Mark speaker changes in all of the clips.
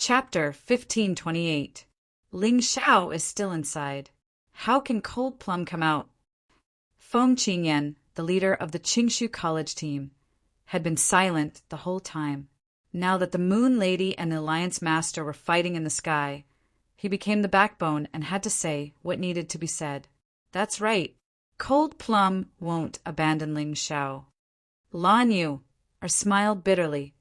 Speaker 1: Chapter 1528. Ling Xiao is still inside. How can Cold Plum come out? Feng Qingyan, the leader of the Qingshu College team, had been silent the whole time. Now that the Moon Lady and the Alliance Master were fighting in the sky, he became the backbone and had to say what needed to be said. That's right. Cold Plum won't abandon Ling Xiao. Lan Yu smiled bitterly.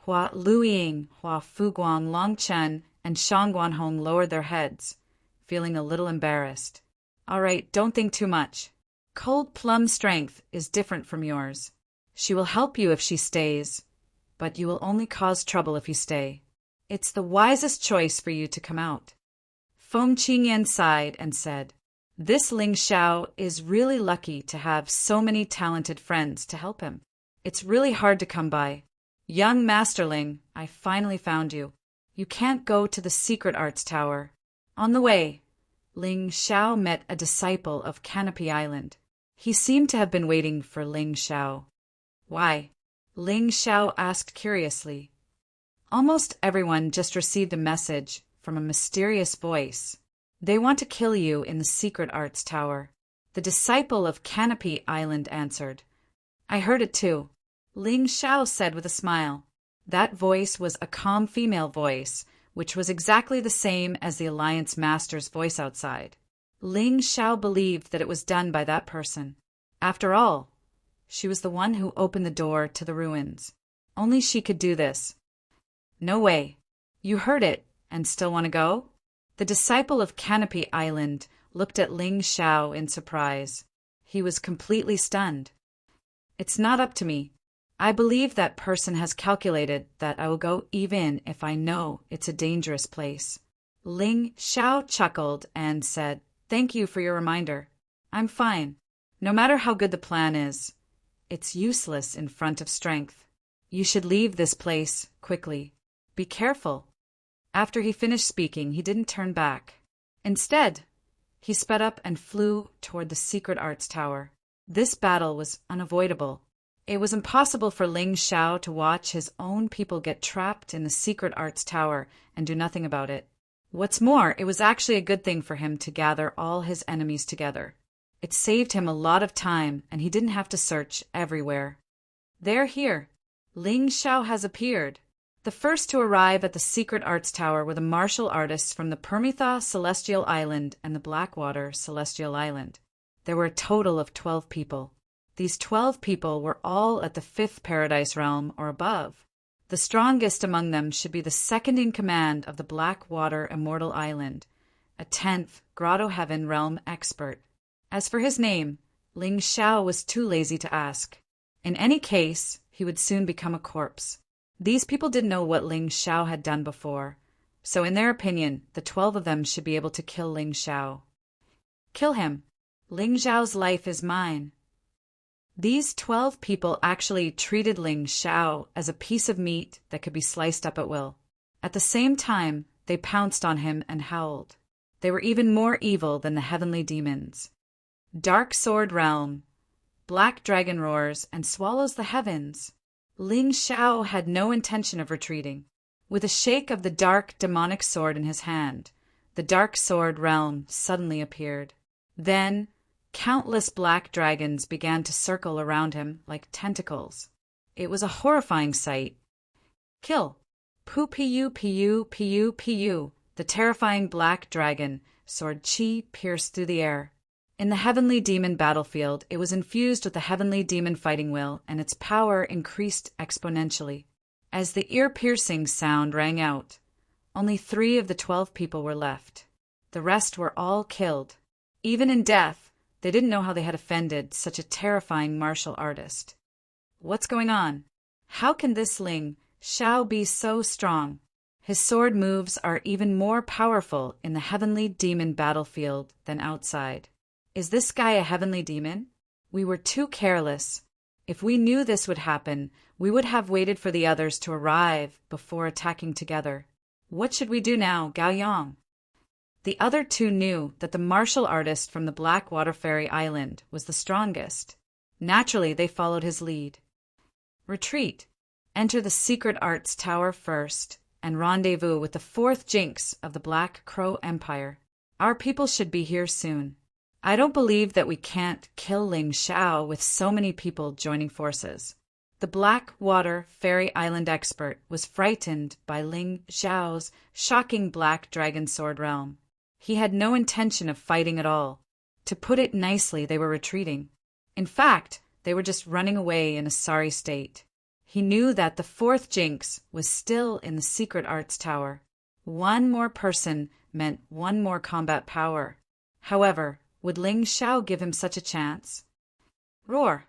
Speaker 1: Hua Luiying, Hua Fuguang, Long Chen, and Shang Guanhong lowered their heads, feeling a little embarrassed. All right, don't think too much. Cold Plum's strength is different from yours. She will help you if she stays, but you will only cause trouble if you stay. It's the wisest choice for you to come out. Feng Qingyan sighed and said, This Ling Xiao is really lucky to have so many talented friends to help him. It's really hard to come by. Young Masterling, I finally found you. You can't go to the Secret Arts Tower. On the way, Ling Xiao met a disciple of Canopy Island. He seemed to have been waiting for Ling Xiao. Why? Ling Xiao asked curiously. Almost everyone just received a message from a mysterious voice. They want to kill you in the Secret Arts Tower. The disciple of Canopy Island answered. I heard it too. Ling Xiao said with a smile. That voice was a calm female voice, which was exactly the same as the Alliance Master's voice outside. Ling Xiao believed that it was done by that person. After all, she was the one who opened the door to the ruins. Only she could do this. No way. You heard it and still want to go? The disciple of Canopy Island looked at Ling Xiao in surprise. He was completely stunned. It's not up to me. I believe that person has calculated that I will go even if I know it's a dangerous place. Ling Xiao chuckled and said, Thank you for your reminder. I'm fine. No matter how good the plan is, it's useless in front of strength. You should leave this place quickly. Be careful. After he finished speaking, he didn't turn back. Instead, he sped up and flew toward the Secret Arts Tower. This battle was unavoidable. It was impossible for Ling Xiao to watch his own people get trapped in the Secret Arts Tower and do nothing about it. What's more, it was actually a good thing for him to gather all his enemies together. It saved him a lot of time, and he didn't have to search everywhere. They're here. Ling Xiao has appeared. The first to arrive at the Secret Arts Tower were the martial artists from the Permitha Celestial Island and the Blackwater Celestial Island. There were a total of 12 people. These 12 people were all at the 5th Paradise Realm or above. The strongest among them should be the second in command of the Blackwater Immortal Island, a 10th Grotto Heaven Realm expert. As for his name, Ling Xiao was too lazy to ask. In any case, he would soon become a corpse. These people didn't know what Ling Xiao had done before, so in their opinion, the 12 of them should be able to kill Ling Xiao. Kill him. Ling Xiao's life is mine. These 12 people actually treated Ling Xiao as a piece of meat that could be sliced up at will. At the same time, they pounced on him and howled. They were even more evil than the heavenly demons. Dark Sword Realm, Black Dragon roars and swallows the heavens. Ling Xiao had no intention of retreating. With a shake of the dark demonic sword in his hand, the Dark Sword Realm suddenly appeared. Then, countless black dragons began to circle around him like tentacles. It was a horrifying sight. Kill! Pu-pu-pu-pu-pu-pu. The terrifying black dragon sword chi pierced through the air. In the heavenly demon battlefield, it was infused with the heavenly demon fighting will, and its power increased exponentially. As the ear-piercing sound rang out, only 3 of the 12 people were left. The rest were all killed. Even in death, they didn't know how they had offended such a terrifying martial artist. What's going on? How can this Ling Xiao be so strong? His sword moves are even more powerful in the heavenly demon battlefield than outside. Is this guy a heavenly demon? We were too careless. If we knew this would happen, we would have waited for the others to arrive before attacking together. What should we do now, Gao Yang? The other 2 knew that the martial artist from the Blackwater Fairy Island was the strongest. Naturally, they followed his lead. Retreat. Enter the Secret Arts Tower first, and rendezvous with the fourth jinx of the Black Crow Empire. Our people should be here soon. I don't believe that we can't kill Ling Xiao with so many people joining forces. The Blackwater Fairy Island expert was frightened by Ling Xiao's shocking black dragon sword realm. He had no intention of fighting at all. To put it nicely, they were retreating. In fact, they were just running away in a sorry state. He knew that the fourth jinx was still in the secret arts tower. One more person meant one more combat power. However, would Ling Xiao give him such a chance? Roar!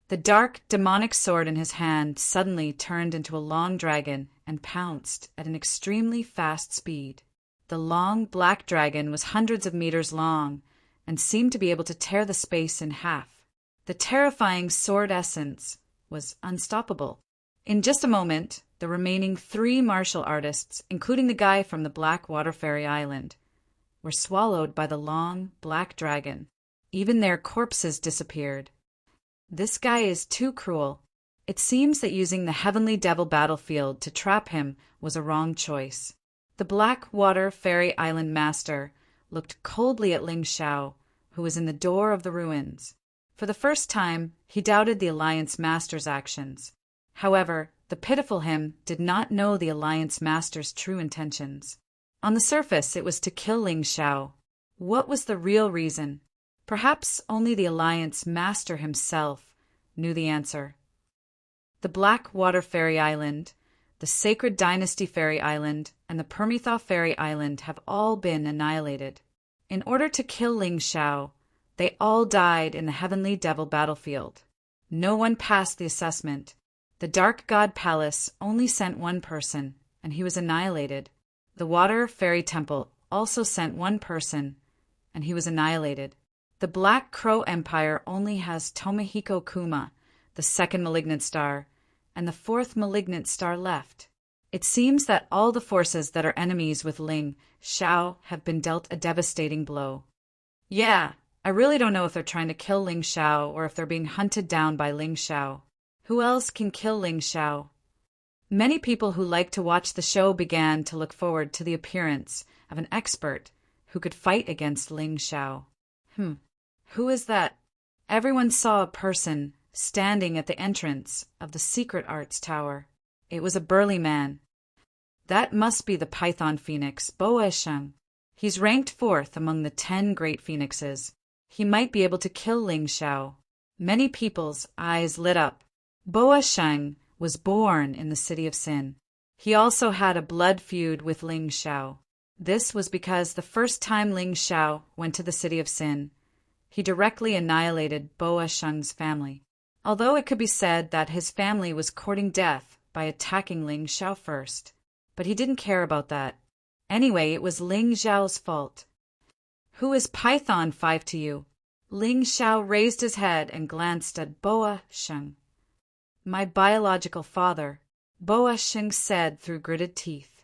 Speaker 1: The dark, demonic sword in his hand suddenly turned into a long dragon and pounced at an extremely fast speed. The long, black dragon was hundreds of meters long and seemed to be able to tear the space in half. The terrifying sword essence was unstoppable. In just a moment, the remaining 3 martial artists, including the guy from the Blackwater Fairy Island, were swallowed by the long, black dragon. Even their corpses disappeared. This guy is too cruel. It seems that using the Heavenly Devil battlefield to trap him was a wrong choice. The Blackwater Fairy Island master looked coldly at Ling Xiao, who was in the door of the ruins. For the first time, he doubted the Alliance Master's actions. However, the pitiful him did not know the Alliance Master's true intentions. On the surface, it was to kill Ling Xiao. What was the real reason? Perhaps only the Alliance Master himself knew the answer. The Blackwater Fairy Island, the Sacred Dynasty Fairy Island, and the Permethaw Fairy Island have all been annihilated. In order to kill Ling Xiao, they all died in the Heavenly Devil battlefield. No one passed the assessment. The Dark God Palace only sent one person, and he was annihilated. The Water Fairy Temple also sent one person, and he was annihilated. The Black Crow Empire only has Tomohiko Kuma, the second malignant star, and the fourth malignant star left. It seems that all the forces that are enemies with Ling Xiao have been dealt a devastating blow. Yeah, I really don't know if they're trying to kill Ling Xiao or if they're being hunted down by Ling Xiao. Who else can kill Ling Xiao? Many people who like to watch the show began to look forward to the appearance of an expert who could fight against Ling Xiao. Who is that? Everyone saw a person standing at the entrance of the Secret Arts Tower. It was a burly man. That must be the Python Phoenix, Boa Sheng. He's ranked 4th among the 10 great phoenixes. He might be able to kill Ling Xiao. Many people's eyes lit up. Boa Sheng was born in the City of Sin. He also had a blood feud with Ling Xiao. This was because the first time Ling Xiao went to the City of Sin, he directly annihilated Boa Sheng's family. Although it could be said that his family was courting death by attacking Ling Xiao first. But he didn't care about that. Anyway, it was Ling Xiao's fault. Who is Python 5 to you? Ling Xiao raised his head and glanced at Boa Sheng. My biological father, Boa Sheng said through gritted teeth.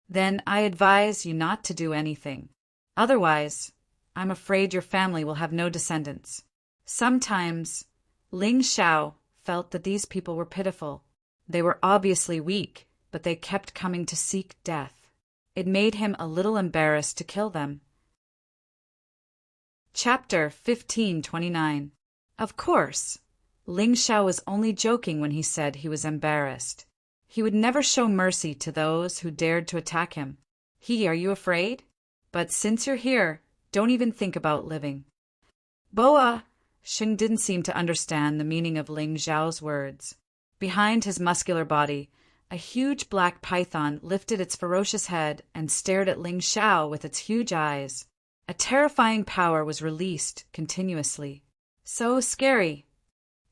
Speaker 1: Then I advise you not to do anything. Otherwise, I'm afraid your family will have no descendants. Sometimes, Ling Xiao felt that these people were pitiful. They were obviously weak, but they kept coming to seek death. It made him a little embarrassed to kill them. Chapter 1529. Of course, Ling Xiao was only joking when he said he was embarrassed. He would never show mercy to those who dared to attack him. Are you afraid? But since you're here, don't even think about living. Boa Sheng didn't seem to understand the meaning of Ling Xiao's words. Behind his muscular body, a huge black python lifted its ferocious head and stared at Ling Xiao with its huge eyes. A terrifying power was released continuously. So scary.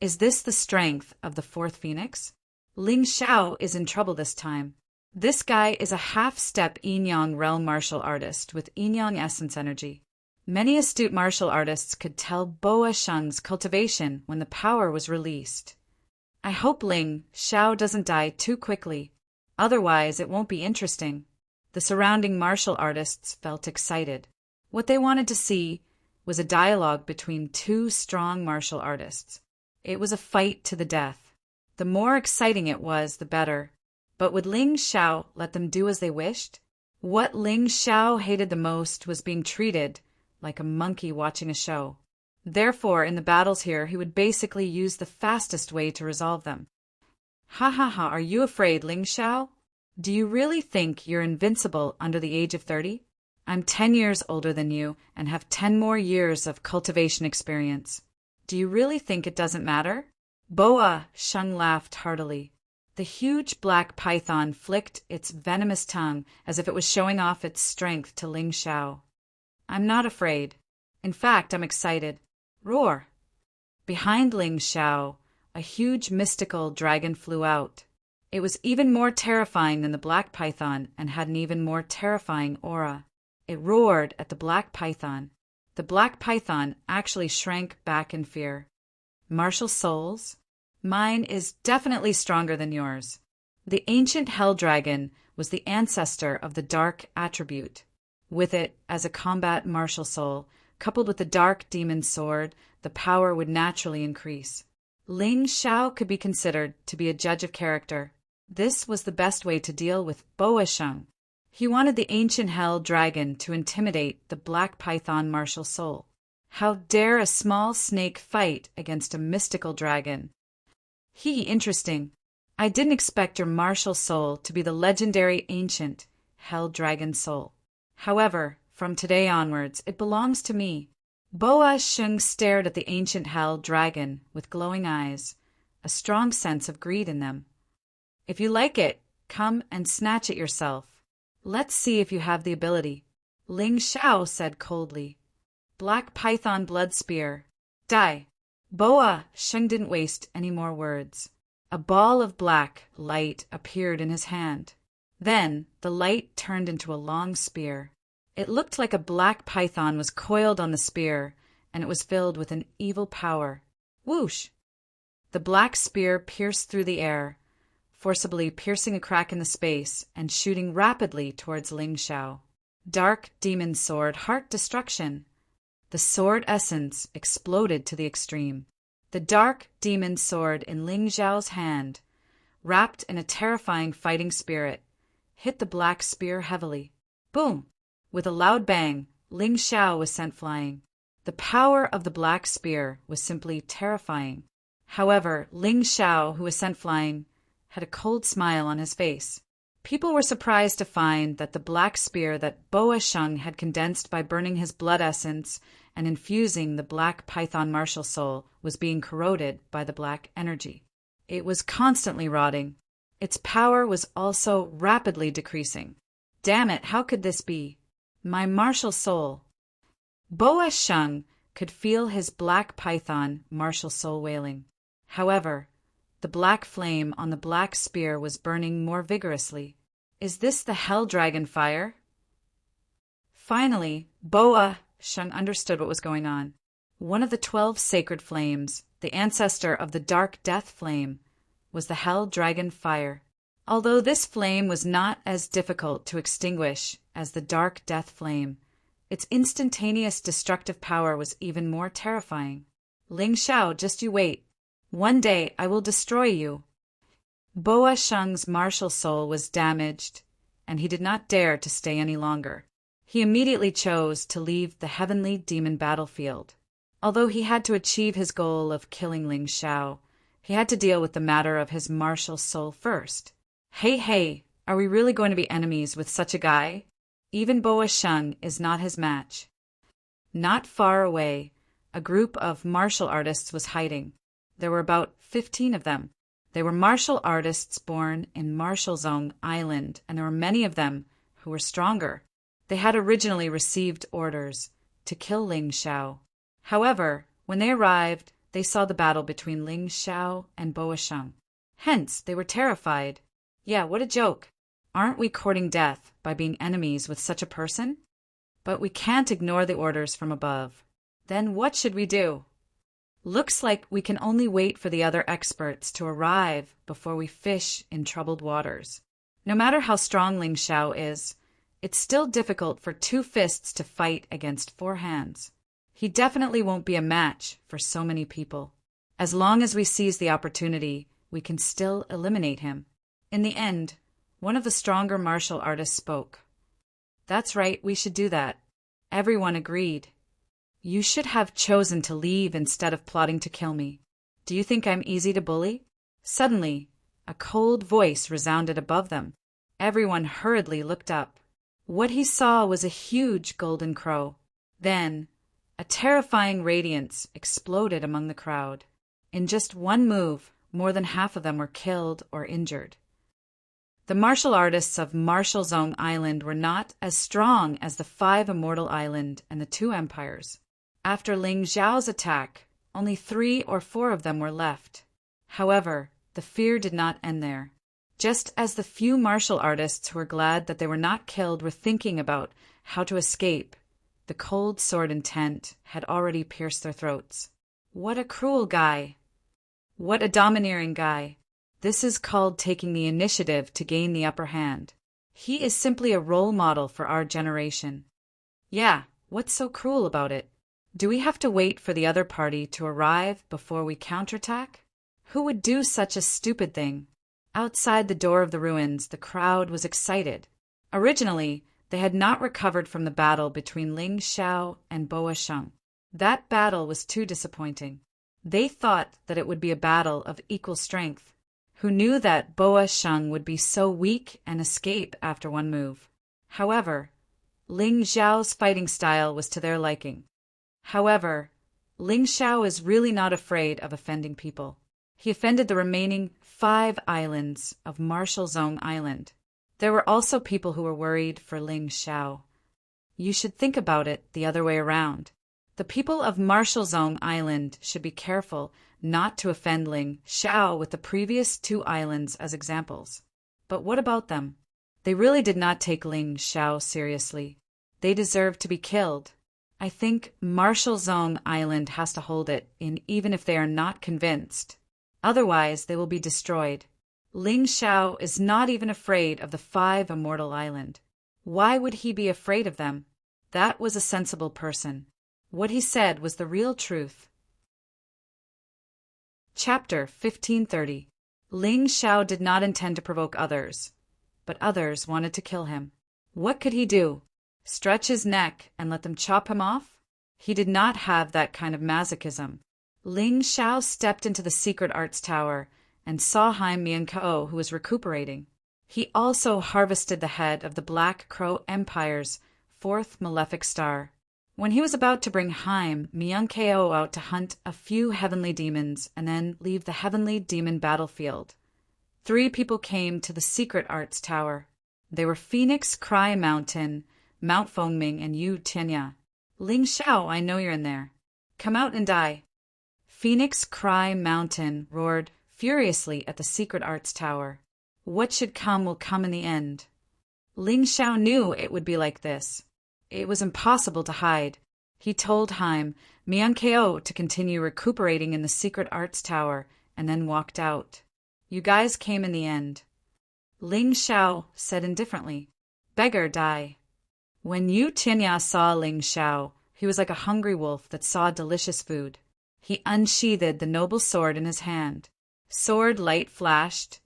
Speaker 1: Is this the strength of the fourth phoenix? Ling Xiao is in trouble this time. This guy is a half-step yin-yang realm martial artist with yin-yang essence energy. Many astute martial artists could tell Boa Sheng's cultivation when the power was released. I hope Ling Xiao doesn't die too quickly. Otherwise, it won't be interesting. The surrounding martial artists felt excited. What they wanted to see was a dialogue between 2 strong martial artists. It was a fight to the death. The more exciting it was, the better. But would Ling Xiao let them do as they wished? What Ling Xiao hated the most was being treated like a monkey watching a show. Therefore, in the battles here, he would basically use the fastest way to resolve them. Ha ha ha, are you afraid, Ling Xiao? Do you really think you're invincible under the age of 30? I'm 10 years older than you and have 10 more years of cultivation experience. Do you really think it doesn't matter? Boa Sheng laughed heartily. The huge black python flicked its venomous tongue as if it was showing off its strength to Ling Xiao. I'm not afraid. In fact, I'm excited. Roar! Behind Ling Xiao, a huge mystical dragon flew out. It was even more terrifying than the black python and had an even more terrifying aura. It roared at the black python. The black python actually shrank back in fear. Martial souls? Mine is definitely stronger than yours. The ancient hell dragon was the ancestor of the dark attribute. With it, as a combat martial soul, coupled with the dark demon sword, the power would naturally increase. Ling Xiao could be considered to be a judge of character. This was the best way to deal with Boa Sheng. He wanted the ancient hell dragon to intimidate the black python martial soul. How dare a small snake fight against a mystical dragon? Interesting. I didn't expect your martial soul to be the legendary ancient hell dragon soul. However, from today onwards, it belongs to me. Boa Sheng stared at the ancient hell dragon with glowing eyes, a strong sense of greed in them. If you like it, come and snatch it yourself. Let's see if you have the ability. Ling Xiao said coldly. Black python blood spear. Die. Boa Sheng didn't waste any more words. A ball of black light appeared in his hand. Then the light turned into a long spear. It looked like a black python was coiled on the spear, and it was filled with an evil power. Whoosh! The black spear pierced through the air, forcibly piercing a crack in the space and shooting rapidly towards Ling Xiao. Dark demon sword, heart destruction. The sword essence exploded to the extreme. The dark demon sword in Ling Xiao's hand, wrapped in a terrifying fighting spirit, hit the black spear heavily. Boom! With a loud bang, Ling Xiao was sent flying. The power of the black spear was simply terrifying. However, Ling Xiao, who was sent flying, had a cold smile on his face. People were surprised to find that the black spear that Boa Sheng had condensed by burning his blood essence and infusing the black python martial soul was being corroded by the black energy. It was constantly rotting. Its power was also rapidly decreasing. Damn it, how could this be? My martial soul. Boa Sheng could feel his black python martial soul wailing. However, the black flame on the black spear was burning more vigorously. Is this the hell dragon fire? Finally, Boa Sheng understood what was going on. One of the 12 sacred flames, the ancestor of the dark death flame, was the hell dragon fire. Although this flame was not as difficult to extinguish as the dark death flame, its instantaneous destructive power was even more terrifying. Ling Xiao, just you wait. One day I will destroy you. Boa Sheng's martial soul was damaged, and he did not dare to stay any longer. He immediately chose to leave the heavenly demon battlefield. Although he had to achieve his goal of killing Ling Xiao, he had to deal with the matter of his martial soul first. Hey, are we really going to be enemies with such a guy? Even Boa Sheng is not his match. Not far away, a group of martial artists was hiding. There were about 15 of them. They were martial artists born in Martial Zone Island, and there were many of them who were stronger. They had originally received orders to kill Ling Xiao. However, when they arrived, they saw the battle between Ling Xiao and Boa Sheng. Hence, they were terrified. Yeah, what a joke. Aren't we courting death by being enemies with such a person? But we can't ignore the orders from above. Then what should we do? Looks like we can only wait for the other experts to arrive before we fish in troubled waters. No matter how strong Ling Xiao is, it's still difficult for 2 fists to fight against 4 hands. He definitely won't be a match for so many people. As long as we seize the opportunity, we can still eliminate him. In the end, One of the stronger martial artists spoke. That's right, we should do that. Everyone agreed. You should have chosen to leave instead of plotting to kill me. Do you think I'm easy to bully? Suddenly, a cold voice resounded above them. Everyone hurriedly looked up. What he saw was a huge golden crow. Then, a terrifying radiance exploded among the crowd. In just one move, more than half of them were killed or injured. The martial artists of Martial Zone Island were not as strong as the 5 Immortal Island and the 2 Empires. After Ling Xiao's attack, only 3 or 4 of them were left. However, the fear did not end there. Just as the few martial artists who were glad that they were not killed were thinking about how to escape, the cold sword intent had already pierced their throats. What a cruel guy! What a domineering guy! This is called taking the initiative to gain the upper hand. He is simply a role model for our generation. Yeah, what's so cruel about it? Do we have to wait for the other party to arrive before we counterattack? Who would do such a stupid thing? Outside the door of the ruins, the crowd was excited. Originally, they had not recovered from the battle between Ling Xiao and Boa Sheng. That battle was too disappointing. They thought that it would be a battle of equal strength. Who knew that Boa Sheng would be so weak and escape after one move? However, Ling Xiao's fighting style was to their liking. However, Ling Xiao is really not afraid of offending people. He offended the remaining 5 islands of Martial Zone Island. There were also people who were worried for Ling Xiao. You should think about it the other way around. The people of Martial Zone Island should be careful not to offend Ling Xiao with the previous 2 islands as examples. But what about them? They really did not take Ling Xiao seriously. They deserved to be killed. I think Martial Zone Island has to hold it in even if they are not convinced. Otherwise, they will be destroyed. Ling Xiao is not even afraid of the 5 Immortal Island. Why would he be afraid of them? That was a sensible person. What he said was the real truth. Chapter 1530. Ling Xiao did not intend to provoke others, but others wanted to kill him. What could he do? Stretch his neck and let them chop him off? He did not have that kind of masochism. Ling Xiao stepped into the secret arts tower and saw Haim Miankao, who was recuperating. He also harvested the head of the Black Crow Empire's 4th malefic star. When he was about to bring Haim Miankao out to hunt a few heavenly demons and then leave the heavenly demon battlefield, 3 people came to the secret arts tower. They were Phoenix Cry Mountain, Mount Fengming, and Yu Tianya. Ling Xiao, I know you're in there. Come out and die. Phoenix Cry Mountain roared furiously at the secret arts tower. What should come will come in the end. Ling Xiao knew it would be like this. It was impossible to hide. He told Haim Miankao to continue recuperating in the secret arts tower and then walked out. You guys came in the end. Ling Xiao said indifferently, Beggar die. When Yu Tianya saw Ling Xiao, he was like a hungry wolf that saw delicious food. He unsheathed the noble sword in his hand. Sword light flashed,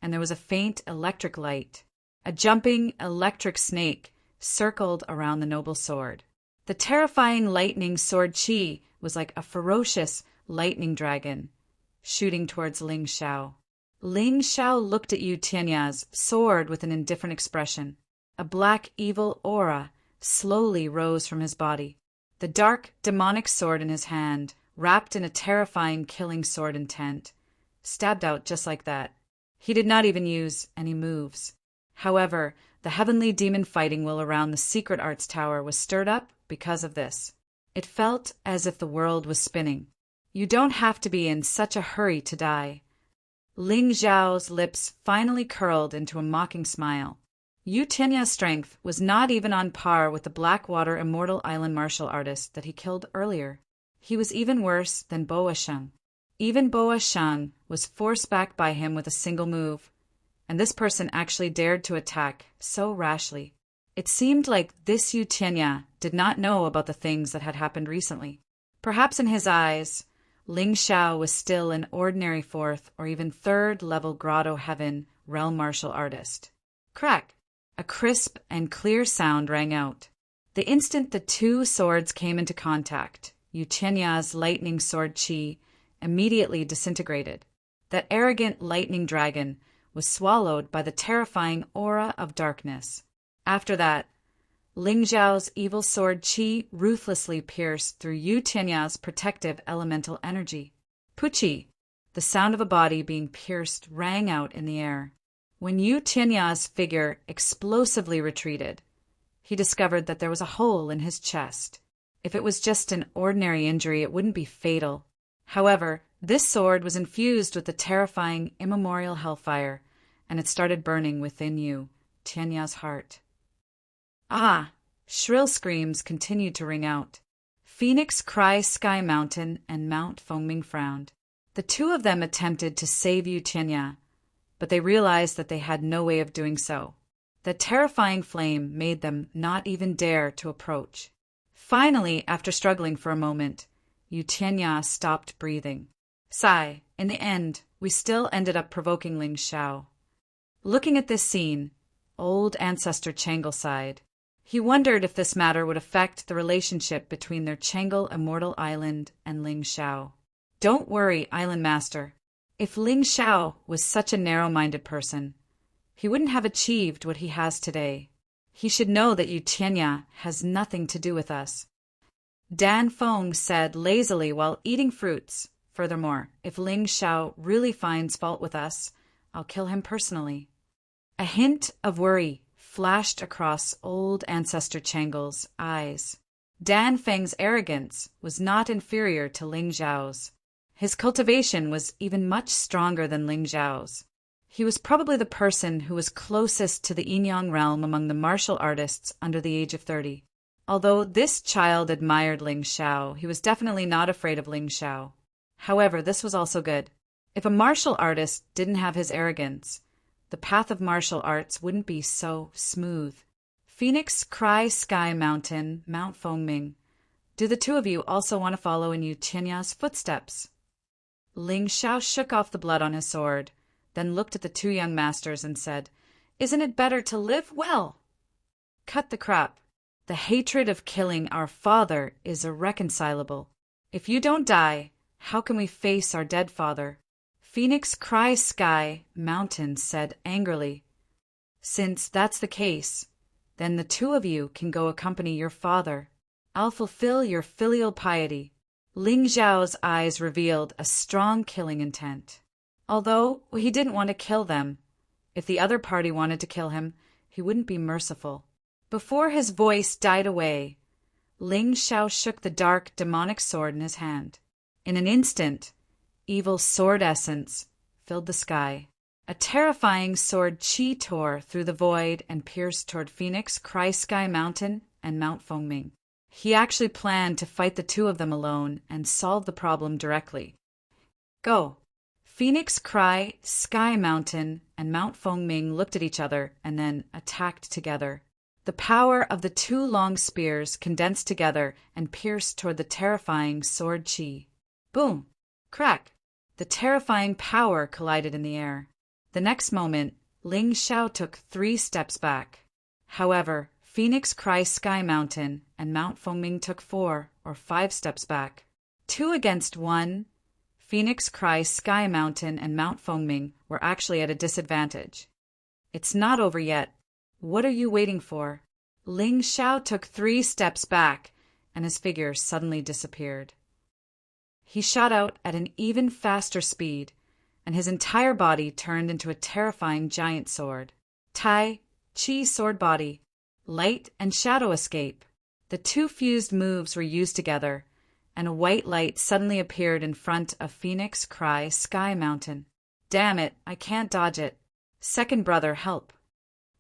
Speaker 1: and there was a faint electric light. A jumping electric snake circled around the noble sword. The terrifying lightning sword Qi was like a ferocious lightning dragon, shooting towards Ling Xiao. Ling Xiao looked at Yu Tianya's sword with an indifferent expression. A black evil aura slowly rose from his body. The dark demonic sword in his hand, wrapped in a terrifying killing sword intent, stabbed out just like that. He did not even use any moves. However, the heavenly demon fighting will around the secret arts tower was stirred up because of this. It felt as if the world was spinning. You don't have to be in such a hurry to die. Ling Xiao's lips finally curled into a mocking smile. Yu Tianya's strength was not even on par with the Blackwater Immortal Island martial artist that he killed earlier. He was even worse than Boa Sheng. Even Boa Sheng was forced back by him with a single move, and this person actually dared to attack so rashly. It seemed like this Yu Tianya did not know about the things that had happened recently. Perhaps in his eyes, Ling Xiao was still an ordinary 4th or even 3rd level Grotto Heaven realm martial artist. Crack! A crisp and clear sound rang out. The instant the two swords came into contact, Yu Tianya's lightning sword qi immediately disintegrated. That arrogant lightning dragon was swallowed by the terrifying aura of darkness. After that, Ling Zhao's evil sword qi ruthlessly pierced through Yu Tianya's protective elemental energy. Puchi! The sound of a body being pierced rang out in the air. When Yu Tianya's figure explosively retreated, he discovered that there was a hole in his chest. If it was just an ordinary injury, it wouldn't be fatal. However, this sword was infused with the terrifying immemorial hellfire, and it started burning within Yu Tianya's heart. Ah! Shrill screams continued to ring out. Phoenix Cry Sky Mountain and Mount Fengming frowned. The two of them attempted to save Yu Tianya, but they realized that they had no way of doing so. The terrifying flame made them not even dare to approach. Finally, after struggling for a moment, Yu Tianya stopped breathing. Sigh, in the end, we still ended up provoking Ling Xiao. Looking at this scene, old ancestor Changle sighed. He wondered if this matter would affect the relationship between their Changle Immortal Island and Ling Xiao. Don't worry, Island Master. If Ling Xiao was such a narrow-minded person, he wouldn't have achieved what he has today. He should know that Yu Tianya has nothing to do with us. Dan Feng said lazily while eating fruits. Furthermore, if Ling Xiao really finds fault with us, I'll kill him personally. A hint of worry flashed across old ancestor Changle's eyes. Dan Feng's arrogance was not inferior to Ling Zhao's. His cultivation was even much stronger than Ling Zhao's. He was probably the person who was closest to the Yinyang realm among the martial artists under the age of 30. Although this child admired Ling Xiao, he was definitely not afraid of Ling Xiao. However, this was also good. If a martial artist didn't have his arrogance, the path of martial arts wouldn't be so smooth. Phoenix Cry Sky Mountain, Mount Fengming. Do the two of you also want to follow in Yu Tianya's footsteps? Ling Xiao shook off the blood on his sword, then looked at the two young masters and said, "Isn't it better to live well?" Cut the crap. The hatred of killing our father is irreconcilable. If you don't die, how can we face our dead father? Phoenix Cry Sky Mountain said angrily. Since that's the case, then the two of you can go accompany your father. I'll fulfill your filial piety. Ling Zhao's eyes revealed a strong killing intent. Although he didn't want to kill them, if the other party wanted to kill him, he wouldn't be merciful. Before his voice died away, Ling Xiao shook the dark, demonic sword in his hand. In an instant, evil sword essence filled the sky. A terrifying sword qi tore through the void and pierced toward Phoenix Cry Sky Mountain and Mount Fengming. He actually planned to fight the two of them alone and solve the problem directly. Go! Phoenix Cry Sky Mountain and Mount Fengming looked at each other and then attacked together. The power of the two long spears condensed together and pierced toward the terrifying sword qi. Boom! Crack! The terrifying power collided in the air. The next moment, Ling Xiao took 3 steps back. However, Phoenix Cry Sky Mountain and Mount Fengming took 4 or 5 steps back. 2 against 1, Phoenix Cry Sky Mountain and Mount Fengming were actually at a disadvantage. It's not over yet. What are you waiting for? Ling Xiao took 3 steps back, and his figure suddenly disappeared. He shot out at an even faster speed, and his entire body turned into a terrifying giant sword. Tai, Chi sword body, light and shadow escape. The 2 fused moves were used together, and a white light suddenly appeared in front of Phoenix Cry Sky Mountain. Damn it, I can't dodge it. Second brother, help.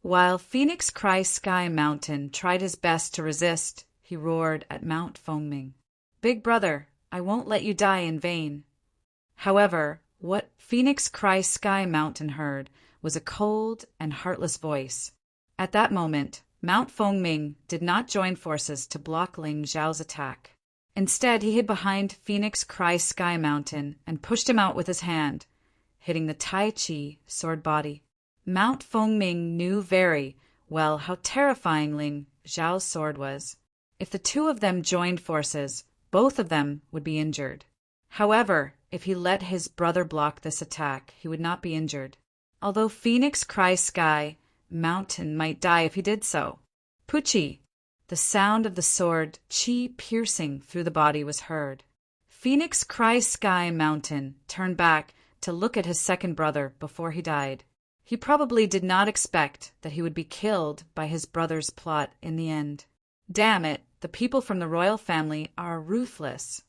Speaker 1: While Phoenix Cry Sky Mountain tried his best to resist, he roared at Mount Fengming. Big brother, I won't let you die in vain. However, what Phoenix Cry Sky Mountain heard was a cold and heartless voice. At that moment, Mount Fengming did not join forces to block Ling Zhao's attack. Instead, he hid behind Phoenix Cry Sky Mountain and pushed him out with his hand, hitting the Tai Chi sword body. Mount Fengming knew very well how terrifying Ling Xiao's sword was. If the two of them joined forces, both of them would be injured. However, if he let his brother block this attack, he would not be injured. Although Phoenix Cry Sky Mountain might die if he did so. Pucci! The sound of the sword chi piercing through the body was heard. Phoenix Cry Sky Mountain turned back to look at his second brother before he died. He probably did not expect that he would be killed by his brother's plot in the end. Damn it, the people from the royal family are ruthless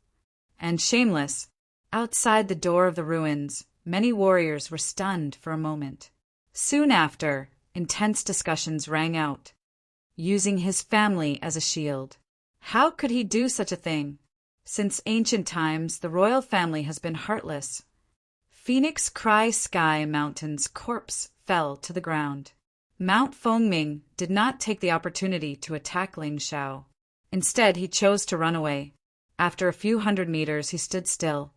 Speaker 1: and shameless. Outside the door of the ruins, many warriors were stunned for a moment. Soon after, intense discussions rang out, using his family as a shield. How could he do such a thing? Since ancient times, the royal family has been heartless. Phoenix Cry Sky Mountain's corpse fell to the ground. Mount Fengming did not take the opportunity to attack Ling Xiao. Instead, he chose to run away. After a few hundred meters, he stood still.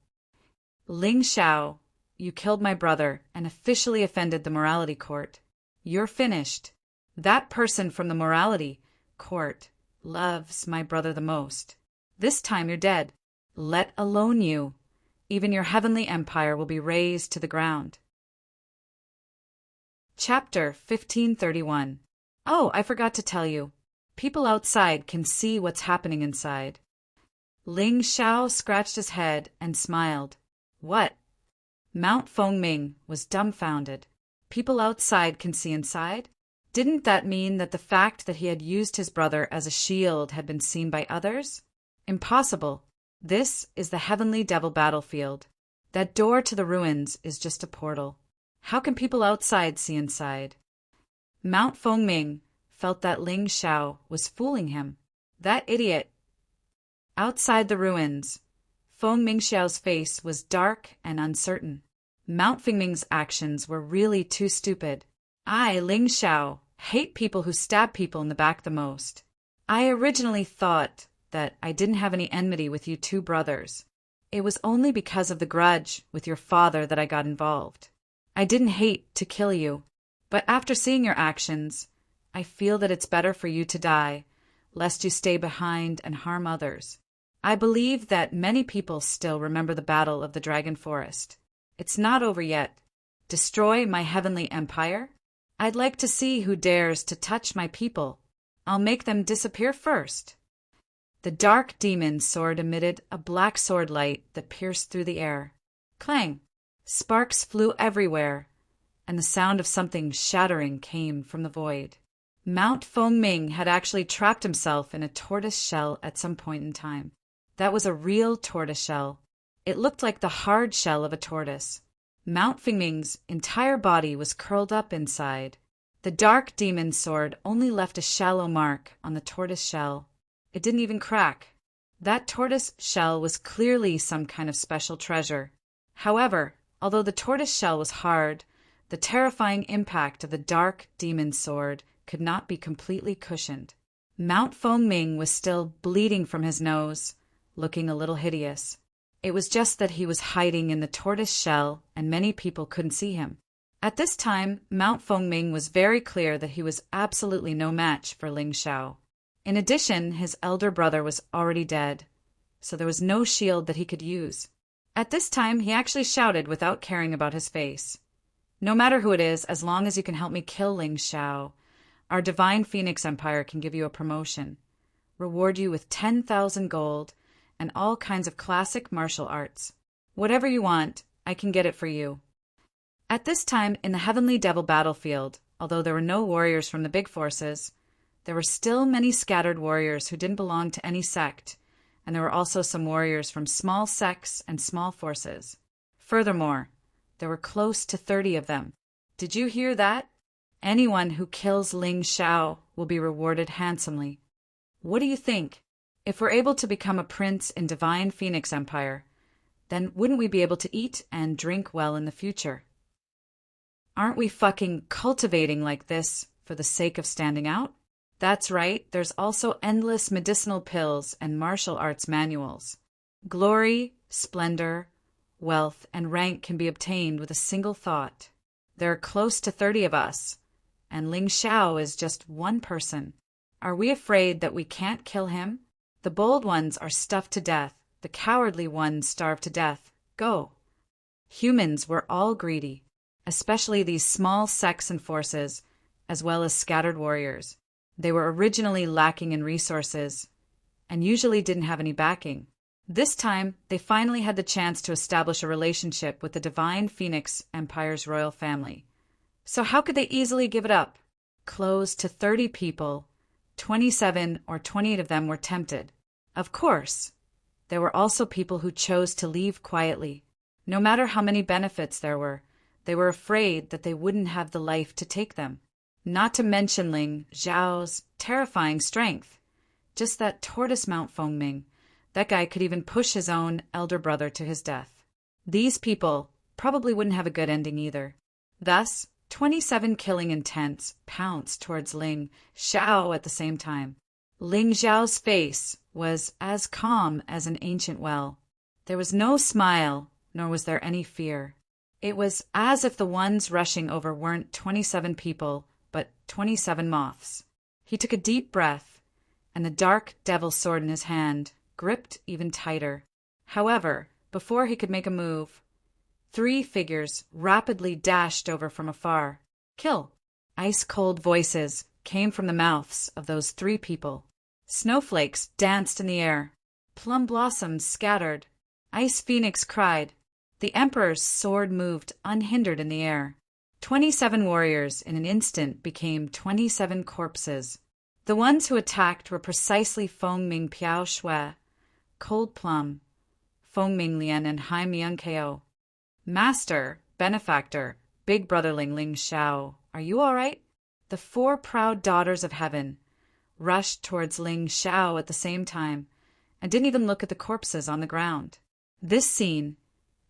Speaker 1: Ling Xiao, you killed my brother and officially offended the morality court. You're finished. That person from the morality court loves my brother the most. This time you're dead. Let alone you. Even your heavenly empire will be razed to the ground. Chapter 1531. Oh, I forgot to tell you. People outside can see what's happening inside. Ling Xiao scratched his head and smiled. What? Mount Fengming was dumbfounded. People outside can see inside? Didn't that mean that the fact that he had used his brother as a shield had been seen by others? Impossible. This is the heavenly devil battlefield. That door to the ruins is just a portal. How can people outside see inside? Mount Fengming felt that Ling Xiao was fooling him. That idiot. Outside the ruins, Fengming Xiao's face was dark and uncertain. Mount Fengming's actions were really too stupid. I, Ling Xiao, hate people who stab people in the back the most. I originally thought that I didn't have any enmity with you two brothers. It was only because of the grudge with your father that I got involved. I didn't hate to kill you, but after seeing your actions, I feel that it's better for you to die, lest you stay behind and harm others. I believe that many people still remember the Battle of the Dragon Forest. It's not over yet. Destroy my heavenly empire? I'd like to see who dares to touch my people. I'll make them disappear first. The dark demon sword emitted a black sword light that pierced through the air. Clang! Sparks flew everywhere, and the sound of something shattering came from the void. Mount Fengming had actually trapped himself in a tortoise shell at some point in time. That was a real tortoise shell. It looked like the hard shell of a tortoise. Mount Fengming's entire body was curled up inside. The dark demon sword only left a shallow mark on the tortoise shell. It didn't even crack. That tortoise shell was clearly some kind of special treasure. However, although the tortoise shell was hard, the terrifying impact of the dark demon sword could not be completely cushioned. Mount Fengming was still bleeding from his nose, looking a little hideous. It was just that he was hiding in the tortoise shell and many people couldn't see him. At this time, Mount Fengming was very clear that he was absolutely no match for Ling Xiao. In addition, his elder brother was already dead, so there was no shield that he could use. At this time, he actually shouted without caring about his face. No matter who it is, as long as you can help me kill Ling Xiao, our divine Phoenix Empire can give you a promotion, reward you with 10,000 gold, and all kinds of classic martial arts. Whatever you want, I can get it for you. At this time, in the Heavenly Devil battlefield, although there were no warriors from the big forces, there were still many scattered warriors who didn't belong to any sect, and there were also some warriors from small sects and small forces. Furthermore, there were close to 30 of them. Did you hear that? Anyone who kills Ling Xiao will be rewarded handsomely. What do you think? If we're able to become a prince in Divine Phoenix Empire, then wouldn't we be able to eat and drink well in the future? Aren't we fucking cultivating like this for the sake of standing out? That's right, there's also endless medicinal pills and martial arts manuals. Glory, splendor, wealth, and rank can be obtained with a single thought. There are close to 30 of us, and Ling Xiao is just one person. Are we afraid that we can't kill him? The bold ones are stuffed to death, the cowardly ones starve to death. Go." Humans were all greedy, especially these small sects and forces, as well as scattered warriors. They were originally lacking in resources, and usually didn't have any backing. This time, they finally had the chance to establish a relationship with the Divine Phoenix Empire's royal family. So how could they easily give it up? Close to 30 people, 27 or 28 of them were tempted. Of course, there were also people who chose to leave quietly. No matter how many benefits there were, they were afraid that they wouldn't have the life to take them. Not to mention Ling Xiao's terrifying strength. Just that tortoise Mount Fengming. That guy could even push his own elder brother to his death. These people probably wouldn't have a good ending either. Thus, 27 killing intents pounced towards Ling Xiao at the same time. Ling Xiao's face was as calm as an ancient well. There was no smile, nor was there any fear. It was as if the ones rushing over weren't 27 people, but 27 moths. He took a deep breath, and the dark devil sword in his hand gripped even tighter. However, before he could make a move, 3 figures rapidly dashed over from afar. Kill! Ice-cold voices came from the mouths of those 3 people. Snowflakes danced in the air. Plum blossoms scattered. Ice Phoenix cried. The Emperor's sword moved unhindered in the air. 27 warriors in an instant became 27 corpses. The ones who attacked were precisely Fengming Piao Shui, Cold Plum, Fengming Lian, and Hai Mian Ko. Master, benefactor, big brother Ling Xiao, are you all right? The 4 proud daughters of heaven rushed towards Ling Xiao at the same time and didn't even look at the corpses on the ground. This scene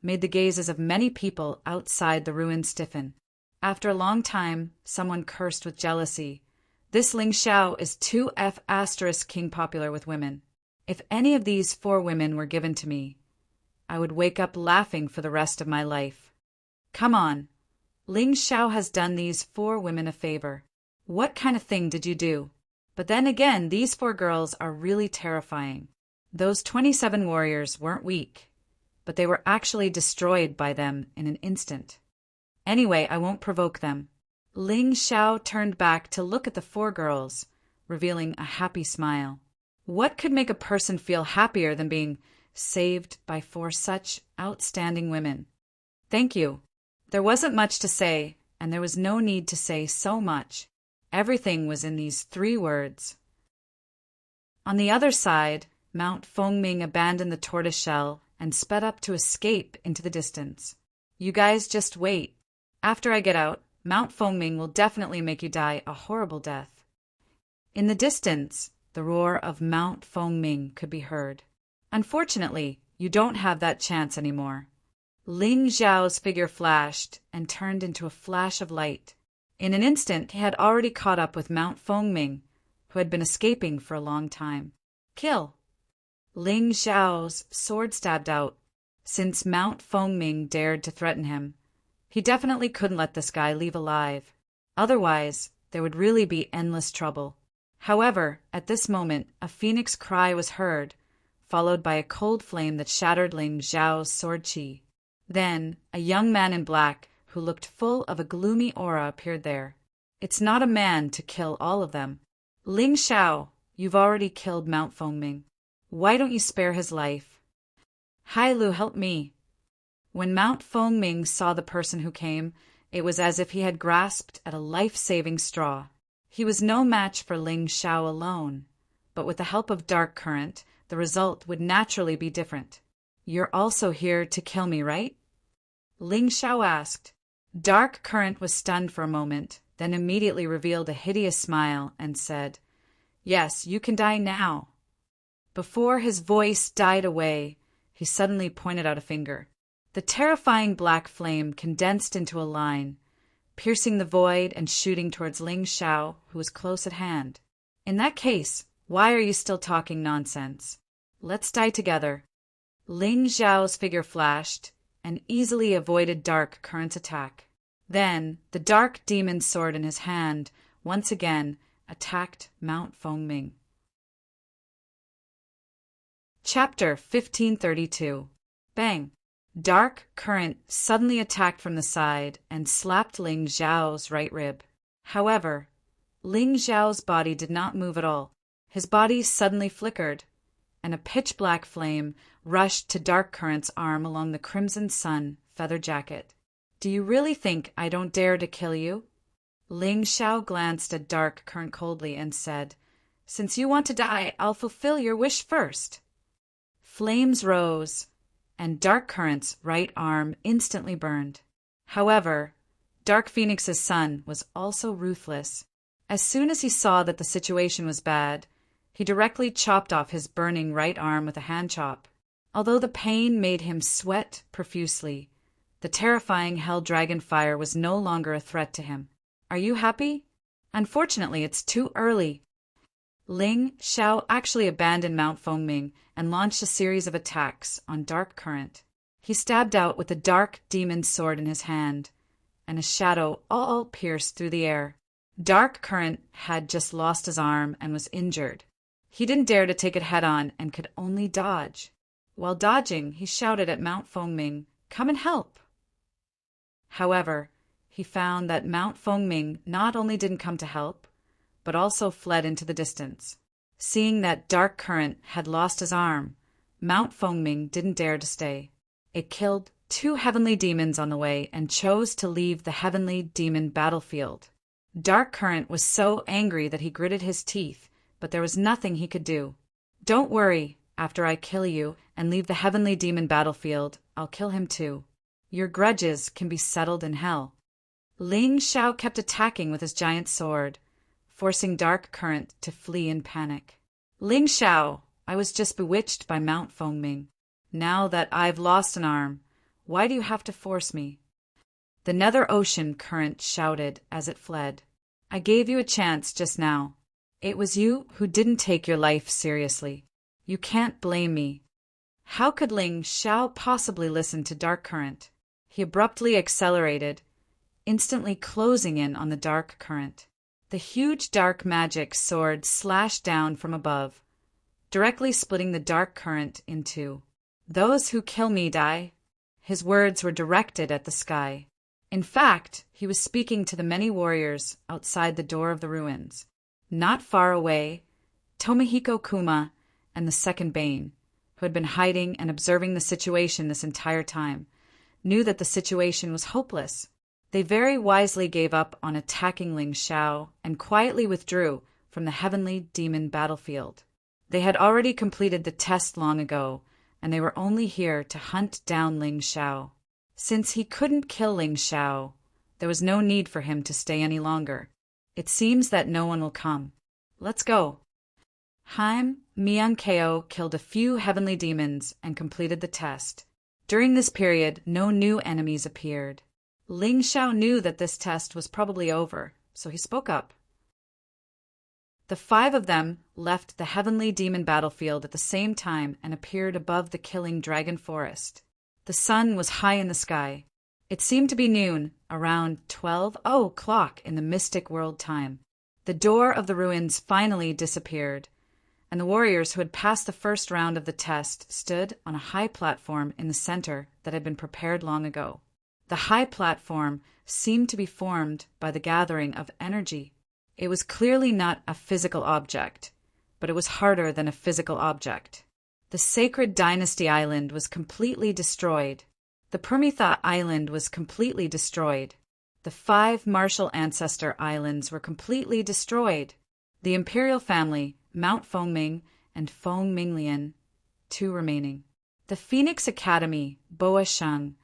Speaker 1: made the gazes of many people outside the ruin stiffen. After a long time, someone cursed with jealousy. This Ling Xiao is 2F* king popular with women. If any of these 4 women were given to me, I would wake up laughing for the rest of my life. Come on. Ling Xiao has done these 4 women a favor. What kind of thing did you do? But then again, these 4 girls are really terrifying. Those 27 warriors weren't weak, but they were actually destroyed by them in an instant. Anyway, I won't provoke them. Ling Xiao turned back to look at the 4 girls, revealing a happy smile. What could make a person feel happier than being saved by 4 such outstanding women? Thank you. There wasn't much to say, and there was no need to say so much. Everything was in these 3 words. On the other side, Mount Fengming abandoned the tortoise shell and sped up to escape into the distance. You guys just wait. After I get out, Mount Fengming will definitely make you die a horrible death. In the distance, the roar of Mount Fengming could be heard. Unfortunately, you don't have that chance anymore. Ling Xiao's figure flashed and turned into a flash of light. In an instant, he had already caught up with Mount Fengming, who had been escaping for a long time. Kill! Ling Xiao's sword stabbed out. Since Mount Fengming dared to threaten him, he definitely couldn't let this guy leave alive. Otherwise, there would really be endless trouble. However, at this moment, a phoenix cry was heard, followed by a cold flame that shattered Ling Xiao's sword chi. Then, a young man in black, who looked full of a gloomy aura, appeared there. It's not a man to kill all of them. Ling Xiao, you've already killed Mount Fengming. Why don't you spare his life? Hai Lu, help me. When Mount Fengming saw the person who came, it was as if he had grasped at a life-saving straw. He was no match for Ling Xiao alone, but with the help of Dark Current, the result would naturally be different. You're also here to kill me, right? Ling Xiao asked. Dark Current was stunned for a moment, then immediately revealed a hideous smile and said, Yes, you can die now. Before his voice died away, he suddenly pointed out a finger. The terrifying black flame condensed into a line, piercing the void and shooting towards Ling Xiao, who was close at hand. In that case, why are you still talking nonsense? Let's die together. Ling Xiao's figure flashed and easily avoided Dark Current's attack. Then the dark demon's sword in his hand once again attacked Mount Fengming. Chapter 1532. Bang! Dark current suddenly attacked from the side and slapped Ling Xiao's right rib. However, Ling Xiao's body did not move at all. His body suddenly flickered, and a pitch-black flame rushed to Dark Current's arm along the Crimson Sun feather jacket. "Do you really think I don't dare to kill you?" Ling Xiao glanced at Dark Current coldly and said, "Since you want to die, I'll fulfill your wish first." Flames rose, and Dark Current's right arm instantly burned. However, Dark Phoenix's son was also ruthless. As soon as he saw that the situation was bad, he directly chopped off his burning right arm with a hand chop. Although the pain made him sweat profusely, the terrifying Hell Dragon fire was no longer a threat to him. "Are you happy?" "Unfortunately, it's too early." Ling Xiao actually abandoned Mount Fengming and launched a series of attacks on Dark Current. He stabbed out with the dark demon's sword in his hand, and a shadow all pierced through the air. Dark Current had just lost his arm and was injured. He didn't dare to take it head-on and could only dodge. While dodging, he shouted at Mount Fengming, "Come and help!" However, he found that Mount Fengming not only didn't come to help, but also fled into the distance. Seeing that Dark Current had lost his arm, Mount Fengming didn't dare to stay. It killed 2 heavenly demons on the way and chose to leave the heavenly demon battlefield. Dark Current was so angry that he gritted his teeth, but there was nothing he could do. "Don't worry, after I kill you and leave the heavenly demon battlefield, I'll kill him too. Your grudges can be settled in hell." Ling Xiao kept attacking with his giant sword, forcing Dark Current to flee in panic. "Ling Xiao, I was just bewitched by Mount Fengming. Now that I've lost an arm, why do you have to force me?" The Nether Ocean Current shouted as it fled. "I gave you a chance just now. It was you who didn't take your life seriously. You can't blame me." How could Ling Xiao possibly listen to Dark Current? He abruptly accelerated, instantly closing in on the Dark Current. The huge dark magic sword slashed down from above, directly splitting the Dark Current in two. "Those who kill me die." His words were directed at the sky. In fact, he was speaking to the many warriors outside the door of the ruins. Not far away, Tomohiko Kuma and the Second Bane, who had been hiding and observing the situation this entire time, knew that the situation was hopeless. They very wisely gave up on attacking Ling Xiao and quietly withdrew from the heavenly demon battlefield. They had already completed the test long ago, and they were only here to hunt down Ling Xiao. Since he couldn't kill Ling Xiao, there was no need for him to stay any longer. It seems that no one will come. Let's go. Haim Miankeo killed a few heavenly demons and completed the test. During this period, no new enemies appeared. Ling Xiao knew that this test was probably over, so he spoke up. The 5 of them left the heavenly demon battlefield at the same time and appeared above the killing dragon forest. The sun was high in the sky. It seemed to be noon, around 12 o'clock in the mystic world time. The door of the ruins finally disappeared, and the warriors who had passed the first round of the test stood on a high platform in the center that had been prepared long ago. The high platform seemed to be formed by the gathering of energy. It was clearly not a physical object, but it was harder than a physical object. The sacred dynasty island was completely destroyed. The Permitha island was completely destroyed. The 5 martial ancestor islands were completely destroyed. The imperial family, Mount Fengming and Fengminglian, 2 remaining. The Phoenix Academy, Boa Sheng,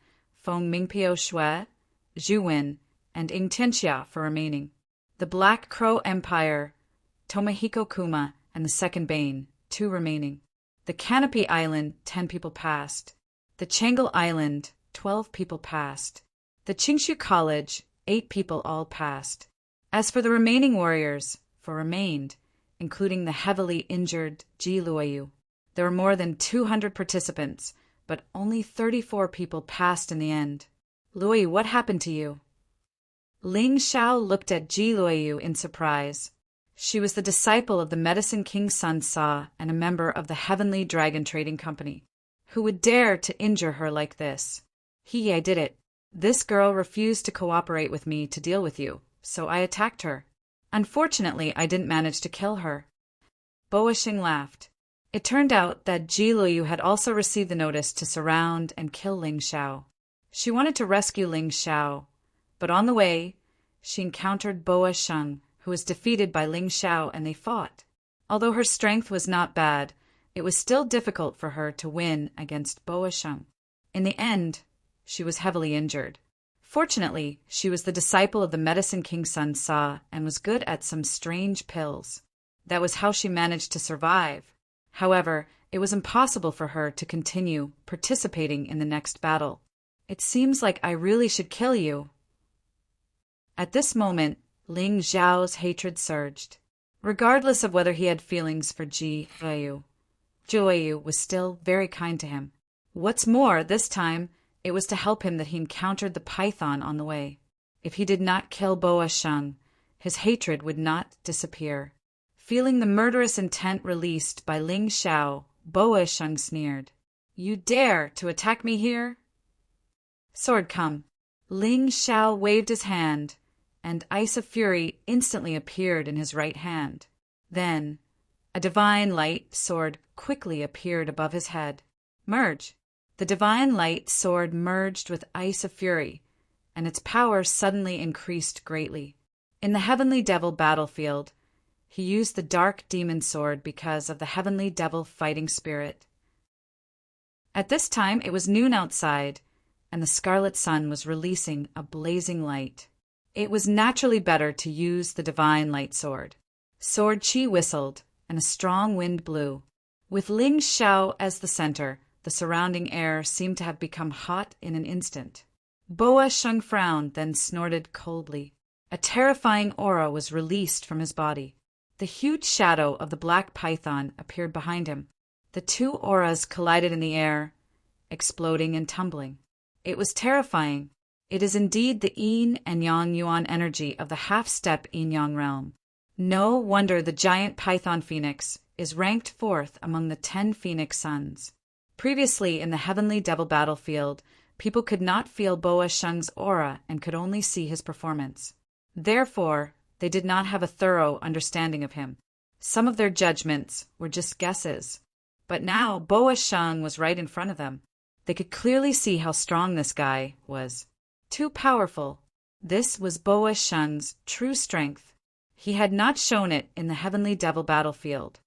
Speaker 1: Fengmingpio Shui, Zhuwen, and Ingtianxia for remaining. The Black Crow Empire, Tomohiko Kuma and the Second Bane, 2 remaining. The Canopy Island, 10 people passed. The Changle Island, 12 people passed. The Qingshu College, 8 people all passed. As for the remaining warriors, 4 remained, including the heavily injured Ji Luoyu. There were more than 200 participants, but only 34 people passed in the end. "Luoyu, what happened to you?" Ling Xiao looked at Ji Luoyu in surprise. She was the disciple of the Medicine King Sun Sa and a member of the Heavenly Dragon Trading Company. Who would dare to injure her like this? I did it. This girl refused to cooperate with me to deal with you, so I attacked her. Unfortunately, I didn't manage to kill her. Bo Xing laughed. It turned out that Ji Luoyu had also received the notice to surround and kill Ling Xiao. She wanted to rescue Ling Xiao, but on the way, she encountered Bo Xing, who was defeated by Ling Xiao, and they fought. Although her strength was not bad, it was still difficult for her to win against Bo Xing. In the end, she was heavily injured. Fortunately, she was the disciple of the Medicine King Sun Sa and was good at some strange pills. That was how she managed to survive. However, it was impossible for her to continue participating in the next battle. It seems like I really should kill you. At this moment, Ling Xiao's hatred surged. Regardless of whether he had feelings for Ji Luoyu was still very kind to him. What's more, this time, it was to help him that he encountered the python on the way. If he did not kill Bo Xing, his hatred would not disappear. Feeling the murderous intent released by Ling Xiao, Bo Xing sneered. You dare to attack me here? Sword, come. Ling Xiao waved his hand, and Ice of Fury instantly appeared in his right hand. Then, a divine light sword quickly appeared above his head. Merge. The divine light sword merged with Ice of Fury, and its power suddenly increased greatly. In the Heavenly Devil battlefield, he used the Dark Demon Sword because of the Heavenly Devil fighting spirit. At this time, it was noon outside, and the Scarlet Sun was releasing a blazing light. It was naturally better to use the Divine Light Sword. Sword Chi whistled, and a strong wind blew. With Ling Xiao as the center, the surrounding air seemed to have become hot in an instant. Bo Xing frowned, then snorted coldly. A terrifying aura was released from his body. The huge shadow of the black python appeared behind him. The two auras collided in the air, exploding and tumbling. It was terrifying. It is indeed the Yin and Yang Yuan energy of the half-step Yin-Yang realm. No wonder the giant python phoenix is ranked 4th among the 10 phoenix suns. Previously in the Heavenly Devil battlefield, people could not feel Bo Xing's aura and could only see his performance. Therefore, they did not have a thorough understanding of him. Some of their judgments were just guesses. But now Bo Xing was right in front of them. They could clearly see how strong this guy was. Too powerful. This was Bo Xing's true strength. He had not shown it in the Heavenly Devil battlefield.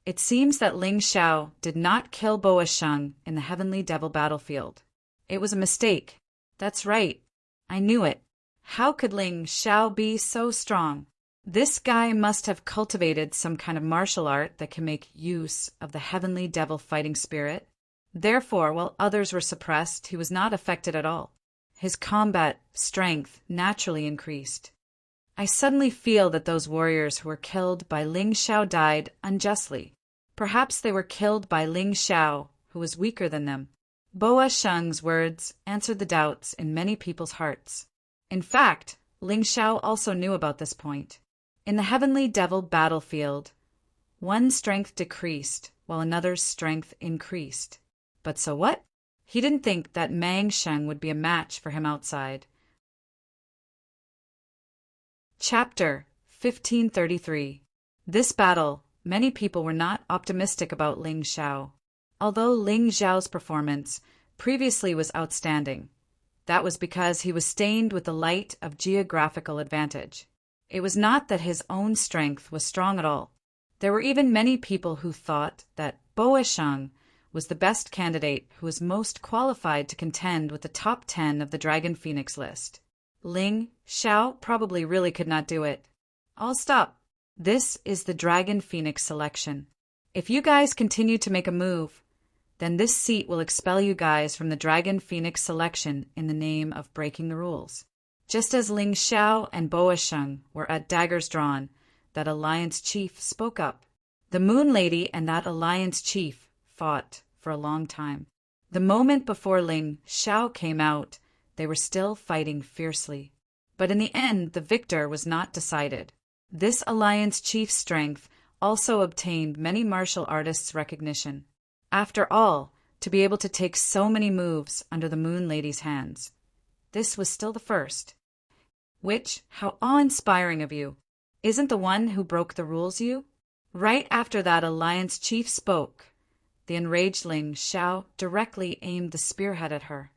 Speaker 1: It seems that Ling Xiao did not kill Bo Xing in the Heavenly Devil battlefield. It was a mistake. That's right. I knew it. How could Ling Xiao be so strong? This guy must have cultivated some kind of martial art that can make use of the Heavenly Devil fighting spirit. Therefore, while others were suppressed, he was not affected at all. His combat strength naturally increased. I suddenly feel that those warriors who were killed by Ling Xiao died unjustly. Perhaps they were killed by Ling Xiao, who was weaker than them. Bo Xing's words answered the doubts in many people's hearts. In fact, Ling Xiao also knew about this point. In the Heavenly Devil battlefield, one strength decreased while another's strength increased. But so what? He didn't think that Mang Sheng would be a match for him outside. Chapter 1533. This battle, many people were not optimistic about Ling Xiao. Although Ling Xiao's performance previously was outstanding, that was because he was stained with the light of geographical advantage. It was not that his own strength was strong at all. There were even many people who thought that Bo Xing was the best candidate who was most qualified to contend with the top 10 of the Dragon Phoenix list. Ling Xiao probably really could not do it. I'll stop. This is the Dragon Phoenix selection. If you guys continue to make a move, then this seat will expel you guys from the Dragon Phoenix selection in the name of breaking the rules. Just as Ling Xiao and Bo Xing were at daggers drawn, that alliance chief spoke up. The Moon Lady and that alliance chief fought for a long time. The moment before Ling Xiao came out, they were still fighting fiercely. But in the end, the victor was not decided. This alliance chief's strength also obtained many martial artists' recognition. After all, to be able to take so many moves under the Moon Lady's hands. This was still the first. Which, how awe-inspiring of you, isn't the one who broke the rules you? Right after that alliance chief spoke, the enraged Ling Xiao directly aimed the spearhead at her.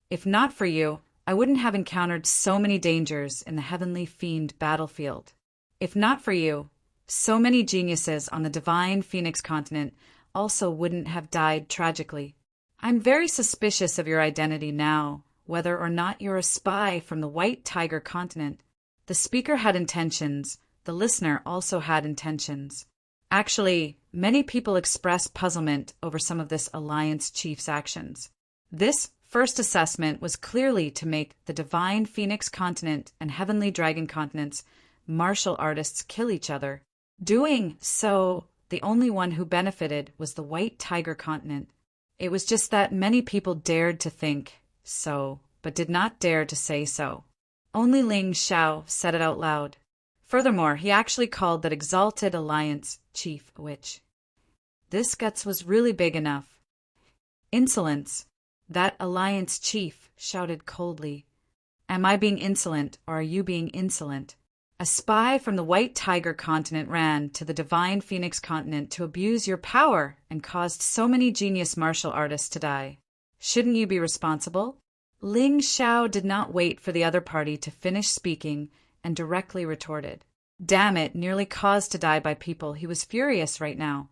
Speaker 1: If not for you, I wouldn't have encountered so many dangers in the heavenly fiend battlefield. If not for you, so many geniuses on the divine Phoenix continent also wouldn't have died tragically. I'm very suspicious of your identity now, whether or not you're a spy from the White Tiger continent. The speaker had intentions, the listener also had intentions. Actually, many people expressed puzzlement over some of this alliance chief's actions. This first assessment was clearly to make the divine Phoenix continent and heavenly dragon continents martial artists kill each other. Doing so, the only one who benefited was the White Tiger continent. It was just that many people dared to think so, but did not dare to say so. Only Ling Xiao said it out loud. Furthermore, he actually called that exalted alliance chief a witch. This guts was really big enough. Insolence. That alliance chief shouted coldly. Am I being insolent, or are you being insolent? A spy from the White Tiger continent ran to the divine Phoenix continent to abuse your power and caused so many genius martial artists to die. Shouldn't you be responsible? Ling Xiao did not wait for the other party to finish speaking and directly retorted. Damn it, nearly caused to die by people. He was furious right now.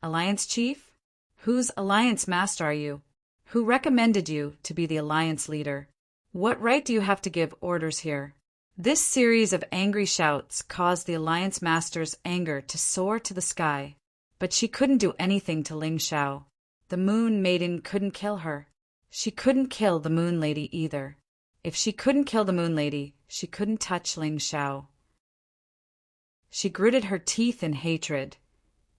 Speaker 1: Alliance chief? Whose alliance master are you? Who recommended you to be the alliance leader? What right do you have to give orders here? This series of angry shouts caused the alliance master's anger to soar to the sky. But she couldn't do anything to Ling Xiao. The Moon Maiden couldn't kill her. She couldn't kill the Moon Lady either. If she couldn't kill the Moon Lady, she couldn't touch Ling Xiao. She gritted her teeth in hatred,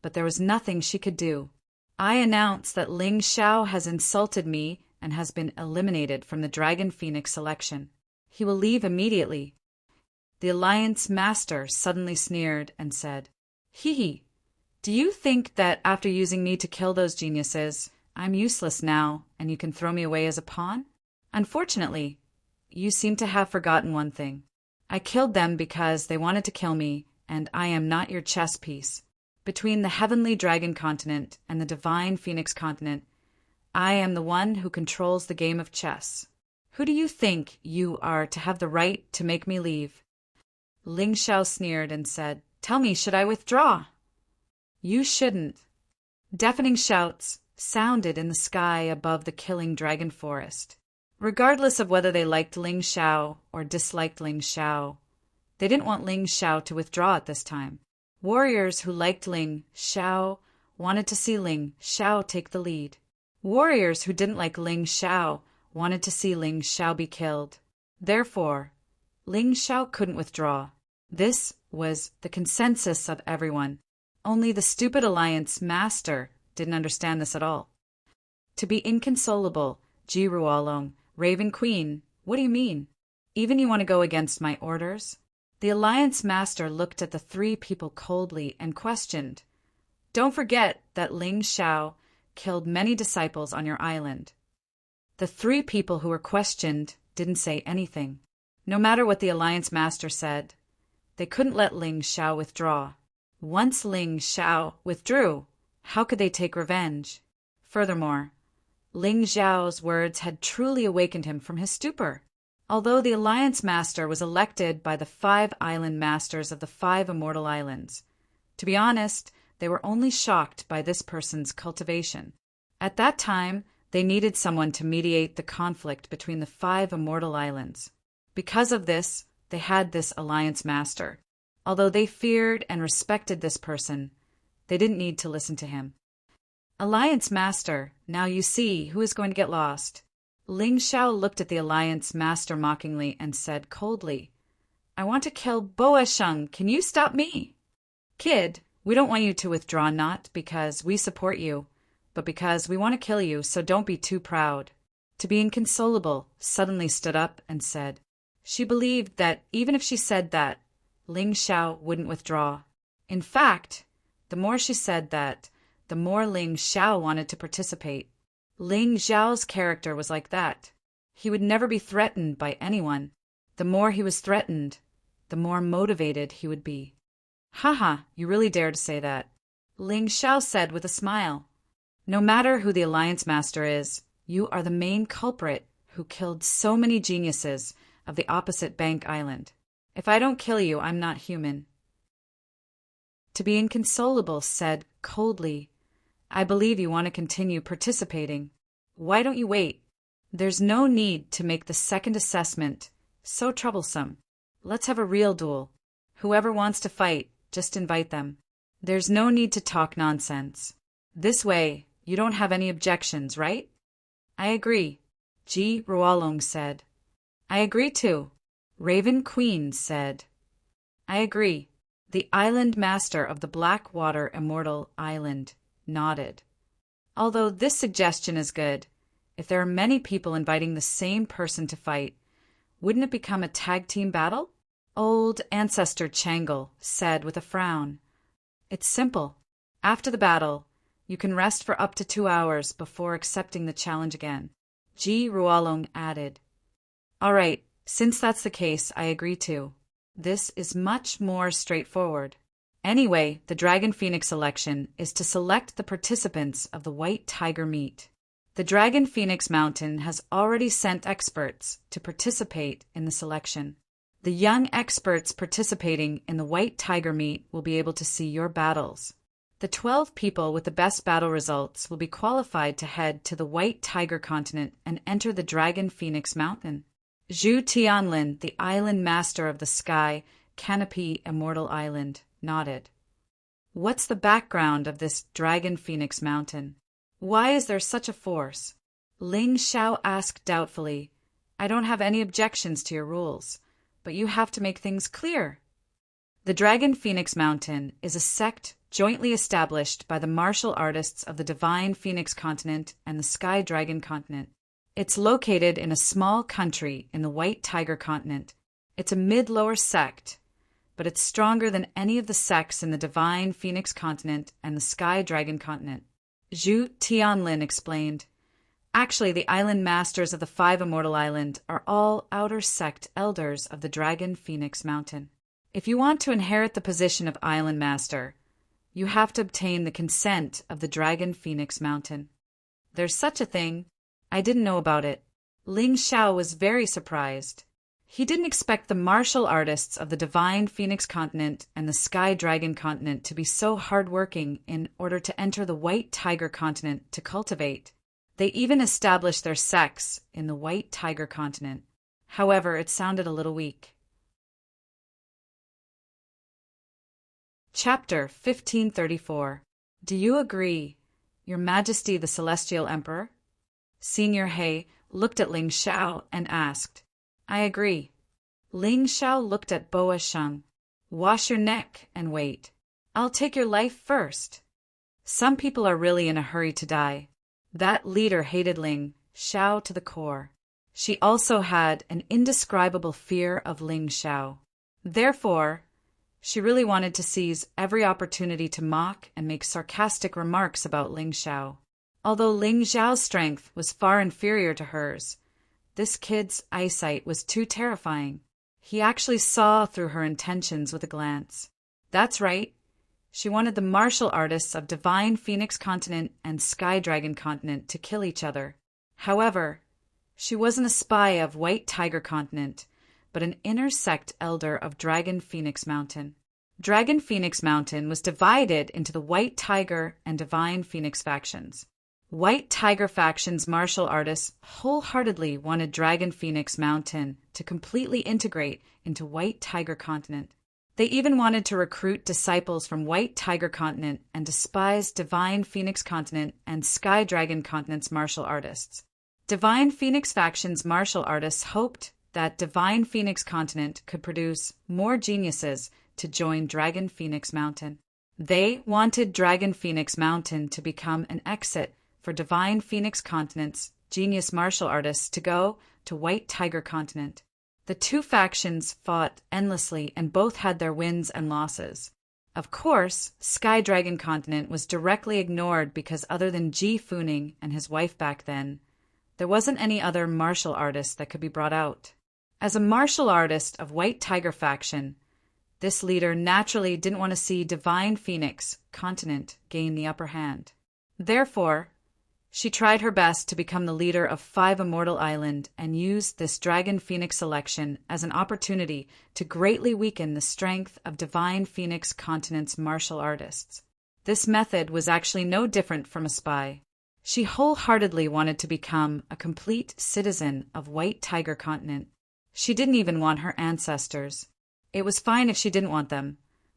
Speaker 1: but there was nothing she could do. I announce that Ling Xiao has insulted me and has been eliminated from the Dragon Phoenix selection. He will leave immediately. The Alliance Master suddenly sneered and said, Hee hee, do you think that after using me to kill those geniuses, I'm useless now and you can throw me away as a pawn? Unfortunately, you seem to have forgotten one thing. I killed them because they wanted to kill me, and I am not your chess piece. Between the Heavenly Dragon Continent and the Divine Phoenix Continent, I am the one who controls the game of chess. Who do you think you are to have the right to make me leave? Ling Xiao sneered and said, Tell me, should I withdraw? You shouldn't. Deafening shouts sounded in the sky above the killing dragon forest. Regardless of whether they liked Ling Xiao or disliked Ling Xiao, they didn't want Ling Xiao to withdraw at this time. Warriors who liked Ling Xiao wanted to see Ling Xiao take the lead. Warriors who didn't like Ling Xiao wanted to see Ling Xiao be killed. Therefore, Ling Xiao couldn't withdraw. This was the consensus of everyone. Only the stupid Alliance Master didn't understand this at all. To be inconsolable, Ji Ruolong, Raven Queen, what do you mean? Even you want to go against my orders? The Alliance Master looked at the three people coldly and questioned. Don't forget that Ling Xiao killed many disciples on your island. The three people who were questioned didn't say anything. No matter what the Alliance Master said, they couldn't let Ling Xiao withdraw. Once Ling Xiao withdrew, how could they take revenge? Furthermore, Ling Xiao's words had truly awakened him from his stupor. Although the Alliance Master was elected by the 5 island masters of the 5 immortal islands, to be honest, they were only shocked by this person's cultivation. At that time, they needed someone to mediate the conflict between the 5 immortal islands. Because of this, they had this Alliance Master. Although they feared and respected this person, they didn't need to listen to him. Alliance Master, now you see who is going to get lost. Ling Xiao looked at the Alliance Master mockingly and said coldly, I want to kill Boa Sheng. Can you stop me? Kid, we don't want you to withdraw, not because we support you, but because we want to kill you, so don't be too proud. To be inconsolable suddenly stood up and said, She believed that even if she said that, Ling Xiao wouldn't withdraw. In fact, the more she said that, the more Ling Xiao wanted to participate. Ling Xiao's character was like that. He would never be threatened by anyone. The more he was threatened, the more motivated he would be. Haha, you really dare to say that, Ling Xiao said with a smile. No matter who the Alliance Master is, you are the main culprit who killed so many geniuses of the opposite Bank Island. If I don't kill you, I'm not human. To be inconsolable said coldly, I believe you want to continue participating. Why don't you wait? There's no need to make the second assessment so troublesome. Let's have a real duel. Whoever wants to fight, just invite them. There's no need to talk nonsense. This way, you don't have any objections, right? I agree, Ji Ruolong said. I agree too, Raven Queen said. I agree. The island master of the Blackwater Immortal Island nodded. Although this suggestion is good, if there are many people inviting the same person to fight, wouldn't it become a tag team battle? Old Ancestor Changle said with a frown. It's simple. After the battle, you can rest for up to 2 hours before accepting the challenge again, Ji Ruolong added. All right, since that's the case, I agree too. This is much more straightforward. Anyway, the Dragon Phoenix election is to select the participants of the White Tiger meet. The Dragon Phoenix Mountain has already sent experts to participate in the selection. The young experts participating in the White Tiger meet will be able to see your battles. The 12 people with the best battle results will be qualified to head to the White Tiger continent and enter the Dragon Phoenix Mountain. Zhu Tianlin, the island master of the Sky Canopy Immortal Island, nodded. What's the background of this Dragon Phoenix Mountain? Why is there such a force? Ling Xiao asked doubtfully. I don't have any objections to your rules, but you have to make things clear. The Dragon Phoenix Mountain is a sect jointly established by the martial artists of the Divine Phoenix Continent and the Sky Dragon Continent. It's located in a small country in the White Tiger Continent. It's a mid-lower sect, but it's stronger than any of the sects in the Divine Phoenix Continent and the Sky Dragon Continent. Zhu Tianlin explained. Actually, the island masters of the 5 Immortal Island are all outer sect elders of the Dragon Phoenix Mountain. If you want to inherit the position of island master, you have to obtain the consent of the Dragon Phoenix Mountain. There's such a thing. I didn't know about it. Ling Xiao was very surprised. He didn't expect the martial artists of the Divine Phoenix Continent and the Sky Dragon Continent to be so hardworking in order to enter the White Tiger Continent to cultivate. They even established their sects in the White Tiger Continent. However, it sounded a little weak. Chapter 1534. Do you agree, Your Majesty the Celestial Emperor? Senior He looked at Ling Xiao and asked, I agree. Ling Xiao looked at Boa Sheng. Wash your neck and wait. I'll take your life first. Some people are really in a hurry to die. That leader hated Ling Xiao to the core. She also had an indescribable fear of Ling Xiao. Therefore, she really wanted to seize every opportunity to mock and make sarcastic remarks about Ling Xiao. Although Ling Xiao's strength was far inferior to hers, this kid's eyesight was too terrifying. He actually saw through her intentions with a glance. That's right. She wanted the martial artists of Divine Phoenix Continent and Sky Dragon Continent to kill each other. However, she wasn't a spy of White Tiger Continent, but an inner sect elder of Dragon Phoenix Mountain. Dragon Phoenix Mountain was divided into the White Tiger and Divine Phoenix factions. White Tiger faction's martial artists wholeheartedly wanted Dragon Phoenix Mountain to completely integrate into White Tiger Continent. They even wanted to recruit disciples from White Tiger Continent and despise Divine Phoenix Continent and Sky Dragon Continent's martial artists. Divine Phoenix faction's martial artists hoped that Divine Phoenix Continent could produce more geniuses to join Dragon Phoenix Mountain. They wanted Dragon Phoenix Mountain to become an exit for Divine Phoenix Continent's genius martial artists to go to White Tiger Continent. The two factions fought endlessly and both had their wins and losses. Of course, Sky Dragon Continent was directly ignored because other than Ji Funing and his wife back then, there wasn't any other martial artist that could be brought out. As a martial artist of White Tiger faction, this leader naturally didn't want to see Divine Phoenix Continent gain the upper hand. Therefore, she tried her best to become the leader of 5 Immortal Island and used this Dragon Phoenix election as an opportunity to greatly weaken the strength of Divine Phoenix Continent's martial artists. This method was actually no different from a spy. She wholeheartedly wanted to become a complete citizen of White Tiger Continent. She didn't even want her ancestors. It was fine if she didn't want them,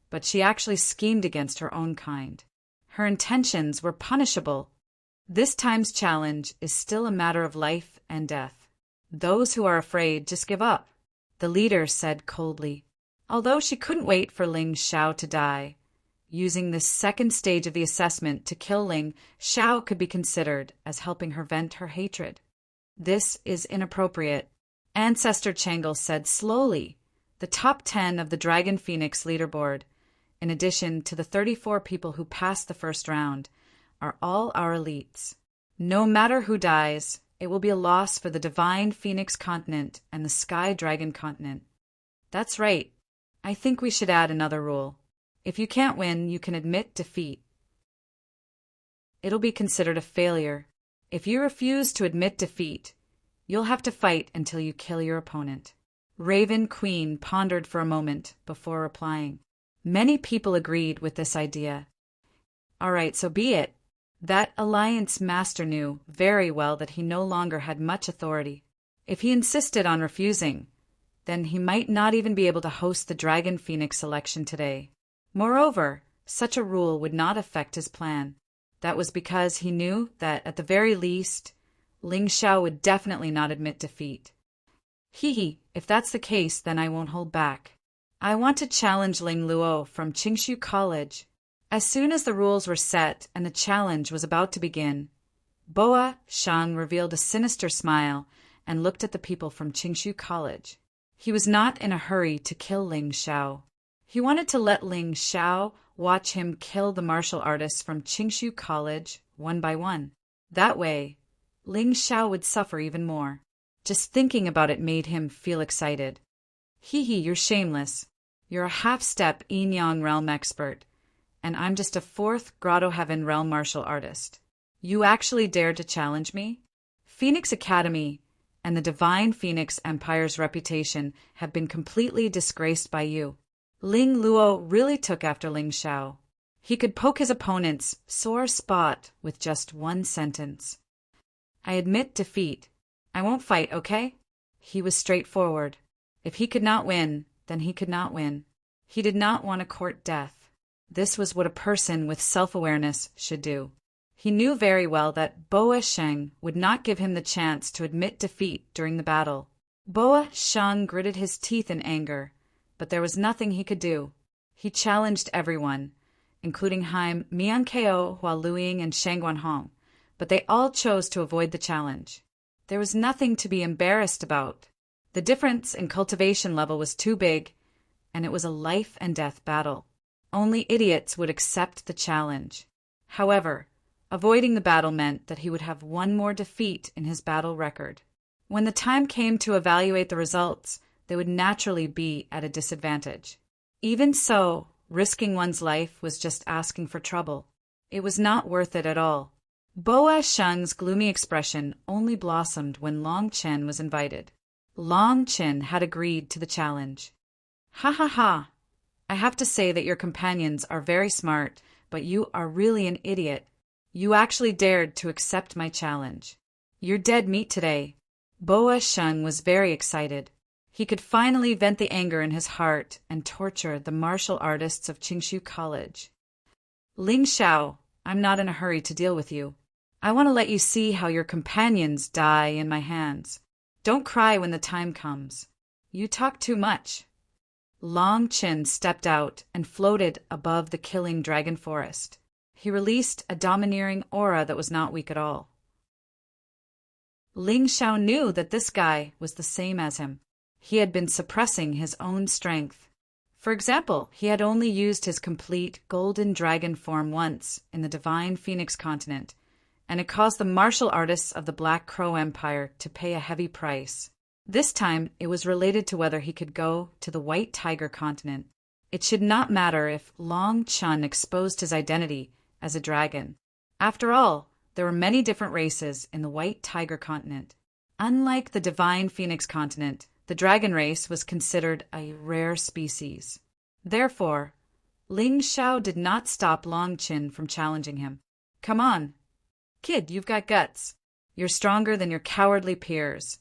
Speaker 1: but she actually schemed against her own kind. Her intentions were punishable. This time's challenge is still a matter of life and death. Those who are afraid just give up, the leader said coldly. Although she couldn't wait for Ling Xiao to die, using this second stage of the assessment to kill Ling Xiao could be considered as helping her vent her hatred. This is inappropriate, Ancestor Changle said slowly. The top 10 of the Dragon Phoenix leaderboard, in addition to the 34 people who passed the first round, are all our elites. No matter who dies, it will be a loss for the Divine Phoenix Continent and the Sky Dragon Continent. That's right. I think we should add another rule. If you can't win, you can admit defeat. It'll be considered a failure. If you refuse to admit defeat, you'll have to fight until you kill your opponent. Raven Queen pondered for a moment before replying. Many people agreed with this idea. All right, so be it. That Alliance Master knew very well that he no longer had much authority. If he insisted on refusing, then he might not even be able to host the Dragon Phoenix election today. Moreover, such a rule would not affect his plan. That was because he knew that, at the very least, Ling Xiao would definitely not admit defeat. If that's the case, then I won't hold back. I want to challenge Ling Luo from Qingshu College. As soon as the rules were set and the challenge was about to begin, Boa Shang revealed a sinister smile and looked at the people from Qingshu College. He was not in a hurry to kill Ling Xiao. He wanted to let Ling Xiao watch him kill the martial artists from Qingshu College one by one. That way, Ling Xiao would suffer even more. Just thinking about it made him feel excited. You're shameless. You're a half-step Yin-Yang realm expert, and I'm just a 4th Grotto Heaven realm martial artist. You actually dared to challenge me? Phoenix Academy and the Divine Phoenix Empire's reputation have been completely disgraced by you. Ling Luo really took after Ling Xiao. He could poke his opponent's sore spot with just one sentence. I admit defeat. I won't fight, okay? He was straightforward. If he could not win, then he could not win. He did not want to court death. This was what a person with self-awareness should do. He knew very well that Boa Sheng would not give him the chance to admit defeat during the battle. Boa Sheng gritted his teeth in anger, but there was nothing he could do. He challenged everyone, including Haim Miankeo, Hua Luiying, and Shang Guanhong, but they all chose to avoid the challenge. There was nothing to be embarrassed about. The difference in cultivation level was too big, and it was a life-and-death battle. Only idiots would accept the challenge. However, avoiding the battle meant that he would have one more defeat in his battle record. When the time came to evaluate the results, they would naturally be at a disadvantage. Even so, risking one's life was just asking for trouble. It was not worth it at all. Boa Sheng's gloomy expression only blossomed when Long Chen was invited. Long Chen had agreed to the challenge. Ha. I have to say that your companions are very smart, but you are really an idiot. You actually dared to accept my challenge. You're dead meat today. Boa Sheng was very excited. He could finally vent the anger in his heart and torture the martial artists of Qingshu College. Ling Xiao, I'm not in a hurry to deal with you. I want to let you see how your companions die in my hands. Don't cry when the time comes. You talk too much. Long Chen stepped out and floated above the killing dragon forest. He released a domineering aura that was not weak at all. Ling Xiao knew that this guy was the same as him. he had been suppressing his own strength. For example, he had only used his complete golden dragon form once in the divine phoenix continent, and it caused the martial artists of the Black Crow Empire to pay a heavy price. This time, it was related to whether he could go to the White Tiger continent. It should not matter if Long Chun exposed his identity as a dragon. After all, there were many different races in the White Tiger continent. Unlike the divine phoenix continent, the dragon race was considered a rare species. Therefore, Ling Xiao did not stop Long Qin from challenging him. Come on, kid, you've got guts. You're stronger than your cowardly peers,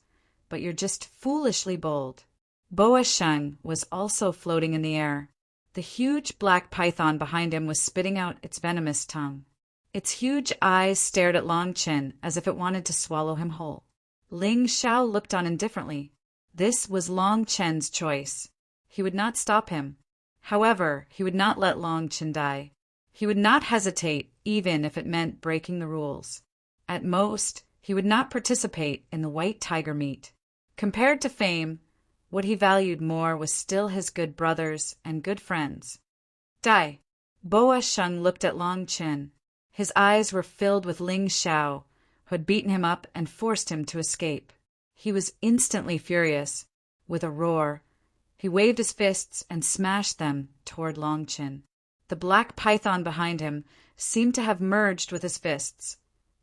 Speaker 1: but you're just foolishly bold. Boa Sheng was also floating in the air. The huge black python behind him was spitting out its venomous tongue. Its huge eyes stared at Long Qin as if it wanted to swallow him whole. Ling Xiao looked on indifferently. This was Long Chen's choice. He would not stop him. However, he would not let Long Chen die. He would not hesitate, even if it meant breaking the rules. At most, he would not participate in the White Tiger meet. Compared to fame, what he valued more was still his good brothers and good friends. Die. Boa Sheng looked at Long Chen. His eyes were filled with Ling Xiao, who had beaten him up and forced him to escape. He was instantly furious. With a roar, he waved his fists and smashed them toward Long Qin. The black python behind him seemed to have merged with his fists,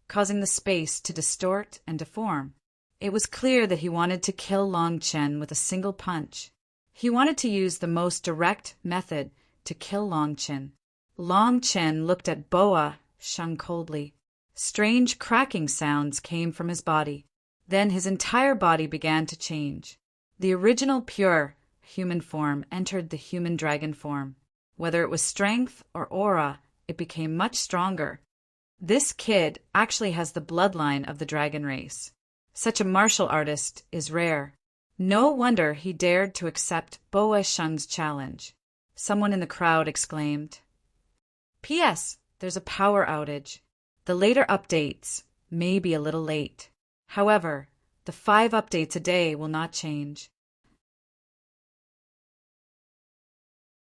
Speaker 1: causing the space to distort and deform. It was clear that he wanted to kill Long Chen with a single punch. He wanted to use the most direct method to kill Long Chen. Long Chen looked at Boa Sheng coldly. Strange cracking sounds came from his body. Then his entire body began to change. The original pure human form entered the human dragon form. Whether it was strength or aura, it became much stronger. This kid actually has the bloodline of the dragon race. Such a martial artist is rare. No wonder he dared to accept Boa Sheng's challenge. Someone in the crowd exclaimed, "P.S. There's a power outage. The later updates may be a little late. However, the 5 updates a day will not change."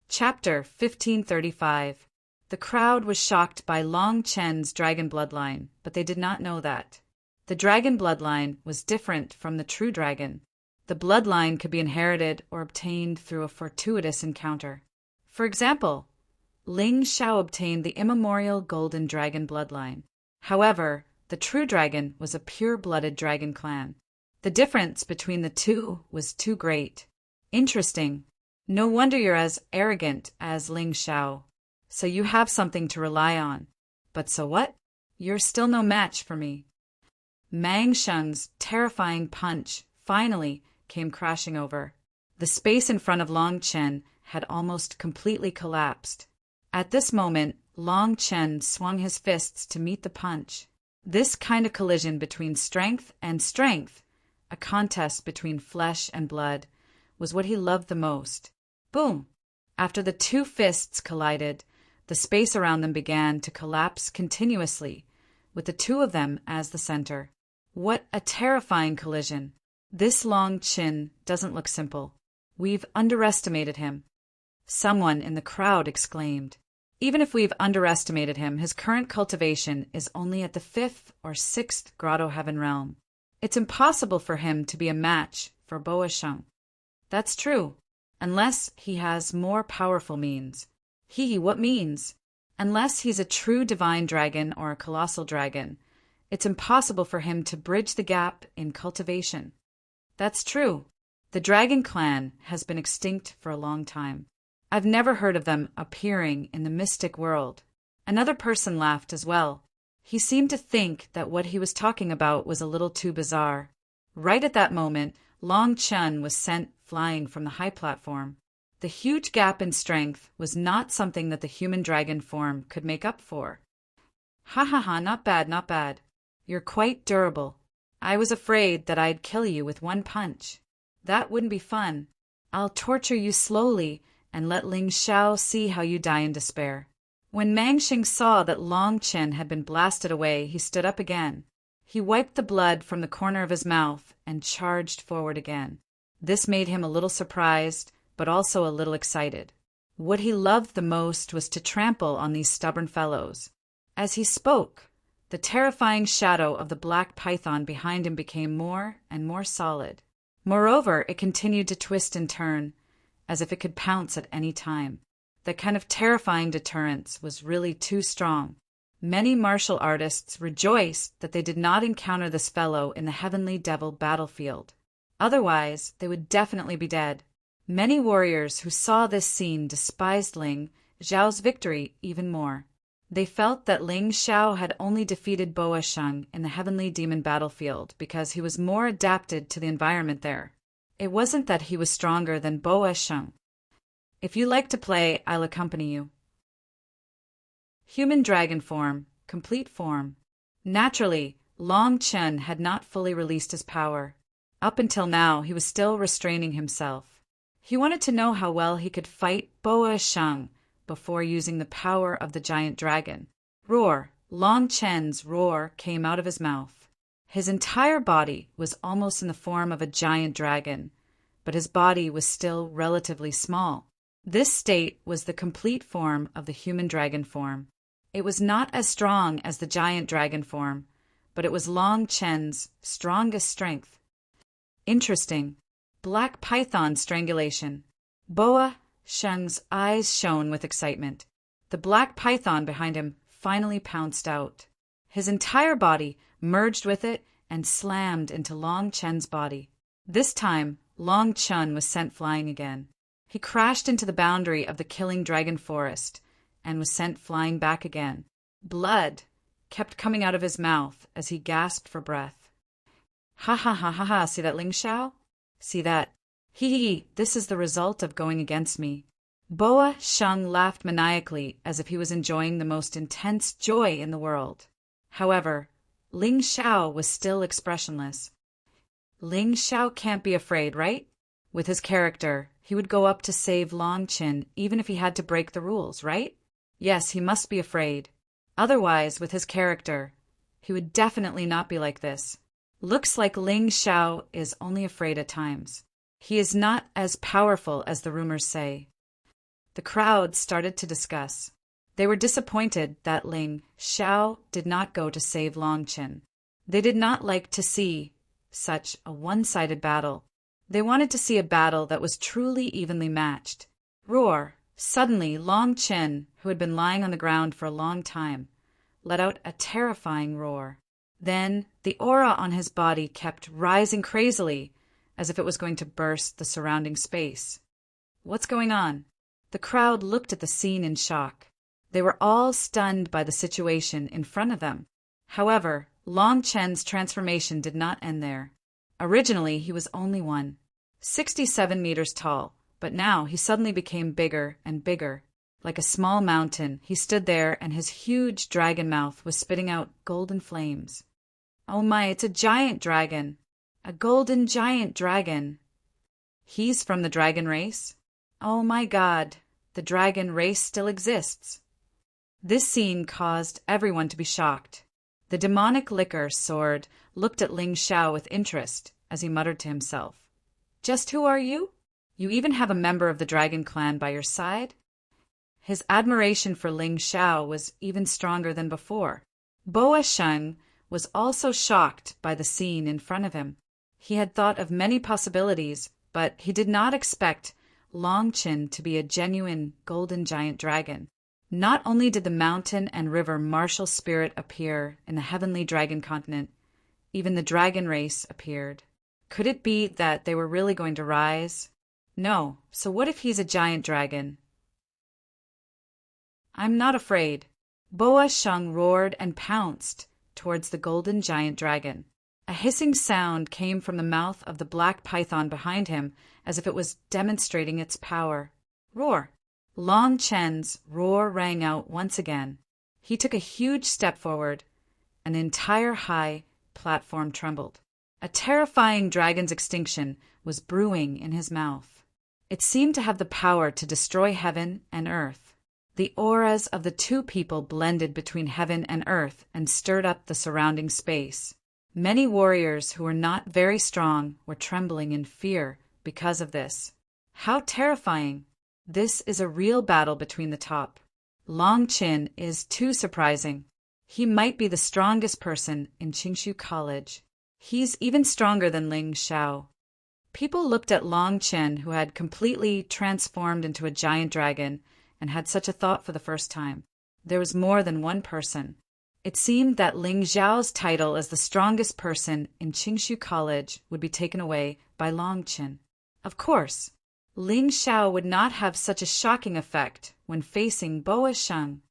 Speaker 1: Chapter 1535. The crowd was shocked by Long Chen's dragon bloodline, but they did not know that. The dragon bloodline was different from the true dragon. The bloodline could be inherited or obtained through a fortuitous encounter. For example, Ling Xiao obtained the immemorial golden dragon bloodline. However, the true dragon was a pure-blooded dragon clan. The difference between the two was too great. Interesting. No wonder you're as arrogant as Ling Xiao. So you have something to rely on. But so what? You're still no match for me. Mang Sheng's terrifying punch finally came crashing over. The space in front of Long Chen had almost completely collapsed. At this moment, Long Chen swung his fists to meet the punch. This kind of collision between strength and strength, a contest between flesh and blood, was what he loved the most. Boom! After the two fists collided, the space around them began to collapse continuously, with the two of them as the center. What a terrifying collision! This Long Qin doesn't look simple. We've underestimated him. Someone in the crowd exclaimed. Even if we've underestimated him, his current cultivation is only at the 5th or 6th Grotto Heaven realm. It's impossible for him to be a match for Boa Sheng. That's true, unless he has more powerful means. What means? Unless he's a true divine dragon or a colossal dragon, it's impossible for him to bridge the gap in cultivation. That's true. The dragon clan has been extinct for a long time. I've never heard of them appearing in the mystic world. Another person laughed as well. He seemed to think that what he was talking about was a little too bizarre. Right at that moment, Long Chen was sent flying from the high platform. The huge gap in strength was not something that the human dragon form could make up for. Ha ha ha, not bad, not bad. You're quite durable. I was afraid that I'd kill you with one punch. That wouldn't be fun. I'll torture you slowly and let Ling Xiao see how you die in despair. When Mangxing saw that Long Chen had been blasted away, he stood up again. He wiped the blood from the corner of his mouth and charged forward again. This made him a little surprised, but also a little excited. What he loved the most was to trample on these stubborn fellows. As he spoke, the terrifying shadow of the black python behind him became more and more solid. Moreover, it continued to twist and turn, as if it could pounce at any time. That kind of terrifying deterrence was really too strong. Many martial artists rejoiced that they did not encounter this fellow in the heavenly devil battlefield. Otherwise, they would definitely be dead. Many warriors who saw this scene despised Ling Xiao's victory even more. They felt that Ling Xiao had only defeated Boa Sheng in the heavenly demon battlefield because he was more adapted to the environment there. It wasn't that he was stronger than Boa Sheng. If you like to play, I'll accompany you. Human dragon form, complete form. Naturally, Long Chen had not fully released his power. Up until now, he was still restraining himself. He wanted to know how well he could fight Boa Sheng before using the power of the giant dragon. Roar! Long Chen's roar came out of his mouth. His entire body was almost in the form of a giant dragon, but his body was still relatively small. This state was the complete form of the human dragon form. It was not as strong as the giant dragon form, but it was Long Chen's strongest strength. Interesting. Black python strangulation. Boa Sheng's eyes shone with excitement. The black python behind him finally pounced out. His entire body merged with it and slammed into Long Chen's body. This time, Long Chen was sent flying again. He crashed into the boundary of the killing dragon forest and was sent flying back again. Blood kept coming out of his mouth as he gasped for breath. Ha ha ha ha ha, see that, Ling Xiao? See that? Hee, this is the result of going against me. Boa Sheng laughed maniacally as if he was enjoying the most intense joy in the world. However, Ling Xiao was still expressionless. Ling Xiao can't be afraid, right? With his character, he would go up to save Long Chen even if he had to break the rules, right? Yes, he must be afraid. Otherwise, with his character, he would definitely not be like this. Looks like Ling Xiao is only afraid at times. He is not as powerful as the rumors say. The crowd started to discuss. They were disappointed that Ling Xiao did not go to save Long Chen. They did not like to see such a one-sided battle. They wanted to see a battle that was truly evenly matched. Roar! Suddenly, Long Chen, who had been lying on the ground for a long time, let out a terrifying roar. Then, the aura on his body kept rising crazily, as if it was going to burst the surrounding space. What's going on? The crowd looked at the scene in shock. They were all stunned by the situation in front of them. However, Long Chen's transformation did not end there. Originally, he was only 167 meters tall, but now he suddenly became bigger and bigger. Like a small mountain, he stood there and his huge dragon mouth was spitting out golden flames. Oh my, it's a giant dragon! A golden giant dragon! He's from the dragon race? Oh my God, the dragon race still exists. This scene caused everyone to be shocked. The demonic liquor sword looked at Ling Xiao with interest as he muttered to himself. Just who are you? You even have a member of the dragon clan by your side? His admiration for Ling Xiao was even stronger than before. Boa Sheng was also shocked by the scene in front of him. He had thought of many possibilities, but he did not expect Long Chen to be a genuine golden giant dragon. Not only did the mountain and river martial spirit appear in the heavenly dragon continent, even the dragon race appeared. Could it be that they were really going to rise? No, so what if he's a giant dragon? I'm not afraid. Boa Sheng roared and pounced towards the golden giant dragon. A hissing sound came from the mouth of the black python behind him as if it was demonstrating its power. Roar! Long Chen's roar rang out once again. He took a huge step forward. An entire high platform trembled. A terrifying dragon's extinction was brewing in his mouth. It seemed to have the power to destroy heaven and earth. The auras of the two people blended between heaven and earth and stirred up the surrounding space. Many warriors who were not very strong were trembling in fear because of this. How terrifying! This is a real battle between the top. Long Qin is too surprising. He might be the strongest person in Qingshu College. He's even stronger than Ling Xiao. People looked at Long Qin, who had completely transformed into a giant dragon, and had such a thought for the first time. There was more than one person. It seemed that Ling Xiao's title as the strongest person in Qingshu College would be taken away by Long Qin. Of course, Ling Xiao would not have such a shocking effect when facing Boa Sheng.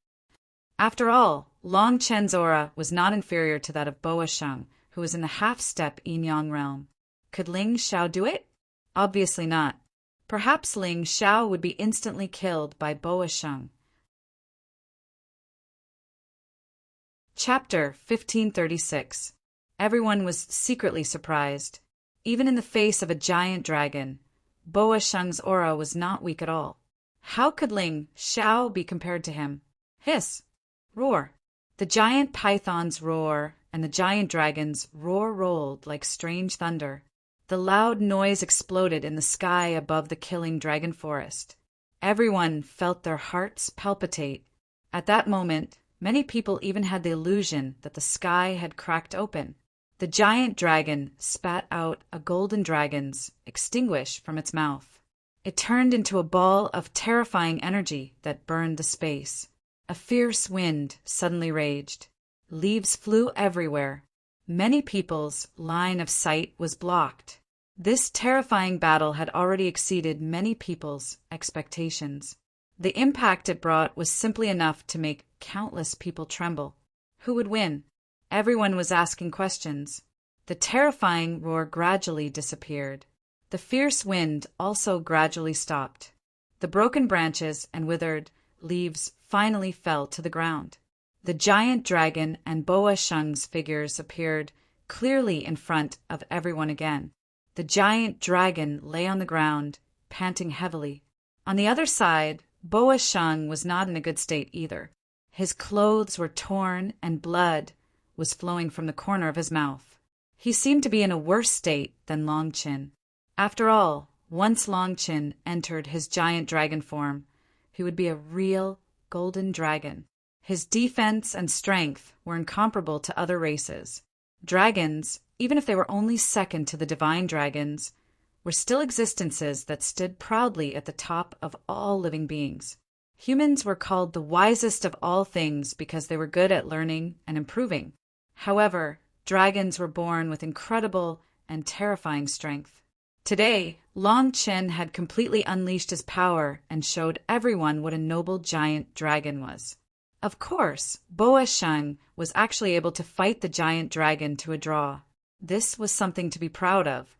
Speaker 1: After all, Long Qin's aura was not inferior to that of Boa Sheng, who was in the half-step yin-yang realm. Could Ling Xiao do it? Obviously not. Perhaps Ling Xiao would be instantly killed by Boa Sheng. Chapter 1536. Everyone was secretly surprised. Even in the face of a giant dragon, Boa Sheng's aura was not weak at all. How could Ling Xiao be compared to him? Hiss! Roar! The giant python's roar and the giant dragon's roar rolled like strange thunder. The loud noise exploded in the sky above the killing dragon forest. Everyone felt their hearts palpitate. At that moment, many people even had the illusion that the sky had cracked open. The giant dragon spat out a golden dragon's extinguish from its mouth. It turned into a ball of terrifying energy that burned the space. A fierce wind suddenly raged. Leaves flew everywhere. Many people's line of sight was blocked. This terrifying battle had already exceeded many people's expectations. The impact it brought was simply enough to make countless people tremble. Who would win? Everyone was asking questions. The terrifying roar gradually disappeared. The fierce wind also gradually stopped. The broken branches and withered leaves finally fell to the ground. The giant dragon and Boa Sheng's figures appeared clearly in front of everyone again. The giant dragon lay on the ground, panting heavily. On the other side, Boa Sheng was not in a good state either. His clothes were torn and blood was flowing from the corner of his mouth. He seemed to be in a worse state than Long Qin. After all, once Long Qin entered his giant dragon form, he would be a real golden dragon. His defense and strength were incomparable to other races. Dragons, even if they were only second to the divine dragons, were still existences that stood proudly at the top of all living beings. Humans were called the wisest of all things because they were good at learning and improving. However, dragons were born with incredible and terrifying strength. Today, Long Qin had completely unleashed his power and showed everyone what a noble giant dragon was. Of course, Boa Sheng was actually able to fight the giant dragon to a draw. This was something to be proud of.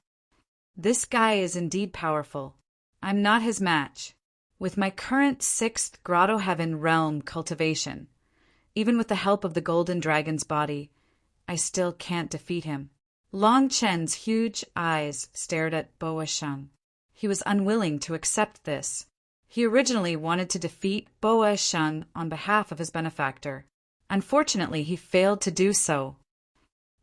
Speaker 1: This guy is indeed powerful. I'm not his match. With my current 6th Grotto Heaven realm cultivation, even with the help of the golden dragon's body, I still can't defeat him. Long Qin's huge eyes stared at Boa Sheng. He was unwilling to accept this. He originally wanted to defeat Boa Sheng on behalf of his benefactor. Unfortunately, he failed to do so.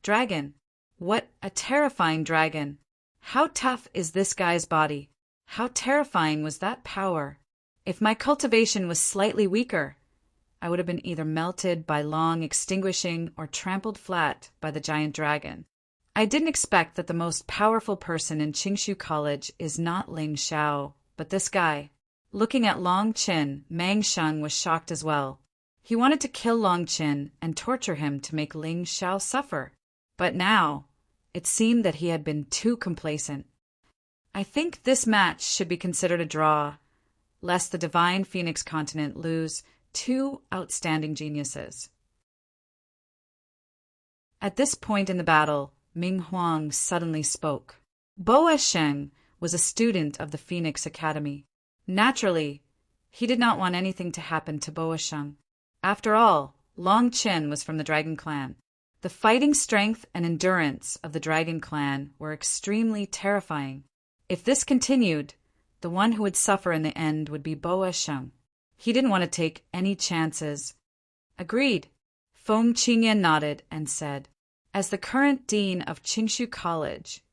Speaker 1: Dragon. What a terrifying dragon. How tough is this guy's body? How terrifying was that power? If my cultivation was slightly weaker, I would have been either melted by Long extinguishing or trampled flat by the giant dragon. I didn't expect that the most powerful person in Qingshu College is not Ling Xiao, but this guy. Looking at Long Qin, Mang Sheng was shocked as well. He wanted to kill Long Qin and torture him to make Ling Xiao suffer. But now, it seemed that he had been too complacent. I think this match should be considered a draw, lest the divine Phoenix continent lose two outstanding geniuses. At this point in the battle, Ming Huang suddenly spoke. Boa Sheng was a student of the Phoenix Academy. Naturally, he did not want anything to happen to Boa Sheng. After all, Long Qin was from the Dragon Clan. The fighting strength and endurance of the Dragon Clan were extremely terrifying. If this continued, the one who would suffer in the end would be Boa Sheng. He didn't want to take any chances. Agreed. Feng Qingyan nodded and said, as the current dean of Qingshu College,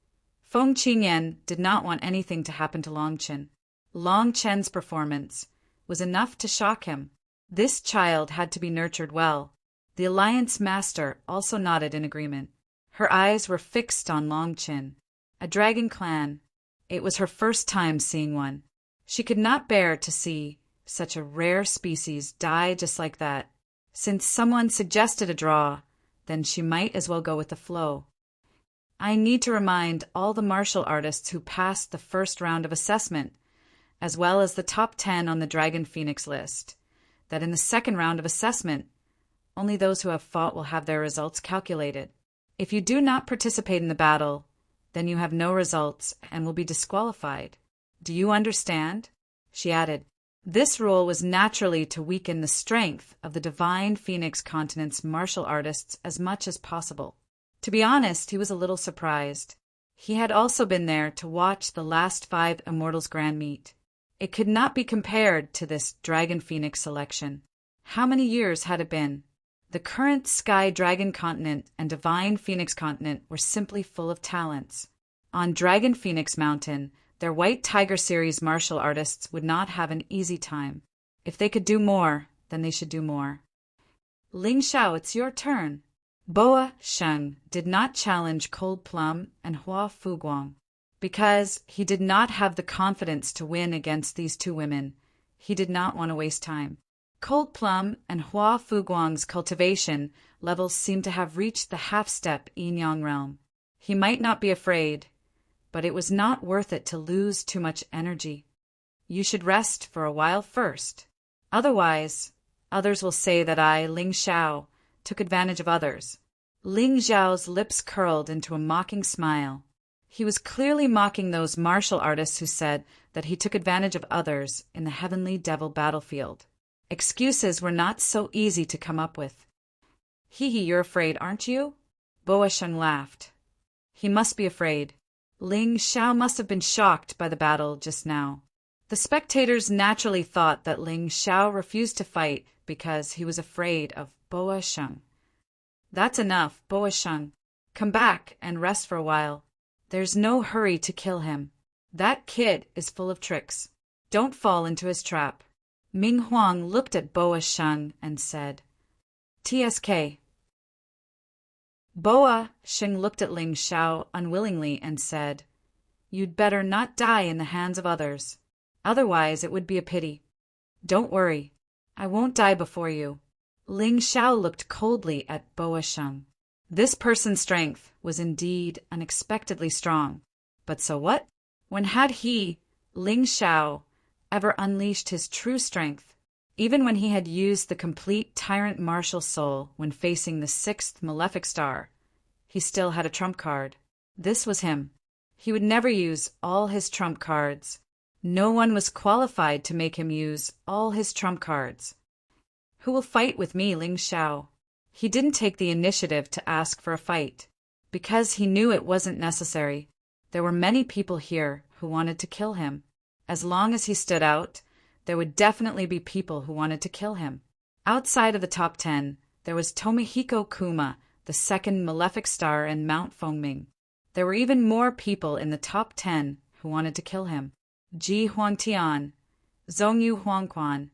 Speaker 1: Feng Qingyan did not want anything to happen to Long Chen. Long Chen's performance was enough to shock him. This child had to be nurtured well. The Alliance Master also nodded in agreement. Her eyes were fixed on Long Chen. A dragon clan. It was her first time seeing one. She could not bear to see such a rare species die just like that. Since someone suggested a draw, then she might as well go with the flow. I need to remind all the martial artists who passed the first round of assessment, as well as the top 10 on the Dragon Phoenix list, that in the second round of assessment, only those who have fought will have their results calculated. If you do not participate in the battle, then you have no results and will be disqualified. Do you understand? She added. This rule was naturally to weaken the strength of the Divine Phoenix Continent's martial artists as much as possible. To be honest, he was a little surprised. He had also been there to watch the last 5 Immortals Grand Meet. It could not be compared to this Dragon Phoenix selection. How many years had it been? The current Sky Dragon Continent and Divine Phoenix Continent were simply full of talents. On Dragon Phoenix Mountain, their White Tiger Series martial artists would not have an easy time. If they could do more, then they should do more. Ling Xiao, it's your turn. Boa Sheng did not challenge Cold Plum and Hua Fuguang. Because he did not have the confidence to win against these 2 women, he did not want to waste time. Cold Plum and Hua Fuguang's cultivation levels seemed to have reached the half-step yin-yang realm. He might not be afraid, but it was not worth it to lose too much energy. You should rest for a while first. Otherwise, others will say that I, Ling Xiao, took advantage of others. Ling Xiao's lips curled into a mocking smile. He was clearly mocking those martial artists who said that he took advantage of others in the Heavenly Devil battlefield. Excuses were not so easy to come up with. Hee, you're afraid, aren't you? Boa Sheng laughed. He must be afraid. Ling Xiao must have been shocked by the battle just now. The spectators naturally thought that Ling Xiao refused to fight because he was afraid of Boa Sheng. That's enough, Boa Sheng. Come back and rest for a while. There's no hurry to kill him. That kid is full of tricks. Don't fall into his trap. Ming Huang looked at Boa Sheng and said, TSK. Boa Sheng looked at Ling Xiao unwillingly and said, You'd better not die in the hands of others. Otherwise it would be a pity. Don't worry. I won't die before you. Ling Xiao looked coldly at Boa Sheng. This person's strength was indeed unexpectedly strong. But so what? When had he, Ling Xiao, ever unleashed his true strength? Even when he had used the complete Tyrant martial soul when facing the 6th Malefic Star, he still had a trump card. This was him. He would never use all his trump cards. No one was qualified to make him use all his trump cards. Who will fight with me, Ling Xiao? He didn't take the initiative to ask for a fight, because he knew it wasn't necessary. There were many people here who wanted to kill him. As long as he stood out, there would definitely be people who wanted to kill him. Outside of the top 10, there was Tomohiko Kuma, the 2nd Malefic Star and Mount Fengming. There were even more people in the top 10 who wanted to kill him. Ji Huangtian, Zhongyu Huangquan,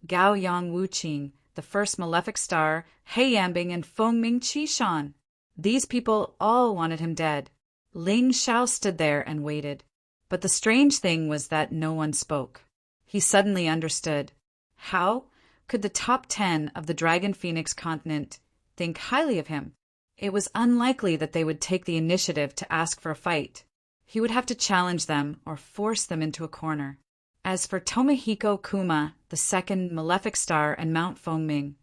Speaker 1: Gao Yang Wuqing, the 1st Malefic Star, He Yambing, and Fengming Qishan. These people all wanted him dead. Ling Xiao stood there and waited. But the strange thing was that no one spoke. He suddenly understood. How could the top 10 of the Dragon Phoenix continent think highly of him? It was unlikely that they would take the initiative to ask for a fight. He would have to challenge them or force them into a corner. As for Tomohiko Kuma, the 2nd Malefic Star and Mount Fengming,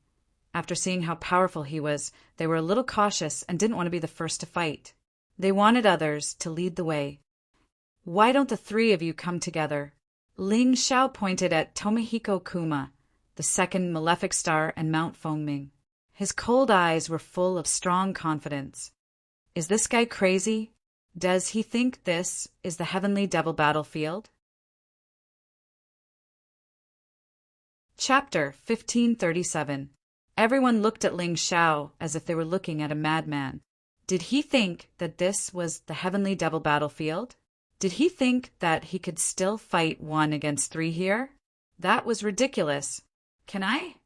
Speaker 1: after seeing how powerful he was, they were a little cautious and didn't want to be the first to fight. They wanted others to lead the way. Why don't the 3 of you come together? Ling Xiao pointed at Tomohiko Kuma, the 2nd Malefic Star and Mount Fengming. His cold eyes were full of strong confidence. Is this guy crazy? Does he think this is the Heavenly Devil battlefield? Chapter 1537. Everyone looked at Ling Xiao as if they were looking at a madman. Did he think that this was the heavenly devil battlefield? Did he think that he could still fight 1 against 3 here? That was ridiculous. Can I?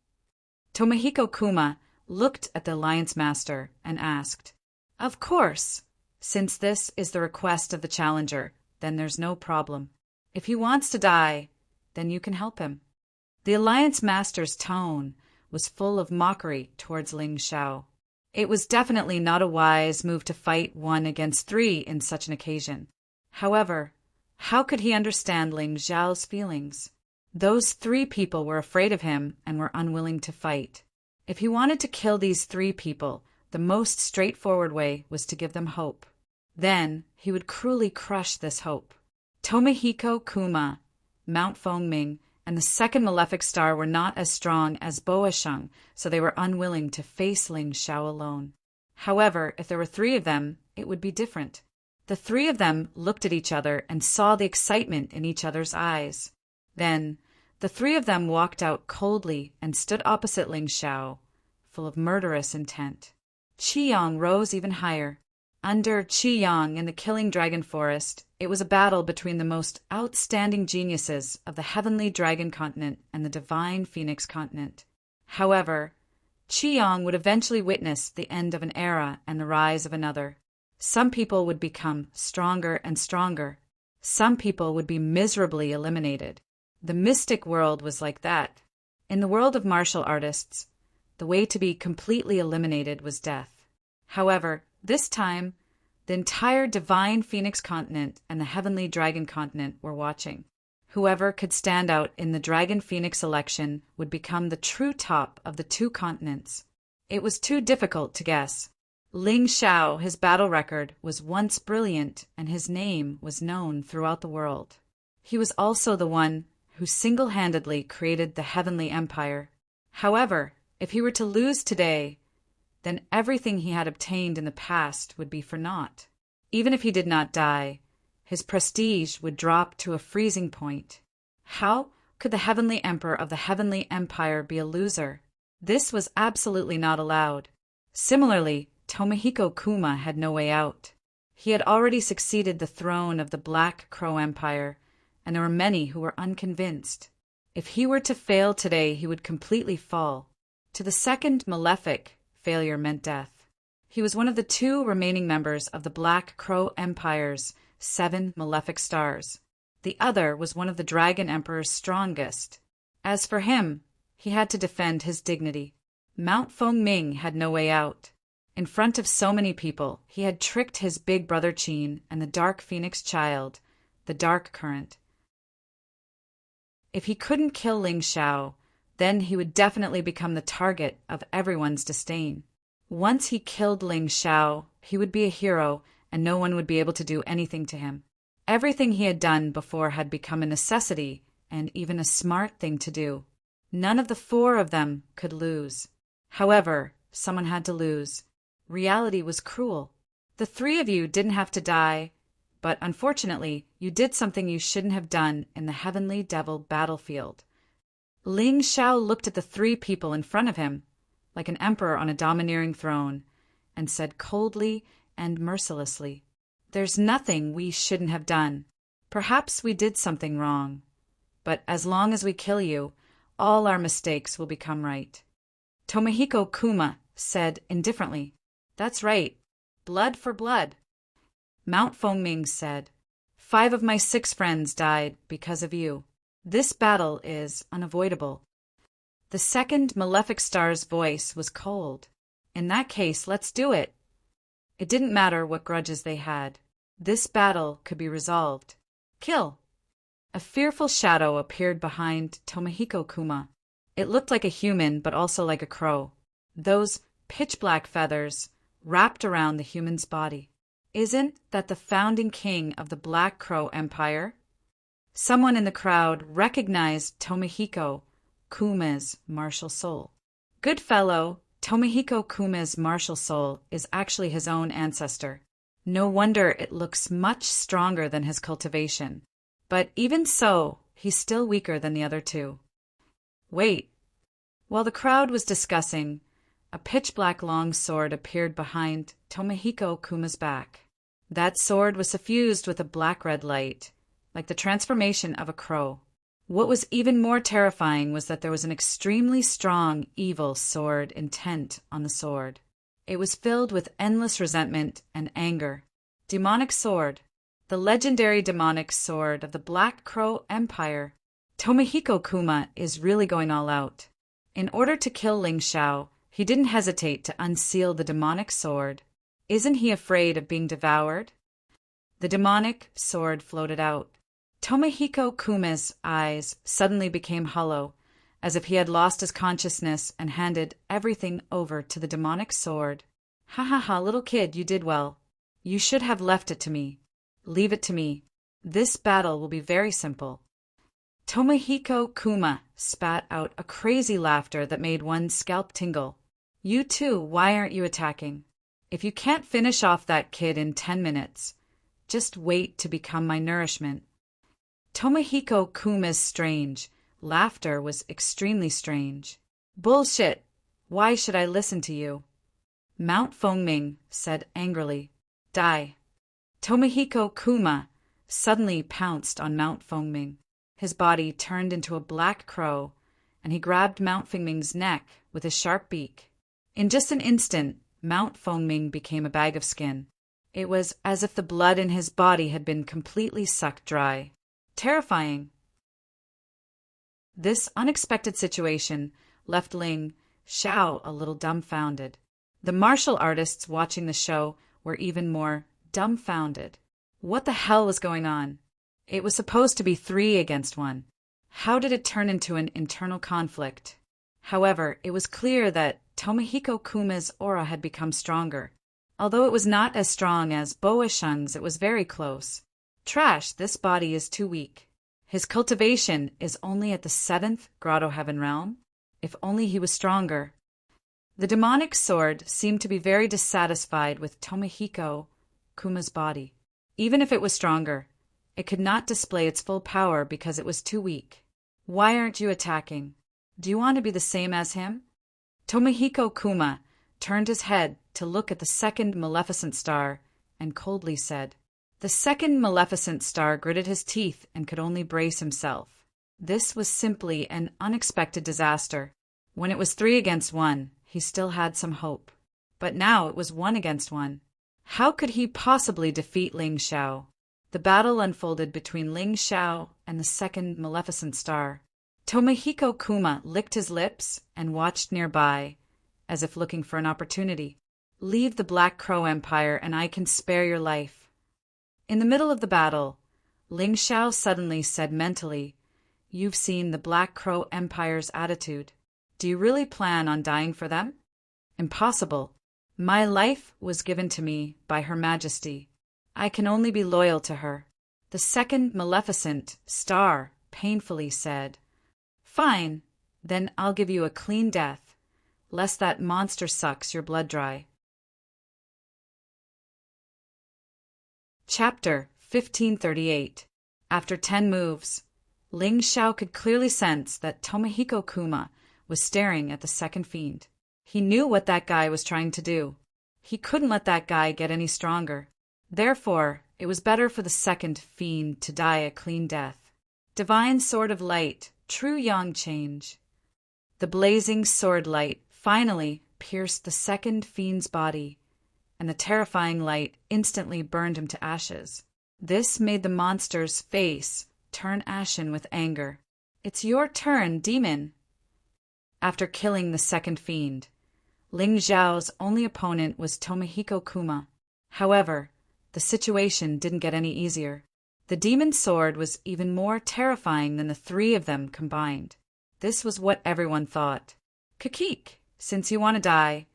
Speaker 1: Tomohiko Kuma looked at the Alliance Master and asked, Of course. Since this is the request of the challenger, then there's no problem. If he wants to die, then you can help him. The Alliance Master's tone was full of mockery towards Ling Xiao. It was definitely not a wise move to fight 1 against 3 in such an occasion. However, how could he understand Ling Xiao's feelings? Those 3 people were afraid of him and were unwilling to fight. If he wanted to kill these 3 people, the most straightforward way was to give them hope. Then he would cruelly crush this hope. Tomohiko Kuma, Mount Fengming, and the second malefic star were not as strong as Boasheng, so they were unwilling to face Ling Xiao alone. However, if there were 3 of them, it would be different. The 3 of them looked at each other and saw the excitement in each other's eyes. Then, the 3 of them walked out coldly and stood opposite Ling Xiao, full of murderous intent. Qiyang rose even higher. Under Qiyang in the Killing Dragon Forest, it was a battle between the most outstanding geniuses of the Heavenly Dragon Continent and the Divine Phoenix Continent. However, Qiyang would eventually witness the end of an era and the rise of another. Some people would become stronger and stronger. Some people would be miserably eliminated. The mystic world was like that. In the world of martial artists, the way to be completely eliminated was death. However, this time, the entire Divine Phoenix Continent and the Heavenly Dragon Continent were watching. Whoever could stand out in the Dragon Phoenix election would become the true top of the 2 continents. It was too difficult to guess. Ling Xiao, his battle record, was once brilliant, and his name was known throughout the world. He was also the one who single-handedly created the Heavenly Empire. However, if he were to lose today, then everything he had obtained in the past would be for naught. Even if he did not die, his prestige would drop to a freezing point. How could the Heavenly Emperor of the Heavenly Empire be a loser? This was absolutely not allowed. Similarly, Tomohiko Kuma had no way out. He had already succeeded the throne of the Black Crow Empire, and there were many who were unconvinced. If he were to fail today, he would completely fall. To the second malefic, failure meant death. He was one of the 2 remaining members of the Black Crow Empire's 7 malefic stars. The other was one of the Dragon Emperor's strongest. As for him, he had to defend his dignity. Mount Fengming had no way out. In front of so many people, he had tricked his big brother Qin and the Dark Phoenix Child, the Dark Current. If he couldn't kill Ling Xiao, then he would definitely become the target of everyone's disdain. Once he killed Ling Xiao, he would be a hero, and no one would be able to do anything to him. Everything he had done before had become a necessity, and even a smart thing to do. None of the 4 of them could lose. However, someone had to lose. Reality was cruel. The 3 of you didn't have to die, but unfortunately, you did something you shouldn't have done in the Heavenly Devil battlefield. Ling Xiao looked at the 3 people in front of him, like an emperor on a domineering throne, and said coldly and mercilessly, There's nothing we shouldn't have done. Perhaps we did something wrong, but as long as we kill you, all our mistakes will become right. Tomohiko Kuma said indifferently, That's right, blood for blood. Mount Fengming said, 5 of my 6 friends died because of you. This battle is unavoidable. The second malefic star's voice was cold. In that case, let's do it. It didn't matter what grudges they had. This battle could be resolved. Kill. A fearful shadow appeared behind Tomohiko Kuma. It looked like a human, but also like a crow. Those pitch-black feathers wrapped around the human's body. Isn't that the founding king of the Black Crow Empire? Someone in the crowd recognized Tomohiko Kuma's martial soul. Good fellow, Tomohiko Kuma's martial soul is actually his own ancestor. No wonder it looks much stronger than his cultivation. But even so, he's still weaker than the other 2. Wait. While the crowd was discussing, a pitch-black long sword appeared behind Tomohiko Kuma's back. That sword was suffused with a black-red light, like the transformation of a crow. What was even more terrifying was that there was an extremely strong, evil sword intent on the sword. It was filled with endless resentment and anger. Demonic sword. The legendary demonic sword of the Black Crow Empire. Tomohiko Kuma is really going all out. In order to kill Ling Xiao, he didn't hesitate to unseal the demonic sword. Isn't he afraid of being devoured? The demonic sword floated out. Tomohiko Kuma's eyes suddenly became hollow, as if he had lost his consciousness and handed everything over to the demonic sword. Ha ha ha, little kid, you did well. You should have left it to me. Leave it to me. This battle will be very simple. Tomohiko Kuma spat out a crazy laughter that made one's scalp tingle. You too, why aren't you attacking? If you can't finish off that kid in 10 minutes, just wait to become my nourishment. Tomohiko Kuma's strange laughter was extremely strange. Bullshit! Why should I listen to you? Mount Fengming said angrily. Die. Tomohiko Kuma suddenly pounced on Mount Fengming. His body turned into a black crow, and he grabbed Mount Fengming's neck with his sharp beak. In just an instant, Mount Fengming became a bag of skin. It was as if the blood in his body had been completely sucked dry. Terrifying. This unexpected situation left Ling Xiao a little dumbfounded. The martial artists watching the show were even more dumbfounded. What the hell was going on? It was supposed to be 3 against 1. How did it turn into an internal conflict? However, it was clear that Tomohiko Kuma's aura had become stronger. Although it was not as strong as Boa Sheng's, it was very close. Trash, this body is too weak. His cultivation is only at the 7th Grotto Heaven realm. If only he was stronger. The demonic sword seemed to be very dissatisfied with Tomohiko Kuma's body. Even if it was stronger, it could not display its full power because it was too weak. Why aren't you attacking? Do you want to be the same as him? Tomohiko Kuma turned his head to look at the second maleficent star and coldly said. The second maleficent star gritted his teeth and could only brace himself. This was simply an unexpected disaster. When it was 3 against 1, he still had some hope. But now it was 1 against 1. How could he possibly defeat Ling Xiao? The battle unfolded between Ling Xiao and the second maleficent star. Tomohiko Kuma licked his lips and watched nearby, as if looking for an opportunity. Leave the Black Crow Empire and I can spare your life. In the middle of the battle, Ling Xiao suddenly said mentally, You've seen the Black Crow Empire's attitude. Do you really plan on dying for them? Impossible. My life was given to me by Her Majesty. I can only be loyal to her. The second maleficent star painfully said, Fine, then I'll give you a clean death, lest that monster sucks your blood dry. Chapter 1538. After 10 moves, Ling Xiao could clearly sense that Tomohiko Kuma was staring at the second fiend. He knew what that guy was trying to do. He couldn't let that guy get any stronger. Therefore, it was better for the second fiend to die a clean death. Divine Sword of Light, true Yang change. The blazing sword light finally pierced the second fiend's body, and the terrifying light instantly burned him to ashes. This made the monster's face turn ashen with anger. It's your turn, demon. After killing the second fiend, Ling Xiao's only opponent was Tomohiko Kuma. However, the situation didn't get any easier. The demon sword was even more terrifying than the 3 of them combined. This was what everyone thought. Kakik, since you want to die,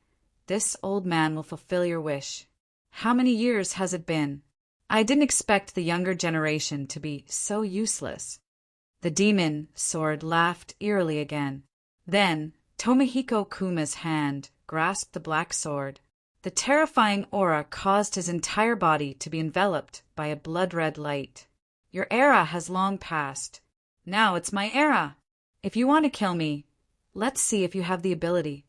Speaker 1: this old man will fulfill your wish. How many years has it been? I didn't expect the younger generation to be so useless. The demon sword laughed eerily again. Then, Tomohiko Kuma's hand grasped the black sword. The terrifying aura caused his entire body to be enveloped by a blood-red light. Your era has long passed. Now it's my era. If you want to kill me, let's see if you have the ability.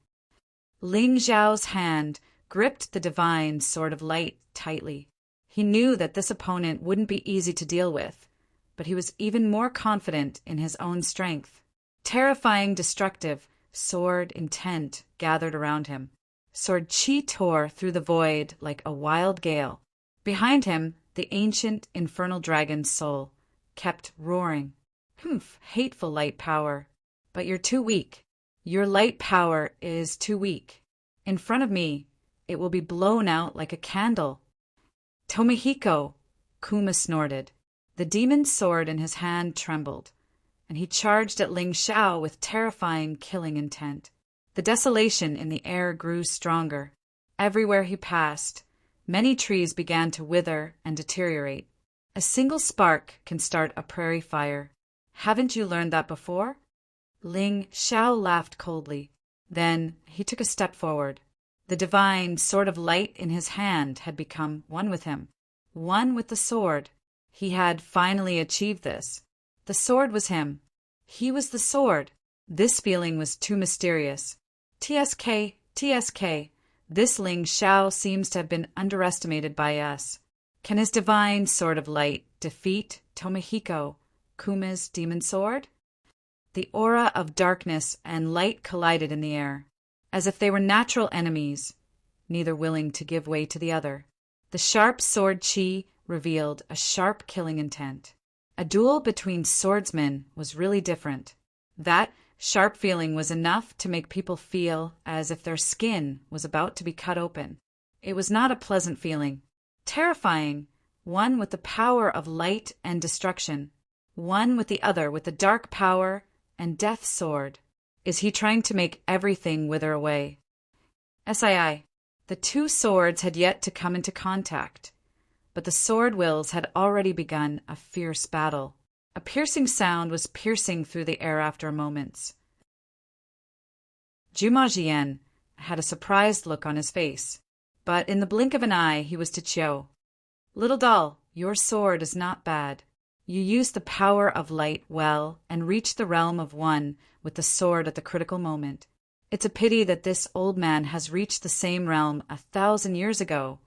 Speaker 1: Ling Zhao's hand gripped the divine sword of light tightly. He knew that this opponent wouldn't be easy to deal with, but he was even more confident in his own strength. Terrifying, destructive, sword intent gathered around him. Sword chi tore through the void like a wild gale. Behind him, the ancient infernal dragon's soul kept roaring. Humph, hateful light power. But you're too weak. Your light power is too weak. In front of me, it will be blown out like a candle. Tomihiko, Kuma snorted. The demon's sword in his hand trembled, and he charged at Ling Xiao with terrifying, killing intent. The desolation in the air grew stronger. Everywhere he passed, many trees began to wither and deteriorate. A single spark can start a prairie fire. Haven't you learned that before? Ling Xiao laughed coldly. Then he took a step forward. The divine sword of light in his hand had become one with him, one with the sword. He had finally achieved this. The sword was him. He was the sword. This feeling was too mysterious. TSK, TSK, this Ling Xiao seems to have been underestimated by us. Can his divine sword of light defeat Tomihiko, Kuma's demon sword? The aura of darkness and light collided in the air, as if they were natural enemies, neither willing to give way to the other. The sharp sword chi revealed a sharp killing intent. A duel between swordsmen was really different. That sharp feeling was enough to make people feel as if their skin was about to be cut open. It was not a pleasant feeling. Terrifying, one with the power of light and destruction, one with the other with the dark power and death sword. Is he trying to make everything wither away? SII. The two swords had yet to come into contact, but the sword wills had already begun a fierce battle. A piercing sound was piercing through the air after a moment. Juma Jian had a surprised look on his face, but in the blink of an eye he was to Chiu. Little doll, your sword is not bad. You used the power of light well and reached the realm of one with the sword at the critical moment. It's a pity that this old man has reached the same realm 1,000 years ago,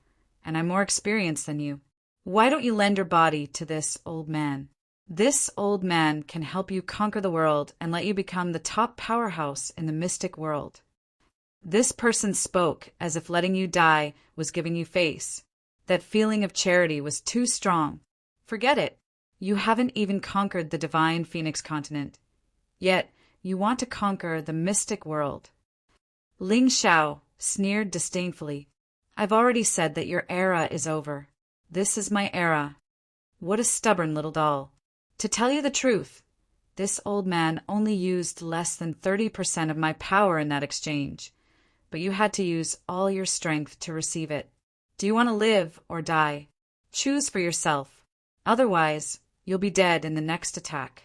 Speaker 1: and I'm more experienced than you. Why don't you lend your body to this old man? This old man can help you conquer the world and let you become the top powerhouse in the mystic world. This person spoke as if letting you die was giving you face. That feeling of charity was too strong. Forget it. You haven't even conquered the divine Phoenix continent. Yet, you want to conquer the mystic world. Ling Xiao sneered disdainfully. I've already said that your era is over. This is my era. What a stubborn little doll. To tell you the truth, this old man only used less than 30% of my power in that exchange, but you had to use all your strength to receive it. Do you want to live or die? Choose for yourself. Otherwise, you'll be dead in the next attack.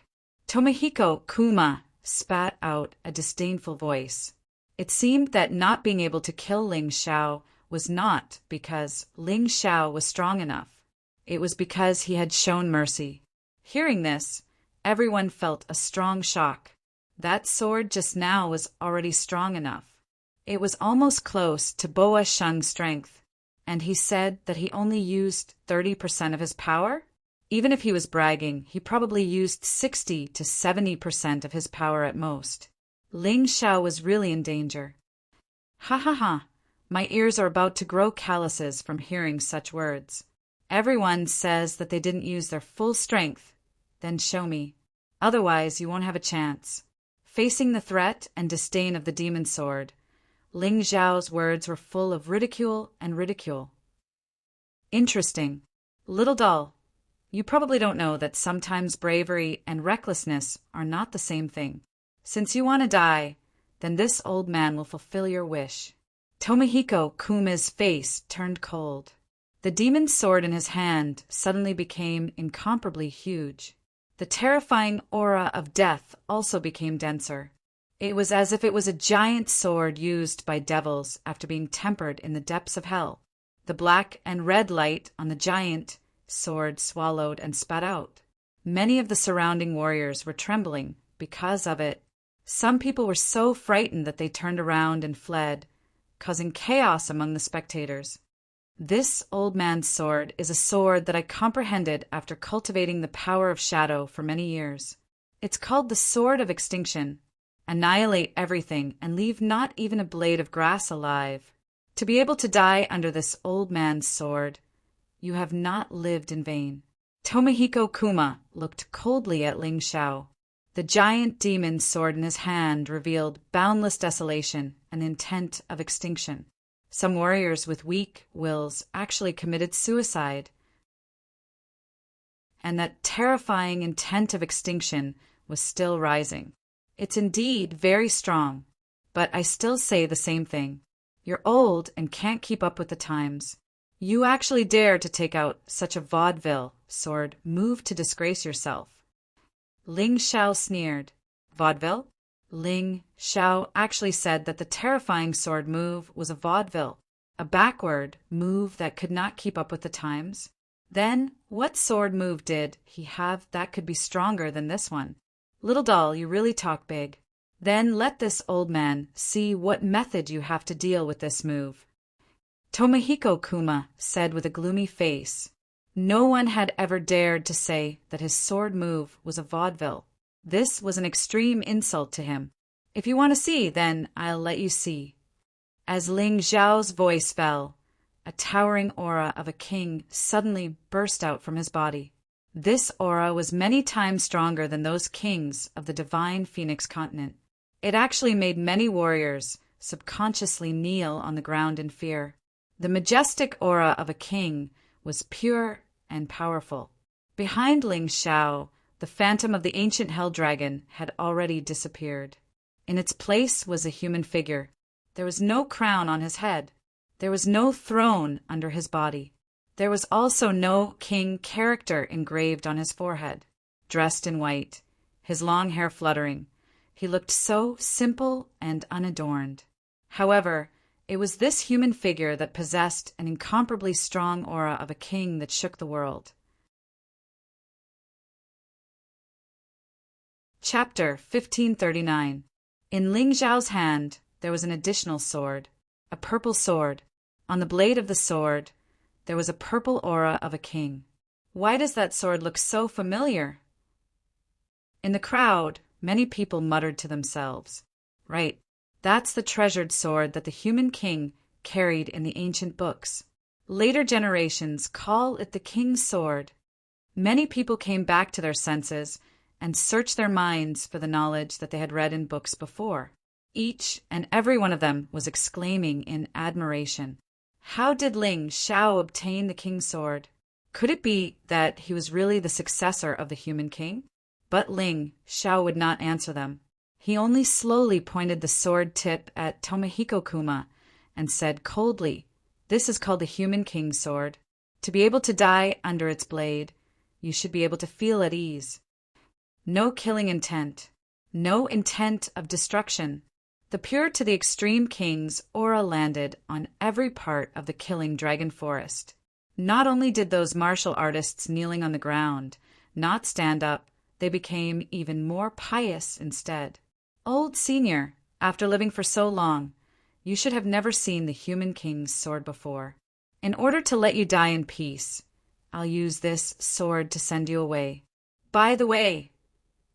Speaker 1: Tomihiko Kuma spat out a disdainful voice. It seemed that not being able to kill Ling Xiao was not because Ling Xiao was strong enough. It was because he had shown mercy. Hearing this, everyone felt a strong shock. That sword just now was already strong enough. It was almost close to Boa Sheng's strength, and he said that he only used 30% of his power? Even if he was bragging, he probably used 60 to 70% of his power at most. Ling Xiao was really in danger. Ha ha ha, my ears are about to grow calluses from hearing such words. Everyone says that they didn't use their full strength. Then show me. Otherwise, you won't have a chance. Facing the threat and disdain of the demon sword, Ling Xiao's words were full of ridicule and ridicule. Interesting. Little doll, you probably don't know that sometimes bravery and recklessness are not the same thing. Since you want to die, then this old man will fulfill your wish. Tomihiko Kuma's face turned cold. The demon's sword in his hand suddenly became incomparably huge. The terrifying aura of death also became denser. It was as if it was a giant sword used by devils after being tempered in the depths of hell. The black and red light on the giant sword swallowed and spat out. Many of the surrounding warriors were trembling because of it. Some people were so frightened that they turned around and fled, causing chaos among the spectators. This old man's sword is a sword that I comprehended after cultivating the power of shadow for many years. It's called the Sword of Extinction. Annihilate everything and leave not even a blade of grass alive. To be able to die under this old man's sword, you have not lived in vain. Tomohiko Kuma looked coldly at Ling Xiao. The giant demon's sword in his hand revealed boundless desolation and intent of extinction. Some warriors with weak wills actually committed suicide. And that terrifying intent of extinction was still rising. It's indeed very strong, but I still say the same thing. You're old and can't keep up with the times. You actually dare to take out such a vaudeville sword move to disgrace yourself. Ling Xiao sneered. Vaudeville? Ling Xiao actually said that the terrifying sword move was a vaudeville, a backward move that could not keep up with the times. Then, what sword move did he have that could be stronger than this one? Little doll, you really talk big. Then let this old man see what method you have to deal with this move. Tomohiko Kuma said with a gloomy face. No one had ever dared to say that his sword move was a vaudeville. This was an extreme insult to him. If you want to see, then I'll let you see. As Ling Xiao's voice fell, a towering aura of a king suddenly burst out from his body. This aura was many times stronger than those kings of the divine Phoenix continent. It actually made many warriors subconsciously kneel on the ground in fear. The majestic aura of a king was pure and powerful. Behind Ling Xiao, the phantom of the ancient hell dragon had already disappeared. In its place was a human figure. There was no crown on his head. There was no throne under his body. There was also no king character engraved on his forehead. Dressed in white, his long hair fluttering, he looked so simple and unadorned. However, it was this human figure that possessed an incomparably strong aura of a king that shook the world. Chapter 1539. In Ling Xiao's hand there was an additional sword, a purple sword. On the blade of the sword there was a purple aura of a king. Why does that sword look so familiar? In the crowd, many people muttered to themselves. Right, that's the treasured sword that the human king carried in the ancient books. Later generations call it the king's sword. Many people came back to their senses and searched their minds for the knowledge that they had read in books before. Each and every one of them was exclaiming in admiration. How did Ling Xiao obtain the king's sword? Could it be that he was really the successor of the human king? But Ling Xiao would not answer them. He only slowly pointed the sword tip at Tomohiko Kuma and said coldly, "This is called the human king's sword. To be able to die under its blade, you should be able to feel at ease. No killing intent, no intent of destruction." The pure to the extreme king's aura landed on every part of the killing dragon forest. Not only did those martial artists kneeling on the ground not stand up, they became even more pious instead. Old senior, after living for so long, you should have never seen the human king's sword before. In order to let you die in peace, I'll use this sword to send you away. By the way,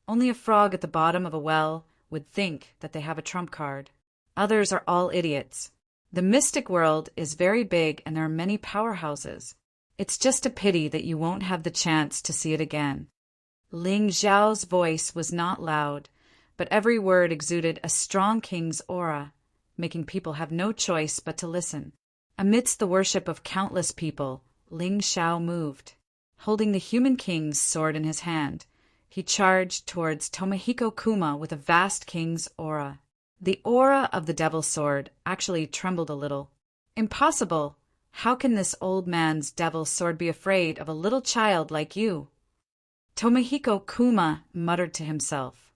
Speaker 1: only a frog at the bottom of a well would think that they have a trump card. Others are all idiots. The mystic world is very big and there are many powerhouses. It's just a pity that you won't have the chance to see it again. Ling Xiao's voice was not loud, but every word exuded a strong king's aura, making people have no choice but to listen. Amidst the worship of countless people, Ling Xiao moved. Holding the human king's sword in his hand, he charged towards Tomohiko Kuma with a vast king's aura. The aura of the devil's sword actually trembled a little. Impossible! How can this old man's devil's sword be afraid of a little child like you? Tomohiko Kuma muttered to himself,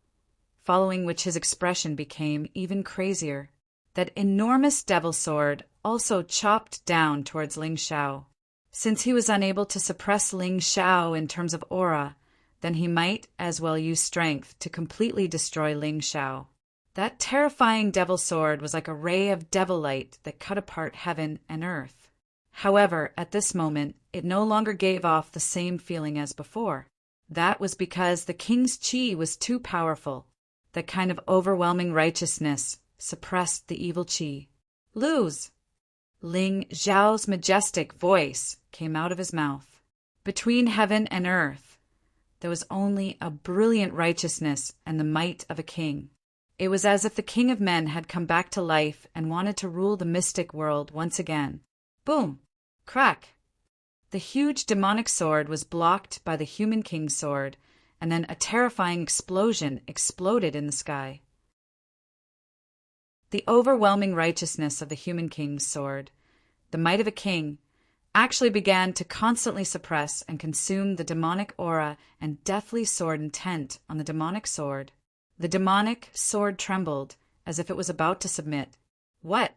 Speaker 1: following which his expression became even crazier. That enormous devil sword also chopped down towards Ling Xiao. Since he was unable to suppress Ling Xiao in terms of aura, then he might as well use strength to completely destroy Ling Xiao. That terrifying devil sword was like a ray of devil light that cut apart heaven and earth. However, at this moment, it no longer gave off the same feeling as before. That was because the king's chi was too powerful. That kind of overwhelming righteousness suppressed the evil chi. Lose! Ling Zhao's majestic voice came out of his mouth. Between heaven and earth, there was only a brilliant righteousness and the might of a king. It was as if the king of men had come back to life and wanted to rule the mystic world once again. Boom! Crack! The huge demonic sword was blocked by the human king's sword, and then a terrifying explosion exploded in the sky. The overwhelming righteousness of the human king's sword, the might of a king, actually began to constantly suppress and consume the demonic aura and deathly sword intent on the demonic sword. The demonic sword trembled as if it was about to submit. What?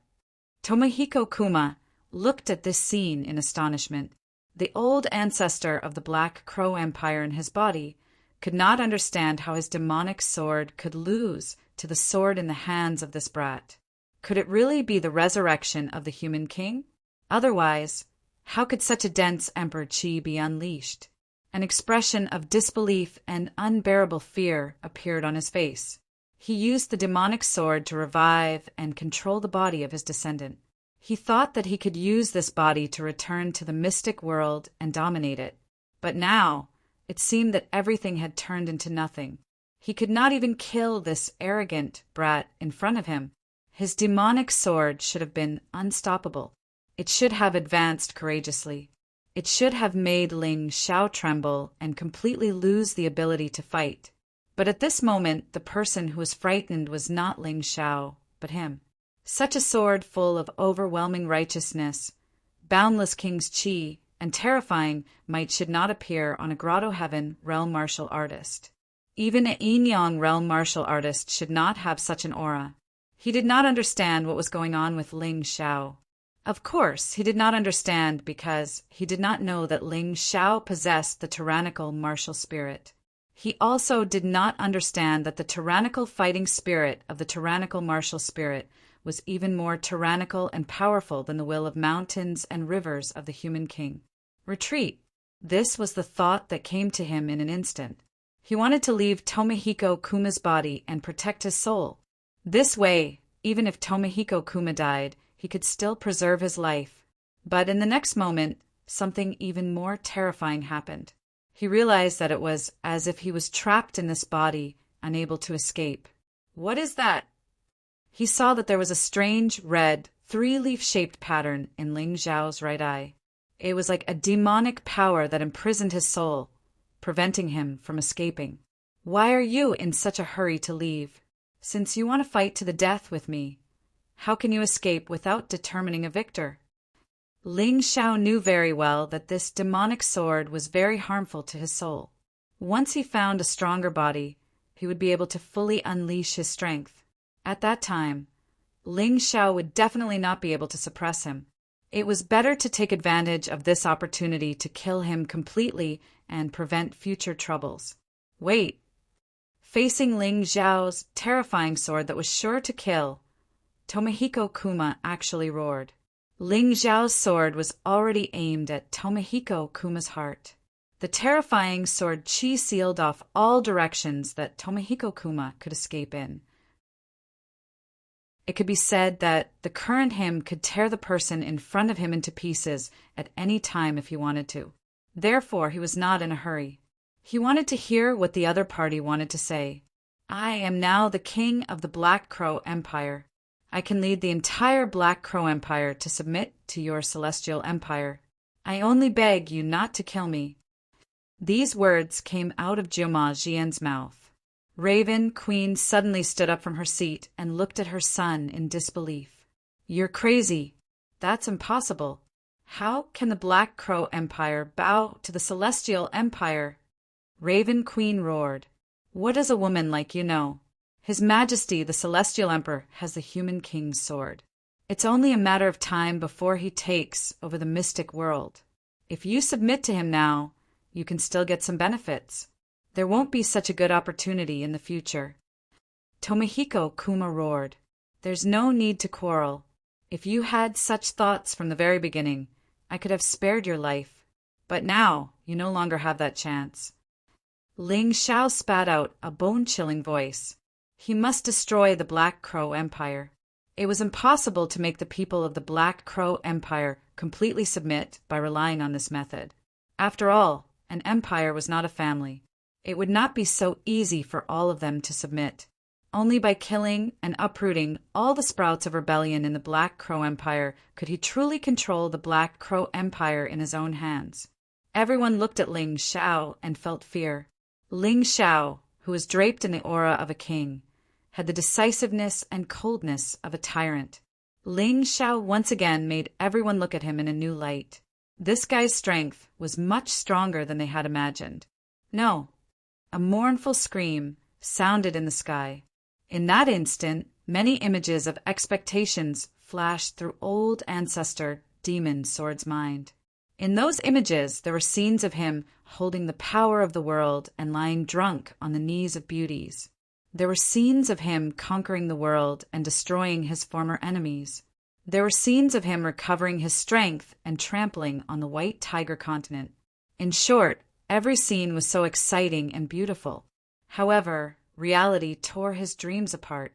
Speaker 1: Tomohiko Kuma looked at this scene in astonishment. The old ancestor of the Black Crow Empire in his body could not understand how his demonic sword could lose to the sword in the hands of this brat. Could it really be the resurrection of the human king? Otherwise, how could such a dense emperor chi be unleashed? An expression of disbelief and unbearable fear appeared on his face. He used the demonic sword to revive and control the body of his descendant. He thought that he could use this body to return to the mystic world and dominate it. But now, it seemed that everything had turned into nothing. He could not even kill this arrogant brat in front of him. His demonic sword should have been unstoppable. It should have advanced courageously. It should have made Ling Xiao tremble and completely lose the ability to fight. But at this moment, the person who was frightened was not Ling Xiao, but him. Such a sword full of overwhelming righteousness, boundless king's chi, and terrifying might should not appear on a Grotto Heaven realm martial artist. Even a Yin Yang realm martial artist should not have such an aura. He did not understand what was going on with Ling Xiao. Of course, he did not understand because he did not know that Ling Xiao possessed the tyrannical martial spirit. He also did not understand that the tyrannical fighting spirit of the tyrannical martial spirit was even more tyrannical and powerful than the will of mountains and rivers of the human king. Retreat. This was the thought that came to him in an instant. He wanted to leave Tomohiko Kuma's body and protect his soul. This way, even if Tomohiko Kuma died, he could still preserve his life. But in the next moment, something even more terrifying happened. He realized that it was as if he was trapped in this body, unable to escape. What is that? He saw that there was a strange, red, three-leaf-shaped pattern in Ling Zhao's right eye. It was like a demonic power that imprisoned his soul, preventing him from escaping. Why are you in such a hurry to leave? Since you want to fight to the death with me, how can you escape without determining a victor? Ling Xiao knew very well that this demonic sword was very harmful to his soul. Once he found a stronger body, he would be able to fully unleash his strength. At that time, Ling Xiao would definitely not be able to suppress him. It was better to take advantage of this opportunity to kill him completely and prevent future troubles. Wait. Facing Ling Zhao's terrifying sword that was sure to kill, Tomohiko Kuma actually roared. Ling Zhao's sword was already aimed at Tomohiko Kuma's heart. The terrifying sword chi sealed off all directions that Tomohiko Kuma could escape in. It could be said that the current him could tear the person in front of him into pieces at any time if he wanted to. Therefore, he was not in a hurry. He wanted to hear what the other party wanted to say. I am now the king of the Black Crow Empire. I can lead the entire Black Crow Empire to submit to your celestial empire. I only beg you not to kill me. These words came out of Jiuma Jian's mouth. Raven Queen suddenly stood up from her seat and looked at her son in disbelief. You're crazy. That's impossible. How can the Black Crow Empire bow to the Celestial Empire? Raven Queen roared. What does a woman like you know? His Majesty the Celestial Emperor has the human king's sword. It's only a matter of time before he takes over the mystic world. If you submit to him now, you can still get some benefits. There won't be such a good opportunity in the future. Tomohiko Kuma roared. There's no need to quarrel. If you had such thoughts from the very beginning, I could have spared your life. But now, you no longer have that chance. Ling Xiao spat out a bone-chilling voice. He must destroy the Black Crow Empire. It was impossible to make the people of the Black Crow Empire completely submit by relying on this method. After all, an empire was not a family. It would not be so easy for all of them to submit. Only by killing and uprooting all the sprouts of rebellion in the Black Crow Empire could he truly control the Black Crow Empire in his own hands. Everyone looked at Ling Xiao and felt fear. Ling Xiao, who was draped in the aura of a king, had the decisiveness and coldness of a tyrant. Ling Xiao once again made everyone look at him in a new light. This guy's strength was much stronger than they had imagined. No, a mournful scream sounded in the sky. In that instant, many images of expectations flashed through old ancestor Demon Sword's mind. In those images, there were scenes of him holding the power of the world and lying drunk on the knees of beauties. There were scenes of him conquering the world and destroying his former enemies. There were scenes of him recovering his strength and trampling on the White Tiger continent. In short, every scene was so exciting and beautiful. However, reality tore his dreams apart.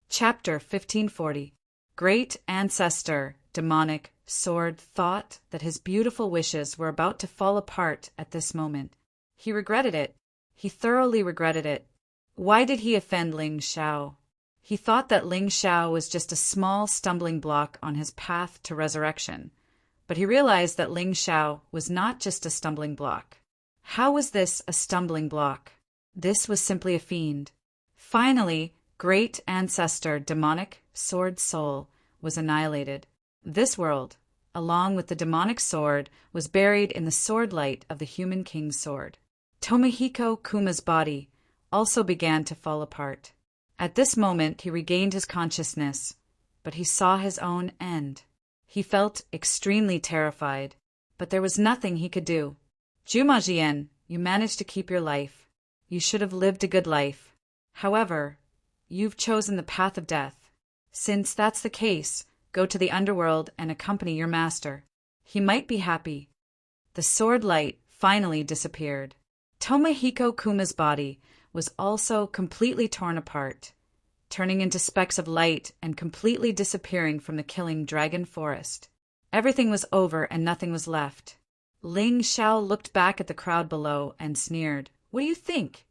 Speaker 1: Chapter 1540. Great Ancestor Demonic Sword thought that his beautiful wishes were about to fall apart at this moment. He regretted it. He thoroughly regretted it. Why did he offend Ling Xiao? He thought that Ling Xiao was just a small stumbling block on his path to resurrection. But he realized that Ling Xiao was not just a stumbling block. How was this a stumbling block? This was simply a fiend. Finally, Great Ancestor Demonic Sword Soul was annihilated. This world, along with the demonic sword, was buried in the sword light of the human king's sword. Tomohiko Kuma's body also began to fall apart. At this moment he regained his consciousness, but he saw his own end. He felt extremely terrified, but there was nothing he could do. Jumajian, you managed to keep your life. You should have lived a good life. However, you've chosen the path of death. Since that's the case, go to the underworld and accompany your master. He might be happy. The sword light finally disappeared. Tomohiko Kuma's body was also completely torn apart, turning into specks of light and completely disappearing from the killing dragon forest. Everything was over and nothing was left. Ling Xiao looked back at the crowd below and sneered. What do you think?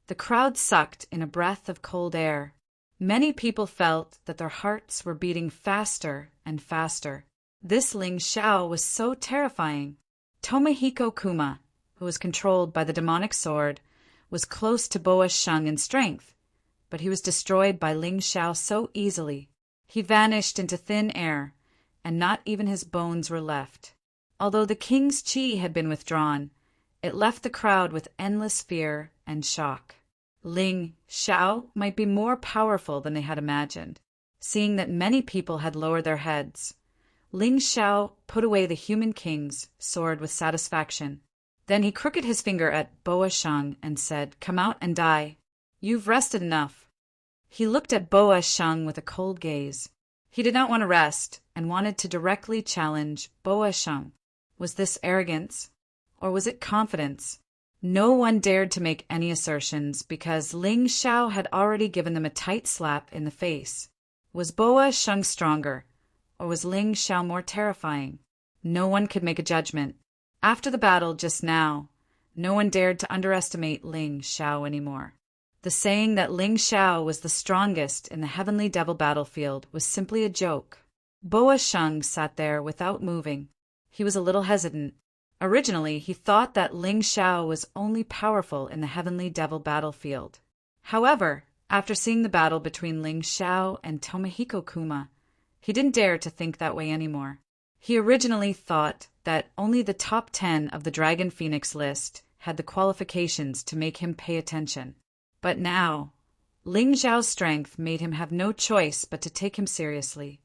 Speaker 1: The crowd sucked in a breath of cold air. Many people felt that their hearts were beating faster and faster. This Ling Xiao was so terrifying. Tomohiko Kuma, who was controlled by the demonic sword, was close to Boa Sheng in strength, but he was destroyed by Ling Xiao so easily. He vanished into thin air, and not even his bones were left. Although the king's chi had been withdrawn, it left the crowd with endless fear and shock. Ling Xiao might be more powerful than they had imagined. Seeing that many people had lowered their heads, Ling Xiao put away the human king's sword with satisfaction. Then he crooked his finger at Boa Sheng and said, "Come out and die. You've rested enough." He looked at Boa Sheng with a cold gaze. He did not want to rest and wanted to directly challenge Boa Sheng. Was this arrogance, or was it confidence? No one dared to make any assertions because Ling Xiao had already given them a tight slap in the face. Was Boa Sheng stronger, or was Ling Xiao more terrifying? No one could make a judgment. After the battle just now, no one dared to underestimate Ling Xiao anymore. The saying that Ling Xiao was the strongest in the Heavenly Devil battlefield was simply a joke. Boa Sheng sat there without moving. He was a little hesitant. Originally, he thought that Ling Xiao was only powerful in the Heavenly Devil battlefield. However, after seeing the battle between Ling Xiao and Tomohiko Kuma, he didn't dare to think that way anymore. He originally thought that only the top 10 of the Dragon Phoenix list had the qualifications to make him pay attention. But now, Ling Xiao's strength made him have no choice but to take him seriously.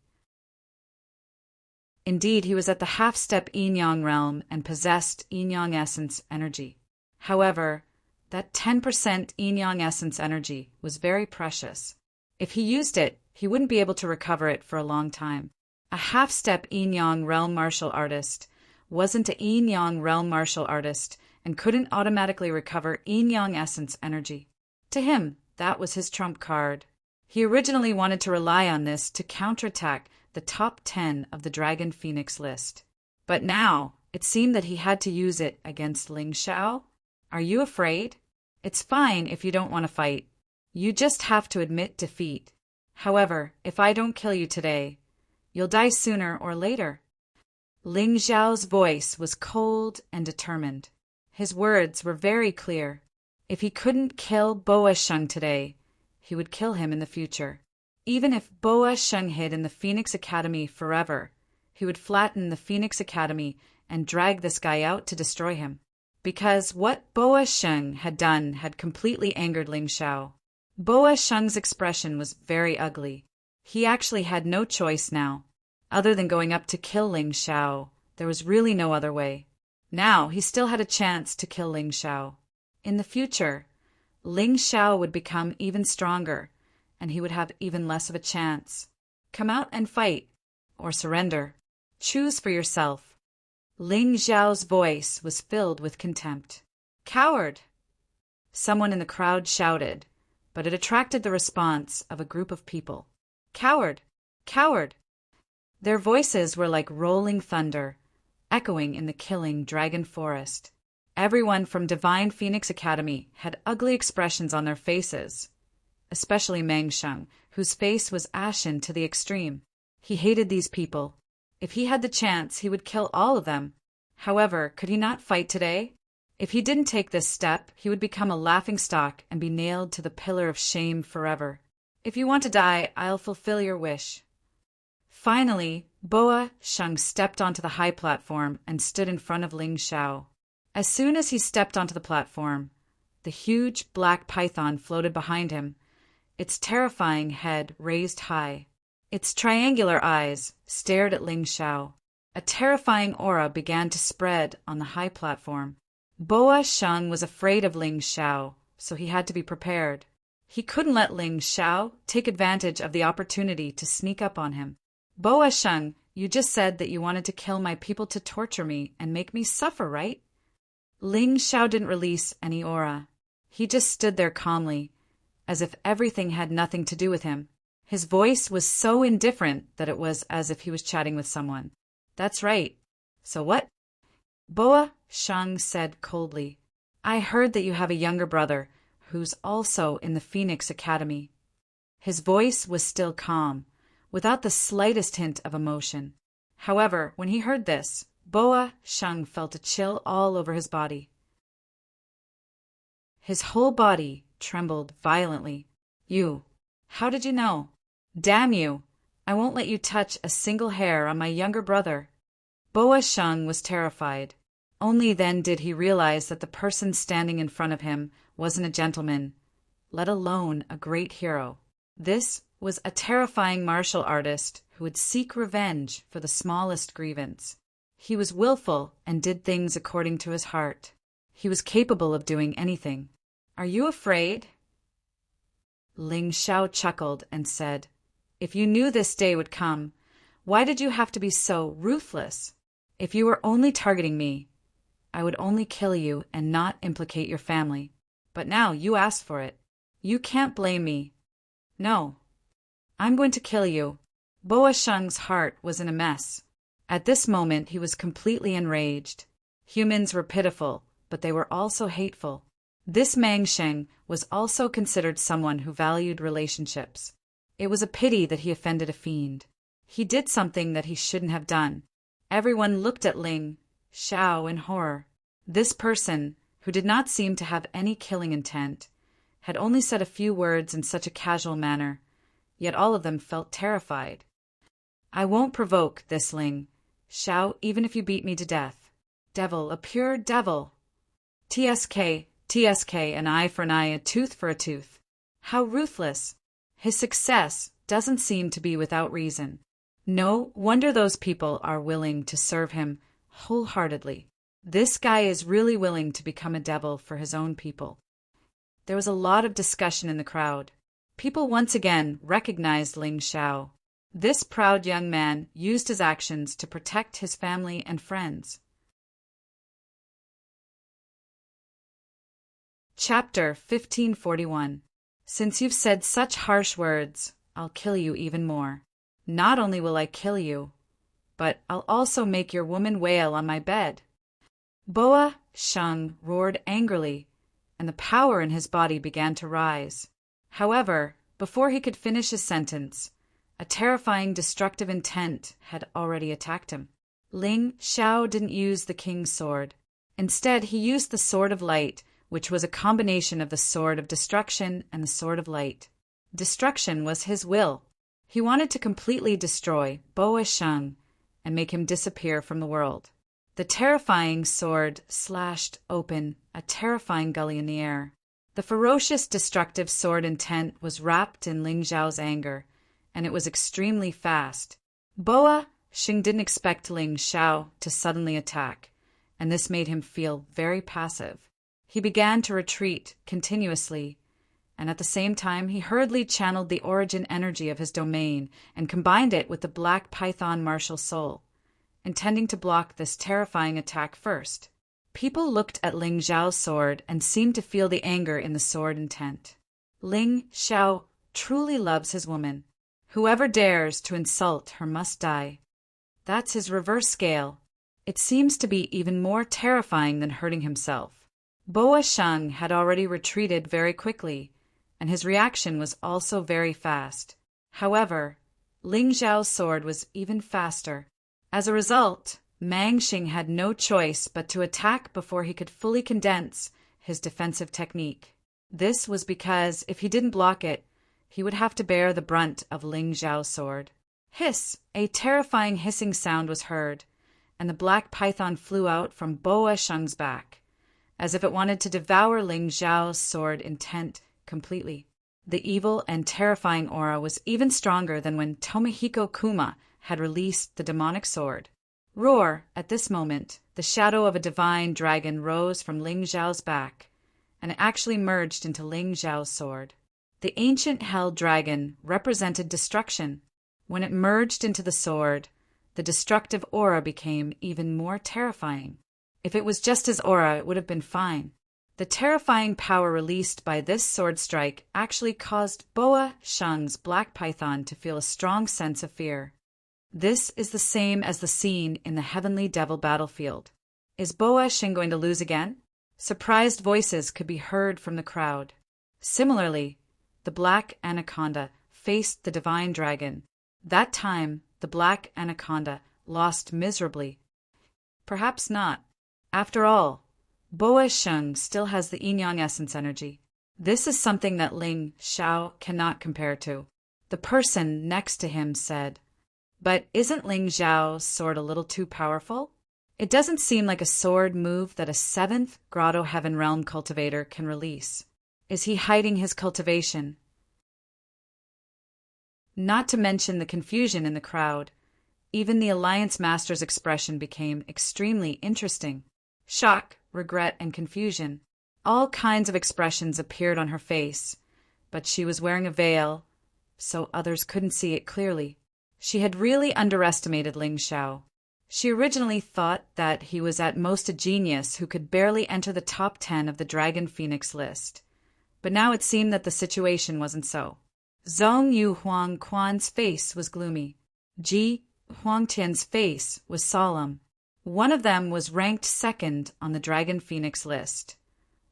Speaker 1: Indeed, he was at the half-step yin-yang realm and possessed yin-yang essence energy. However, That 10% yin-yang essence energy was very precious. If he used it, he wouldn't be able to recover it for a long time. A half-step yin-yang realm martial artist wasn't a yin-yang realm martial artist and couldn't automatically recover yin-yang essence energy. To him, that was his trump card. He originally wanted to rely on this to counterattack the top 10 of the Dragon Phoenix list. But now, it seemed that he had to use it against Ling Xiao. Are you afraid? It's fine if you don't want to fight. You just have to admit defeat. However, if I don't kill you today, you'll die sooner or later. Ling Xiao's voice was cold and determined. His words were very clear. If he couldn't kill Boa Sheng today, he would kill him in the future. Even if Boa Sheng hid in the Phoenix Academy forever, he would flatten the Phoenix Academy and drag this guy out to destroy him. Because what Boa Sheng had done had completely angered Ling Xiao. Boa Sheng's expression was very ugly. He actually had no choice now. Other than going up to kill Ling Xiao, there was really no other way. Now he still had a chance to kill Ling Xiao. In the future, Ling Xiao would become even stronger, and he would have even less of a chance. Come out and fight, or surrender. Choose for yourself. Ling Xiao's voice was filled with contempt. Coward! Someone in the crowd shouted, but it attracted the response of a group of people. Coward! Coward! Their voices were like rolling thunder, echoing in the killing dragon forest. Everyone from Divine Phoenix Academy had ugly expressions on their faces, especially Meng Sheng, whose face was ashen to the extreme. He hated these people. If he had the chance, he would kill all of them. However, could he not fight today? If he didn't take this step, he would become a laughingstock and be nailed to the pillar of shame forever. If you want to die, I'll fulfill your wish. Finally, Boa Sheng stepped onto the high platform and stood in front of Ling Xiao. As soon as he stepped onto the platform, the huge black python floated behind him, its terrifying head raised high. Its triangular eyes stared at Ling Xiao. A terrifying aura began to spread on the high platform. Boa Sheng was afraid of Ling Xiao, so he had to be prepared. He couldn't let Ling Xiao take advantage of the opportunity to sneak up on him. Boa Sheng, you just said that you wanted to kill my people to torture me and make me suffer, right? Ling Xiao didn't release any aura. He just stood there calmly, as if everything had nothing to do with him. His voice was so indifferent that it was as if he was chatting with someone. That's right. So what? Boa Sheng said coldly. I heard that you have a younger brother who's also in the Phoenix Academy. His voice was still calm, without the slightest hint of emotion. However, when he heard this, Boa Sheng felt a chill all over his body. His whole body trembled violently. You, how did you know? Damn you! I won't let you touch a single hair on my younger brother. Boa Sheng was terrified. Only then did he realize that the person standing in front of him wasn't a gentleman, let alone a great hero. This was a terrifying martial artist who would seek revenge for the smallest grievance. He was willful and did things according to his heart. He was capable of doing anything. Are you afraid? Ling Xiao chuckled and said, If you knew this day would come, why did you have to be so ruthless? If you were only targeting me, I would only kill you and not implicate your family. But now you asked for it. You can't blame me. No. I'm going to kill you. Boa Sheng's heart was in a mess. At this moment he was completely enraged. Humans were pitiful, but they were also hateful. This Meng Sheng was also considered someone who valued relationships. It was a pity that he offended a fiend. He did something that he shouldn't have done. Everyone looked at Ling Xiao in horror. This person, who did not seem to have any killing intent, had only said a few words in such a casual manner, yet all of them felt terrified. I won't provoke this Ling Xiao even if you beat me to death. Devil, a pure devil. TSK, an eye for an eye, a tooth for a tooth. How ruthless. His success doesn't seem to be without reason. No wonder those people are willing to serve him wholeheartedly. This guy is really willing to become a devil for his own people. there was a lot of discussion in the crowd. People once again recognized Ling Xiao. This proud young man used his actions to protect his family and friends. Chapter 1541. Since you've said such harsh words, I'll kill you even more. Not only will I kill you, but I'll also make your woman wail on my bed. Boa Sheng roared angrily, and the power in his body began to rise. However, before he could finish his sentence, a terrifying destructive intent had already attacked him. Ling Xiao didn't use the king's sword. Instead, he used the sword of light, which was a combination of the sword of destruction and the sword of light. Destruction was his will. He wanted to completely destroy Boa Sheng and make him disappear from the world. The terrifying sword slashed open a terrifying gully in the air. The ferocious destructive sword intent was wrapped in Ling Xiao's anger, and it was extremely fast. Boa Sheng didn't expect Ling Xiao to suddenly attack, and this made him feel very passive. He began to retreat continuously, and at the same time he hurriedly channeled the origin energy of his domain and combined it with the black python martial soul, intending to block this terrifying attack first. People looked at Ling Xiao's sword and seemed to feel the anger in the sword intent. Ling Xiao truly loves his woman. Whoever dares to insult her must die. That's his reverse scale. It seems to be even more terrifying than hurting himself. Boa Sheng had already retreated very quickly, and his reaction was also very fast. However, Ling Xiao's sword was even faster. As a result, Mang Xing had no choice but to attack before he could fully condense his defensive technique. This was because if he didn't block it, he would have to bear the brunt of Ling Xiao's sword. Hiss! A terrifying hissing sound was heard, and the black python flew out from Boa Sheng's back, as if it wanted to devour Ling Xiao's sword intent completely. The evil and terrifying aura was even stronger than when Tomohiko Kuma had released the demonic sword. Roar! At this moment, the shadow of a divine dragon rose from Ling Xiao's back, and it actually merged into Ling Xiao's sword. The ancient hell dragon represented destruction. When it merged into the sword, the destructive aura became even more terrifying. If it was just his aura, it would have been fine. The terrifying power released by this sword strike actually caused Boa Sheng's black python to feel a strong sense of fear. This is the same as the scene in the Heavenly Devil battlefield. Is Boa Sheng going to lose again? Surprised voices could be heard from the crowd. Similarly, the black anaconda faced the divine dragon. That time, the black anaconda lost miserably. Perhaps not. After all, Boa Sheng still has the yin-yang essence energy. This is something that Ling Xiao cannot compare to. The person next to him said, "But isn't Ling Xiao's sword a little too powerful? It doesn't seem like a sword move that a 7th Grotto Heaven Realm cultivator can release. Is he hiding his cultivation?" Not to mention the confusion in the crowd. Even the Alliance Master's expression became extremely interesting. Shock, regret, and confusion. All kinds of expressions appeared on her face, but she was wearing a veil, so others couldn't see it clearly. She had really underestimated Ling Xiao. She originally thought that he was at most a genius who could barely enter the top 10 of the Dragon Phoenix list. But now it seemed that the situation wasn't so. Zhong Yu Huang Quan's face was gloomy. Ji Huangtian's face was solemn. One of them was ranked 2nd on the Dragon Phoenix list,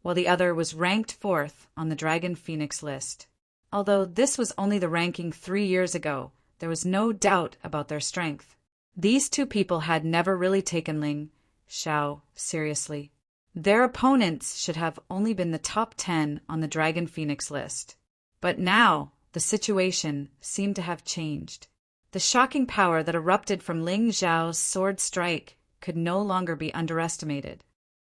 Speaker 1: while the other was ranked 4th on the Dragon Phoenix list. Although this was only the ranking 3 years ago, there was no doubt about their strength. These two people had never really taken Ling Xiao seriously. Their opponents should have only been the top 10 on the Dragon Phoenix list. But now, the situation seemed to have changed. The shocking power that erupted from Ling Xiao's sword strike could no longer be underestimated.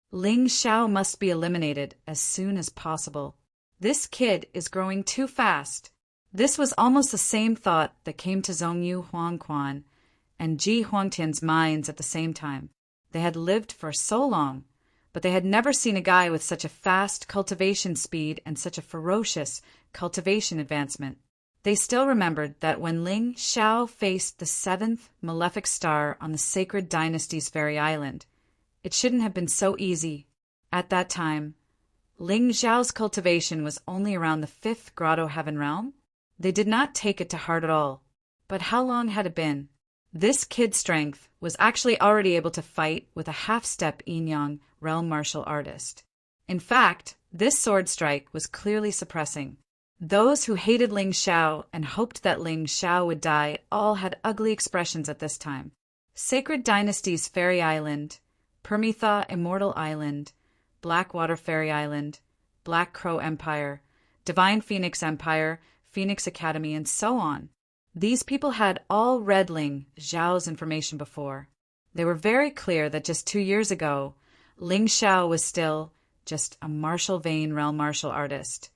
Speaker 1: Ling Xiao must be eliminated as soon as possible. This kid is growing too fast. This was almost the same thought that came to Zhongyu Huangquan and Ji Huangtian's minds at the same time. They had lived for so long, but they had never seen a guy with such a fast cultivation speed and such a ferocious cultivation advancement. They still remembered that when Ling Xiao faced the seventh malefic star on the sacred dynasty's fairy island, it shouldn't have been so easy. At that time, Ling Xiao's cultivation was only around the fifth grotto heaven realm. They did not take it to heart at all. But how long had it been? This kid strength was actually already able to fight with a half-step yin-yang realm martial artist. In fact, this sword strike was clearly suppressing. Those who hated Ling Xiao and hoped that Ling Xiao would die all had ugly expressions at this time. Sacred Dynasty's Fairy Island, Permitha Immortal Island, Blackwater Fairy Island, Black Crow Empire, Divine Phoenix Empire, Phoenix Academy, and so on. These people had all read Ling Xiao's information before. They were very clear that just 2 years ago, Ling Xiao was still just a martial vein realm martial artist,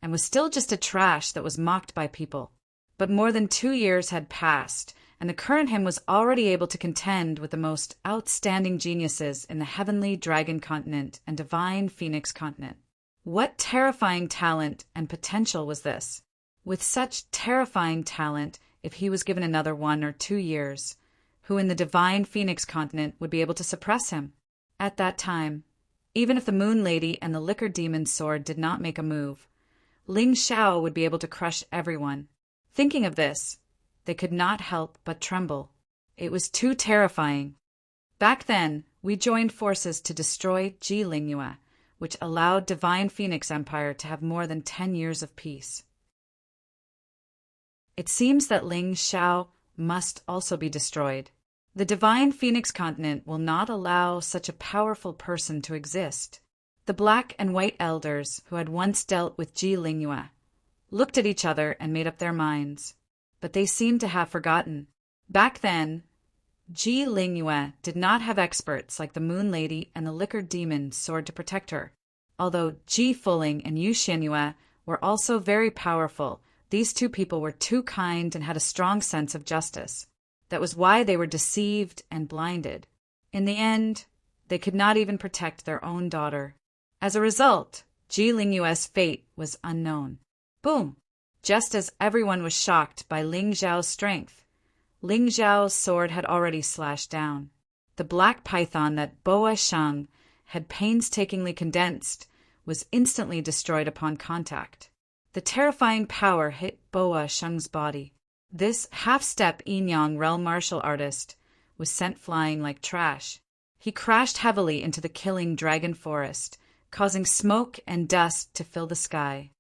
Speaker 1: and was still just a trash that was mocked by people. But more than 2 years had passed, and the current him was already able to contend with the most outstanding geniuses in the Heavenly Dragon Continent and Divine Phoenix Continent. What terrifying talent and potential was this? With such terrifying talent, if he was given another 1 or 2 years, who in the Divine Phoenix Continent would be able to suppress him? At that time, even if the Moon Lady and the Liquor Demon's sword did not make a move, Ling Xiao would be able to crush everyone. Thinking of this, they could not help but tremble. It was too terrifying. Back then, we joined forces to destroy Ji Lingyue, which allowed Divine Phoenix Empire to have more than 10 years of peace. It seems that Ling Xiao must also be destroyed. The Divine Phoenix Continent will not allow such a powerful person to exist. The Black and White Elders, who had once dealt with Ji Lingyue, looked at each other and made up their minds. But they seemed to have forgotten. Back then, Ji Lingyue did not have experts like the Moon Lady and the Liquor Demon's sword to protect her. Although Ji Fuling and Yu Xianyue were also very powerful, these two people were too kind and had a strong sense of justice. That was why they were deceived and blinded. In the end, they could not even protect their own daughter. As a result, Ji Lingyue's fate was unknown. Boom! Just as everyone was shocked by Ling Xiao's strength, Ling Xiao's sword had already slashed down. The black python that Boa Sheng had painstakingly condensed was instantly destroyed upon contact. The terrifying power hit Boa Sheng's body. This half-step yin-yang realm martial artist was sent flying like trash. He crashed heavily into the killing dragon forest, causing smoke and dust to fill the sky.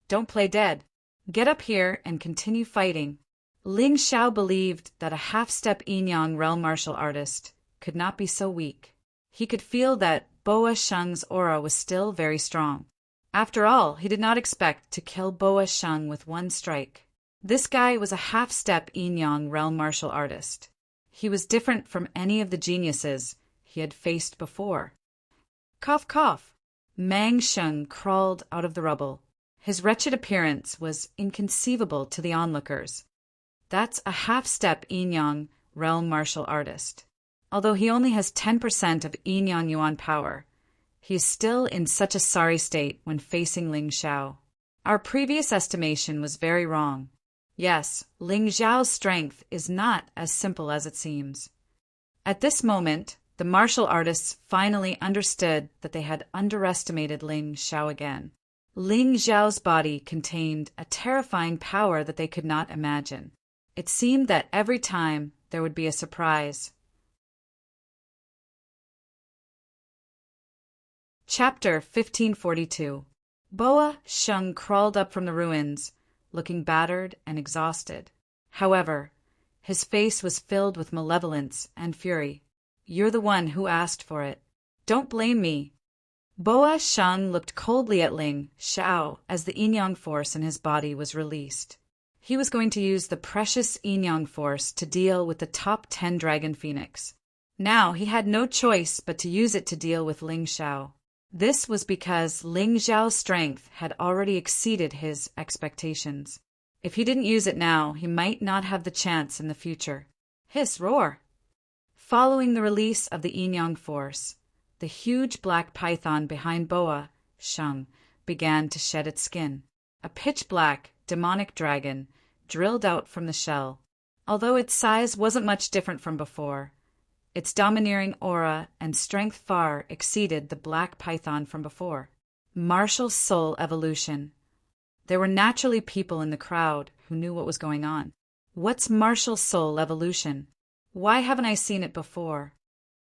Speaker 1: Don't play dead. Get up here and continue fighting. Ling Xiao believed that a half-step yin-yang realm martial artist could not be so weak. He could feel that Boa Sheng's aura was still very strong. After all, he did not expect to kill Boa Sheng with one strike. This guy was a half-step yin-yang realm martial artist. He was different from any of the geniuses he had faced before. Cough, cough. Mang Sheng crawled out of the rubble. His wretched appearance was inconceivable to the onlookers. That's a half-step yin-yang realm martial artist. Although he only has 10% of yin-yang yuan power, he is still in such a sorry state when facing Ling Xiao. Our previous estimation was very wrong. Yes, Ling Xiao's strength is not as simple as it seems. At this moment, the martial artists finally understood that they had underestimated Ling Xiao again. Ling Xiao's body contained a terrifying power that they could not imagine. It seemed that every time there would be a surprise. Chapter 1542. Boa Sheng crawled up from the ruins, looking battered and exhausted. However, his face was filled with malevolence and fury. You're the one who asked for it. Don't blame me. Boa Sheng looked coldly at Ling Xiao as the yin-yang force in his body was released. He was going to use the precious yin-yang force to deal with the top 10 Dragon Phoenix. Now he had no choice but to use it to deal with Ling Xiao. This was because Ling Xiao's strength had already exceeded his expectations. If he didn't use it now, he might not have the chance in the future. Hiss, roar! Following the release of the yin-yang force, the huge black python behind Boa Sheng began to shed its skin. A pitch-black, demonic dragon drilled out from the shell. Although its size wasn't much different from before, its domineering aura and strength far exceeded the black python from before. Martial soul evolution. There were naturally people in the crowd who knew what was going on. What's martial soul evolution? Why haven't I seen it before?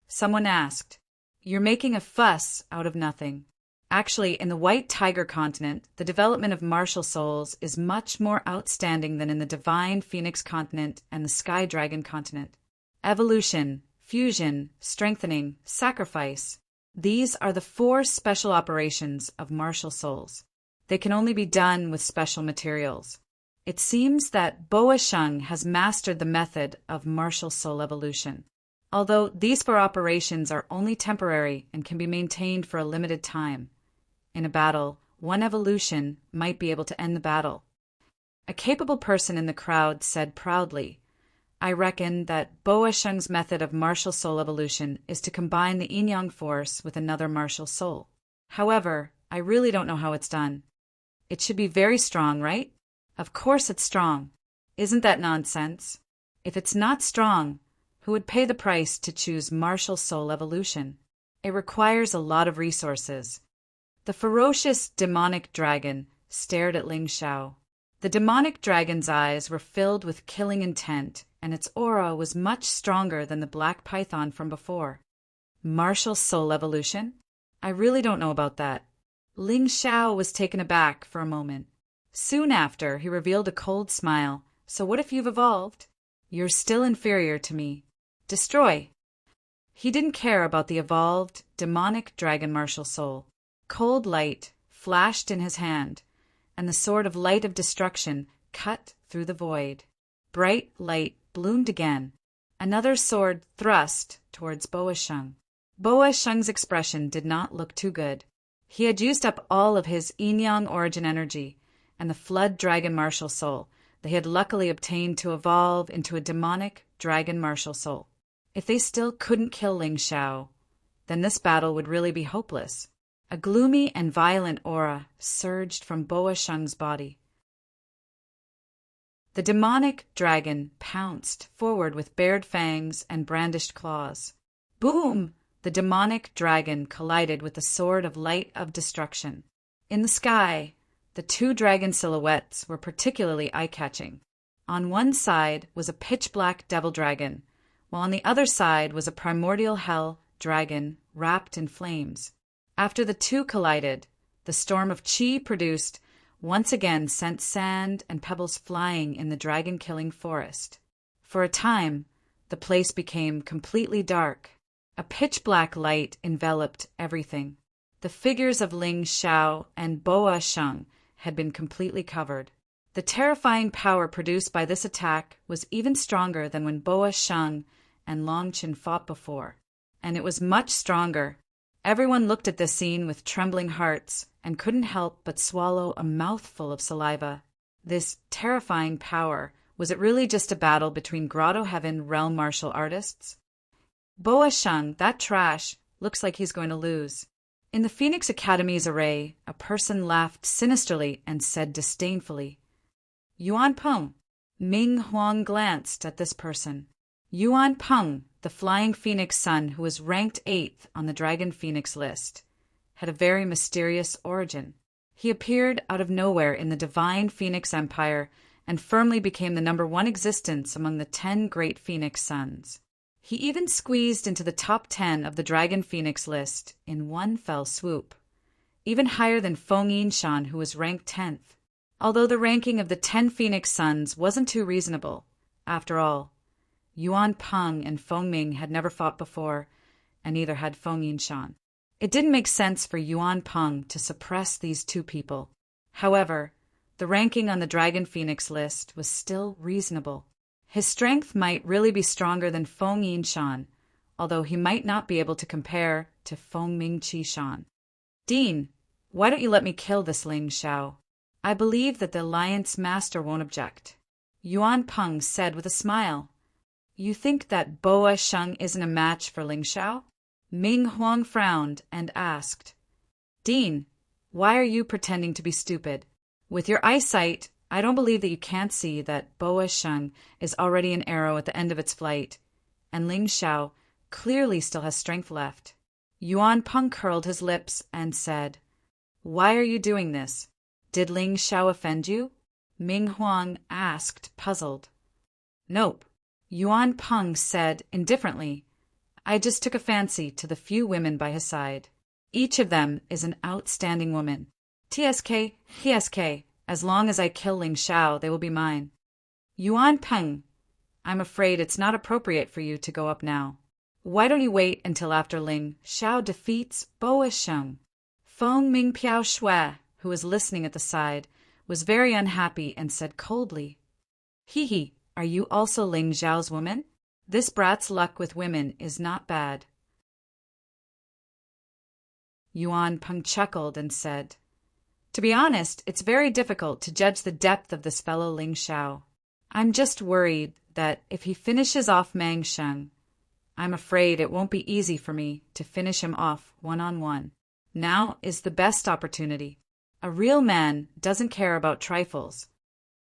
Speaker 1: Someone asked. You're making a fuss out of nothing. Actually, in the White Tiger continent, the development of martial souls is much more outstanding than in the Divine Phoenix continent and the Sky Dragon continent. Evolution, fusion, strengthening, sacrifice. These are the 4 special operations of martial souls. They can only be done with special materials. It seems that Boa Sheng has mastered the method of martial soul evolution. Although these 4 operations are only temporary and can be maintained for a limited time. In a battle, one evolution might be able to end the battle. A capable person in the crowd said proudly, I reckon that Boa Sheng's method of martial soul evolution is to combine the yin-yang force with another martial soul. However, I really don't know how it's done. It should be very strong, right? Of course it's strong. Isn't that nonsense? If it's not strong, who would pay the price to choose martial soul evolution? It requires a lot of resources. The ferocious demonic dragon stared at Ling Xiao. The demonic dragon's eyes were filled with killing intent, and its aura was much stronger than the black python from before. Martial soul evolution? I really don't know about that. Ling Xiao was taken aback for a moment. Soon after, he revealed a cold smile. So what if you've evolved? You're still inferior to me. Destroy. He didn't care about the evolved, demonic dragon martial soul. Cold light flashed in his hand, and the sword of light of destruction cut through the void. Bright light bloomed again. Another sword thrust towards Boa Sheng. Boa Sheng's expression did not look too good. He had used up all of his yin-yang origin energy and the flood dragon martial soul they had luckily obtained to evolve into a demonic dragon martial soul. If they still couldn't kill Ling Xiao, then this battle would really be hopeless. A gloomy and violent aura surged from Boa Sheng's body. The demonic dragon pounced forward with bared fangs and brandished claws. Boom! The demonic dragon collided with the sword of light of destruction. In the sky, the 2 dragon silhouettes were particularly eye-catching. On one side was a pitch-black devil dragon, while on the other side was a primordial hell dragon wrapped in flames. After the 2 collided, the storm of qi produced once again sent sand and pebbles flying in the dragon-killing forest. For a time, the place became completely dark. A pitch-black light enveloped everything. The figures of Ling Xiao and Boa Sheng had been completely covered. The terrifying power produced by this attack was even stronger than when Boa Sheng and Long Qin fought before, and it was much stronger. Everyone looked at this scene with trembling hearts and couldn't help but swallow a mouthful of saliva. This terrifying power, was it really just a battle between Grotto Heaven realm martial artists? Boa Sheng, that trash, looks like he's going to lose. In the Phoenix Academy's array, a person laughed sinisterly and said disdainfully, Yuan Peng. Ming Huang glanced at this person. Yuan Peng, the flying phoenix son who was ranked 8th on the Dragon Phoenix list, had a very mysterious origin. He appeared out of nowhere in the Divine Phoenix Empire and firmly became the number 1 existence among the 10 great Phoenix sons. He even squeezed into the top 10 of the Dragon Phoenix list in one fell swoop, even higher than Feng Yinshan, who was ranked 10th. Although the ranking of the 10 Phoenix sons wasn't too reasonable. After all, Yuan Peng and Feng Ming had never fought before, and neither had Feng Yinshan. It didn't make sense for Yuan Peng to suppress these 2 people. However, the ranking on the Dragon Phoenix list was still reasonable. His strength might really be stronger than Feng Yinshan, although he might not be able to compare to Feng Ming Qishan. Dean, why don't you let me kill this Ling Xiao? I believe that the Alliance Master won't object. Yuan Peng said with a smile. You think that Boa Sheng isn't a match for Ling Xiao? Ming Huang frowned and asked, Dean, why are you pretending to be stupid? With your eyesight, I don't believe that you can't see that Boa Sheng is already an arrow at the end of its flight, and Ling Xiao clearly still has strength left. Yuan Peng curled his lips and said, Why are you doing this? Did Ling Xiao offend you? Ming Huang asked, puzzled. Nope, Yuan Peng said indifferently. I just took a fancy to the few women by his side. Each of them is an outstanding woman. TSK, as long as I kill Ling Xiao, they will be mine. Yuan Peng, I'm afraid it's not appropriate for you to go up now. Why don't you wait until after Ling Xiao defeats Boa Sheng? Feng Mingpiao Shui, who was listening at the side, was very unhappy and said coldly, Hee, are you also Ling Xiao's woman? This brat's luck with women is not bad. Yuan Peng chuckled and said, To be honest, it's very difficult to judge the depth of this fellow Ling Xiao. I'm just worried that if he finishes off Mang Sheng, I'm afraid it won't be easy for me to finish him off one-on-one. Now is the best opportunity. A real man doesn't care about trifles.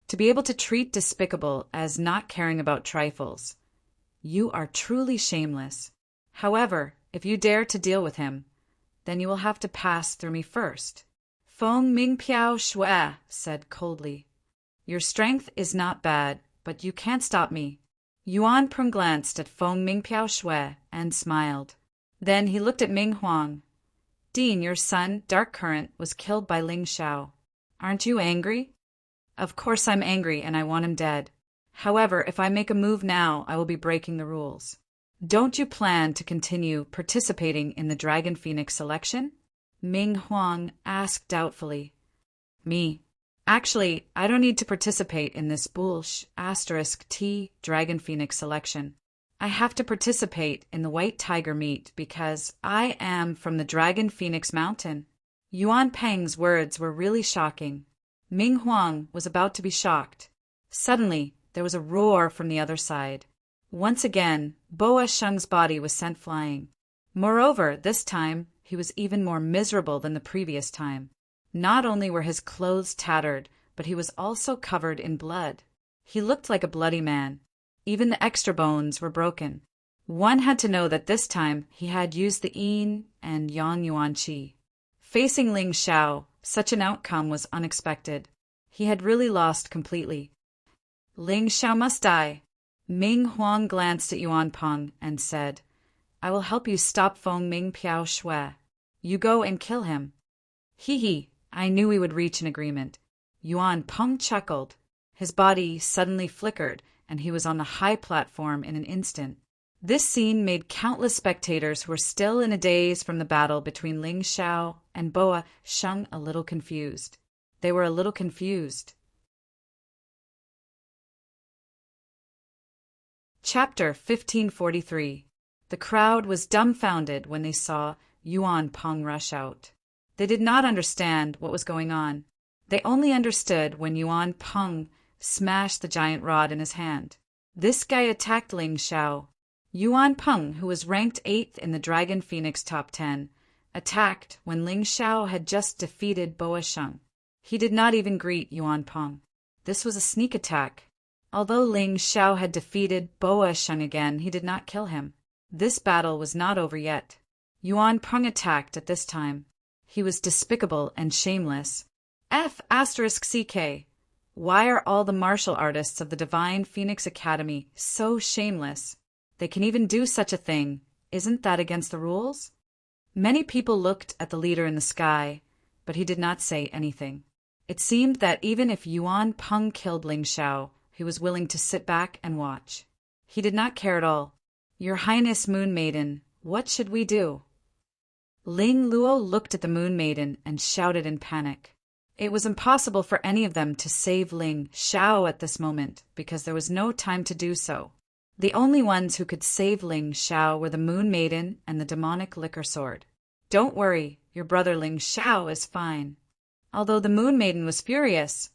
Speaker 1: To be able to treat despicable as not caring about trifles, you are truly shameless. However, if you dare to deal with him, then you will have to pass through me first. Feng Mingpiao Shui said coldly, Your strength is not bad, but you can't stop me. Yuan Peng glanced at Feng Mingpiao Shui and smiled. Then he looked at Ming Huang. Dean, your son, Dark Current, was killed by Ling Xiao. Aren't you angry? Of course I'm angry and I want him dead. However, if I make a move now, I will be breaking the rules. Don't you plan to continue participating in the Dragon Phoenix selection? Ming Huang asked doubtfully. Me? Actually, I don't need to participate in this **T Dragon Phoenix selection. I have to participate in the White Tiger meet because I am from the Dragon Phoenix Mountain. Yuan Peng's words were really shocking. Ming Huang was about to be shocked. Suddenly, there was a roar from the other side. Once again, Boa Sheng's body was sent flying. Moreover, this time, he was even more miserable than the previous time. Not only were his clothes tattered, but he was also covered in blood. He looked like a bloody man. Even the extra bones were broken. One had to know that this time he had used the Yin and Yang Yuan Qi. Facing Ling Xiao, such an outcome was unexpected. He had really lost completely. Ling Xiao must die. Ming Huang glanced at Yuan Peng and said, I will help you stop Feng Mingpiao Shui. You go and kill him. Hee, I knew we would reach an agreement. Yuan Peng chuckled. His body suddenly flickered, and he was on the high platform in an instant. This scene made countless spectators who were still in a daze from the battle between Ling Xiao and Boa Sheng a little confused. They were a little confused. Chapter 1543. The crowd was dumbfounded when they saw Yuan Peng rush out. They did not understand what was going on. They only understood when Yuan Peng smashed the giant rod in his hand. This guy attacked Ling Xiao. Yuan Peng, who was ranked 8th in the Dragon Phoenix top 10, attacked when Ling Xiao had just defeated Boa Sheng. He did not even greet Yuan Peng. This was a sneak attack. Although Ling Xiao had defeated Boa Sheng again, he did not kill him. This battle was not over yet. Yuan Peng attacked at this time. He was despicable and shameless. F***CK. Why are all the martial artists of the Divine Phoenix Academy so shameless? They can even do such a thing. Isn't that against the rules? Many people looked at the leader in the sky, but he did not say anything. It seemed that even if Yuan Peng killed Ling Xiao, he was willing to sit back and watch. He did not care at all. Your Highness Moon Maiden, what should we do? Ling Luo looked at the Moon Maiden and shouted in panic. It was impossible for any of them to save Ling Xiao at this moment because there was no time to do so. The only ones who could save Ling Xiao were the Moon Maiden and the demonic liquor sword. Don't worry, your brother Ling Xiao is fine. Although the Moon Maiden was furious,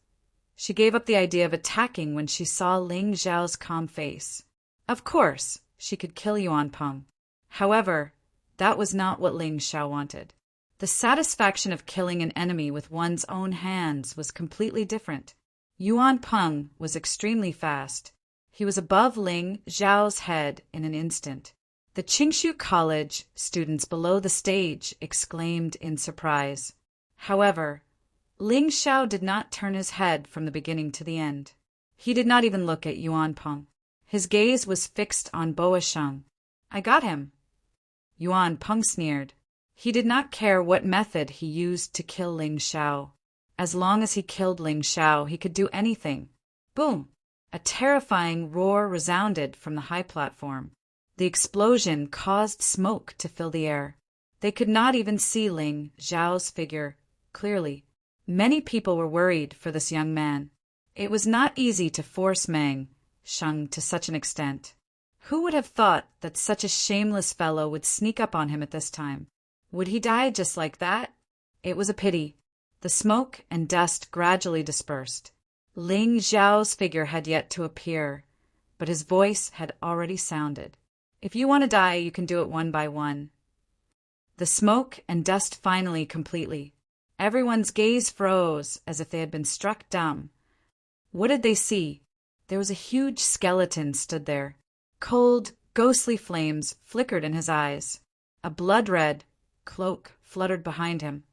Speaker 1: she gave up the idea of attacking when she saw Ling Xiao's calm face. Of course, she could kill Yuan Peng. However, That was not what Ling Xiao wanted. The satisfaction of killing an enemy with one's own hands was completely different. Yuan Peng was extremely fast. He was above Ling Xiao's head in an instant. The Qingshu College students below the stage exclaimed in surprise. However, Ling Xiao did not turn his head from the beginning to the end. He did not even look at Yuan Peng. His gaze was fixed on Boa Sheng. I got him. Yuan Peng sneered. He did not care what method he used to kill Ling Xiao. As long as he killed Ling Xiao, he could do anything. Boom! A terrifying roar resounded from the high platform. The explosion caused smoke to fill the air. They could not even see Ling Xiao's figure clearly. Many people were worried for this young man. It was not easy to force Meng Sheng to such an extent. Who would have thought that such a shameless fellow would sneak up on him at this time? Would he die just like that? It was a pity. The smoke and dust gradually dispersed. Ling Xiao's figure had yet to appear, but his voice had already sounded. If you want to die, you can do it one by one. The smoke and dust finally completely. Everyone's gaze froze as if they had been struck dumb. What did they see? There was a huge skeleton stood there. Cold, ghostly flames flickered in his eyes. A blood-red cloak fluttered behind him,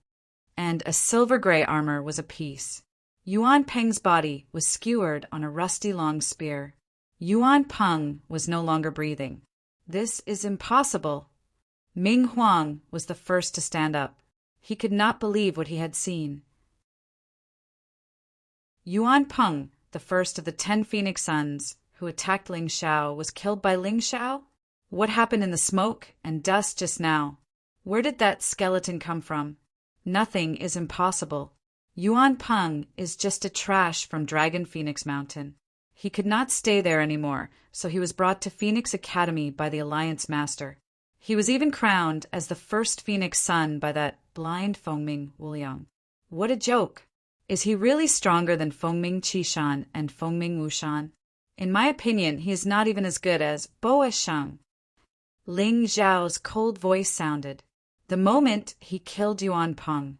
Speaker 1: and a silver-gray armor was apiece. Yuan Peng's body was skewered on a rusty long spear. Yuan Peng was no longer breathing. This is impossible. Ming Huang was the first to stand up. He could not believe what he had seen. Yuan Peng, the first of the 10 Phoenix Sons who attacked Ling Xiao, was killed by Ling Xiao? What happened in the smoke and dust just now? Where did that skeleton come from? Nothing is impossible. Yuan Peng is just a trash from Dragon Phoenix Mountain. He could not stay there anymore, so he was brought to Phoenix Academy by the Alliance Master. He was even crowned as the first Phoenix Son by that blind Fengming Wuliang. What a joke! Is he really stronger than Fengming Qishan and Fengming Wushan? In my opinion, he is not even as good as Boa Sheng. Ling Xiao's cold voice sounded. The moment he killed Yuan Peng,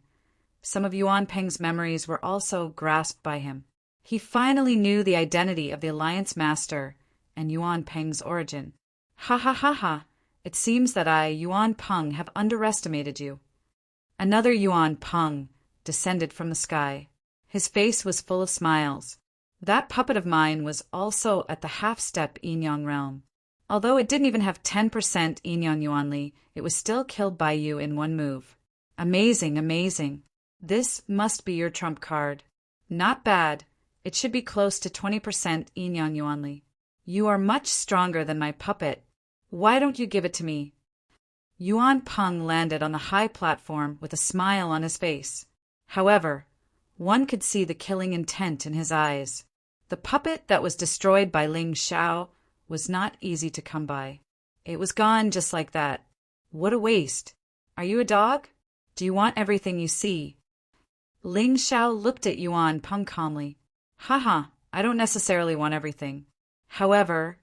Speaker 1: some of Yuan Peng's memories were also grasped by him. He finally knew the identity of the Alliance Master and Yuan Peng's origin. Ha ha ha ha! It seems that I, Yuan Peng, have underestimated you. Another Yuan Peng descended from the sky. His face was full of smiles. That puppet of mine was also at the half-step Yin-Yang realm. Although it didn't even have 10% Yin-Yang Yuanli, it was still killed by you in one move. Amazing, amazing. This must be your trump card. Not bad. It should be close to 20% Yin-Yang Yuanli. You are much stronger than my puppet. Why don't you give it to me? Yuan Peng landed on the high platform with a smile on his face. However, one could see the killing intent in his eyes. The puppet that was destroyed by Ling Xiao was not easy to come by. It was gone just like that. What a waste. Are you a dog? Do you want everything you see? Ling Xiao looked at Yuan Peng calmly. Haha, I don't necessarily want everything. However,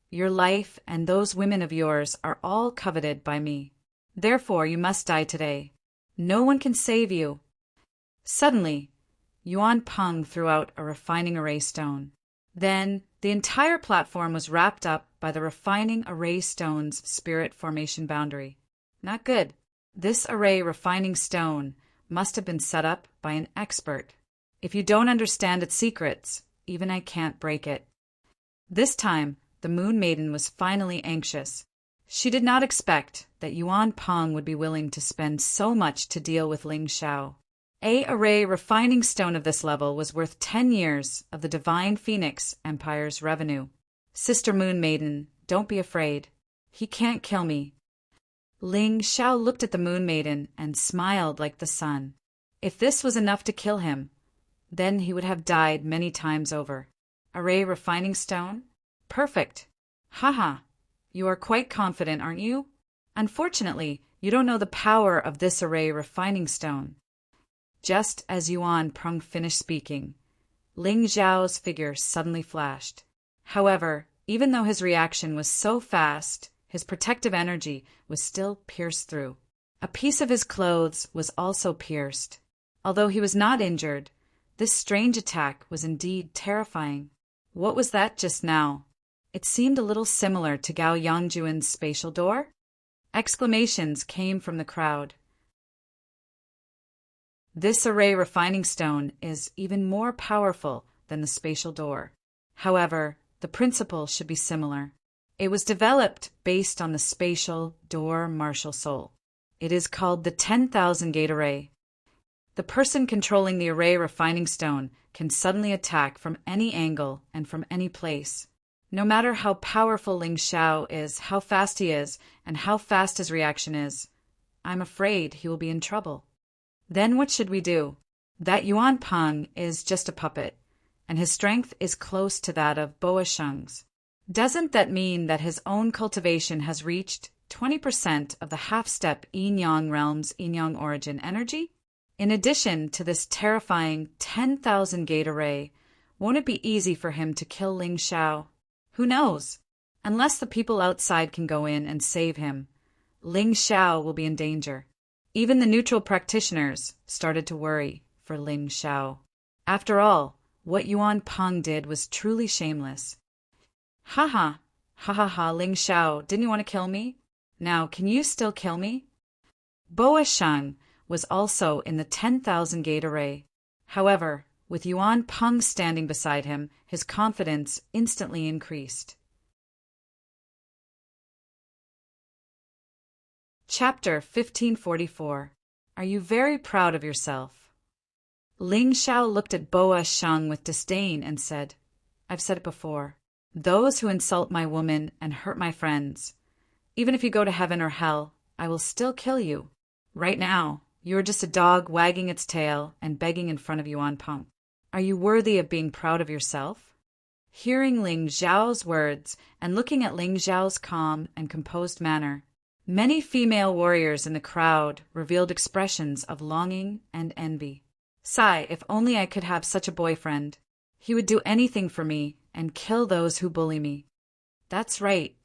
Speaker 1: your life and those women of yours are all coveted by me. Therefore, you must die today. No one can save you. Suddenly, Yuan Peng threw out a refining array stone. Then, the entire platform was wrapped up by the refining array stone's spirit formation boundary. Not good. This array refining stone must have been set up by an expert. If you don't understand its secrets, even I can't break it. This time, the Moon Maiden was finally anxious. She did not expect that Yuan Peng would be willing to spend so much to deal with Ling Xiao. A array refining stone of this level was worth 10 years of the Divine Phoenix Empire's revenue. Sister Moon Maiden, don't be afraid. He can't kill me. Ling Xiao looked at the Moon Maiden and smiled like the sun. If this was enough to kill him, then he would have died many times over. Array refining stone? Perfect. Haha, you are quite confident, aren't you? Unfortunately, you don't know the power of this array refining stone. Just as Yuan Peng finished speaking, Ling Xiao's figure suddenly flashed. However, even though his reaction was so fast, His protective energy was still pierced through. A piece of his clothes was also pierced. Although he was not injured, this strange attack was indeed terrifying. What was that just now? It seemed a little similar to Gao Yangjuan's spatial door. Exclamations came from the crowd. This array refining stone is even more powerful than the spatial door. However, the principle should be similar. It was developed based on the spatial door martial soul. It is called the 10,000 gate array. The person controlling the array refining stone can suddenly attack from any angle and from any place. No matter how powerful Ling Xiao is, how fast he is, and how fast his reaction is, I'm afraid he will be in trouble. Then what should we do? That Yuan Peng is just a puppet, and his strength is close to that of Boa Sheng's. Doesn't that mean that his own cultivation has reached 20% of the half-step yin-yang realm's yin-yang origin energy? In addition to this terrifying 10,000 gate array, won't it be easy for him to kill Ling Xiao? Who knows? Unless the people outside can go in and save him, Ling Xiao will be in danger. Even the neutral practitioners started to worry for Ling Xiao. After all, what Yuan Peng did was truly shameless. Ha ha, Ling Xiao, didn't you want to kill me? Now, can you still kill me? Boa Sheng was also in the 10,000 gate array. However, with Yuan Peng standing beside him, his confidence instantly increased. Chapter 1544. Are you very proud of yourself? Ling Xiao looked at Boa Sheng with disdain and said, I've said it before. Those who insult my woman and hurt my friends, even if you go to heaven or hell, I will still kill you. Right now, you are just a dog wagging its tail and begging in front of Yuan Peng. Are you worthy of being proud of yourself? Hearing Ling Xiao's words and looking at Ling Xiao's calm and composed manner, many female warriors in the crowd revealed expressions of longing and envy. Sigh, if only I could have such a boyfriend. He would do anything for me and kill those who bully me. That's right.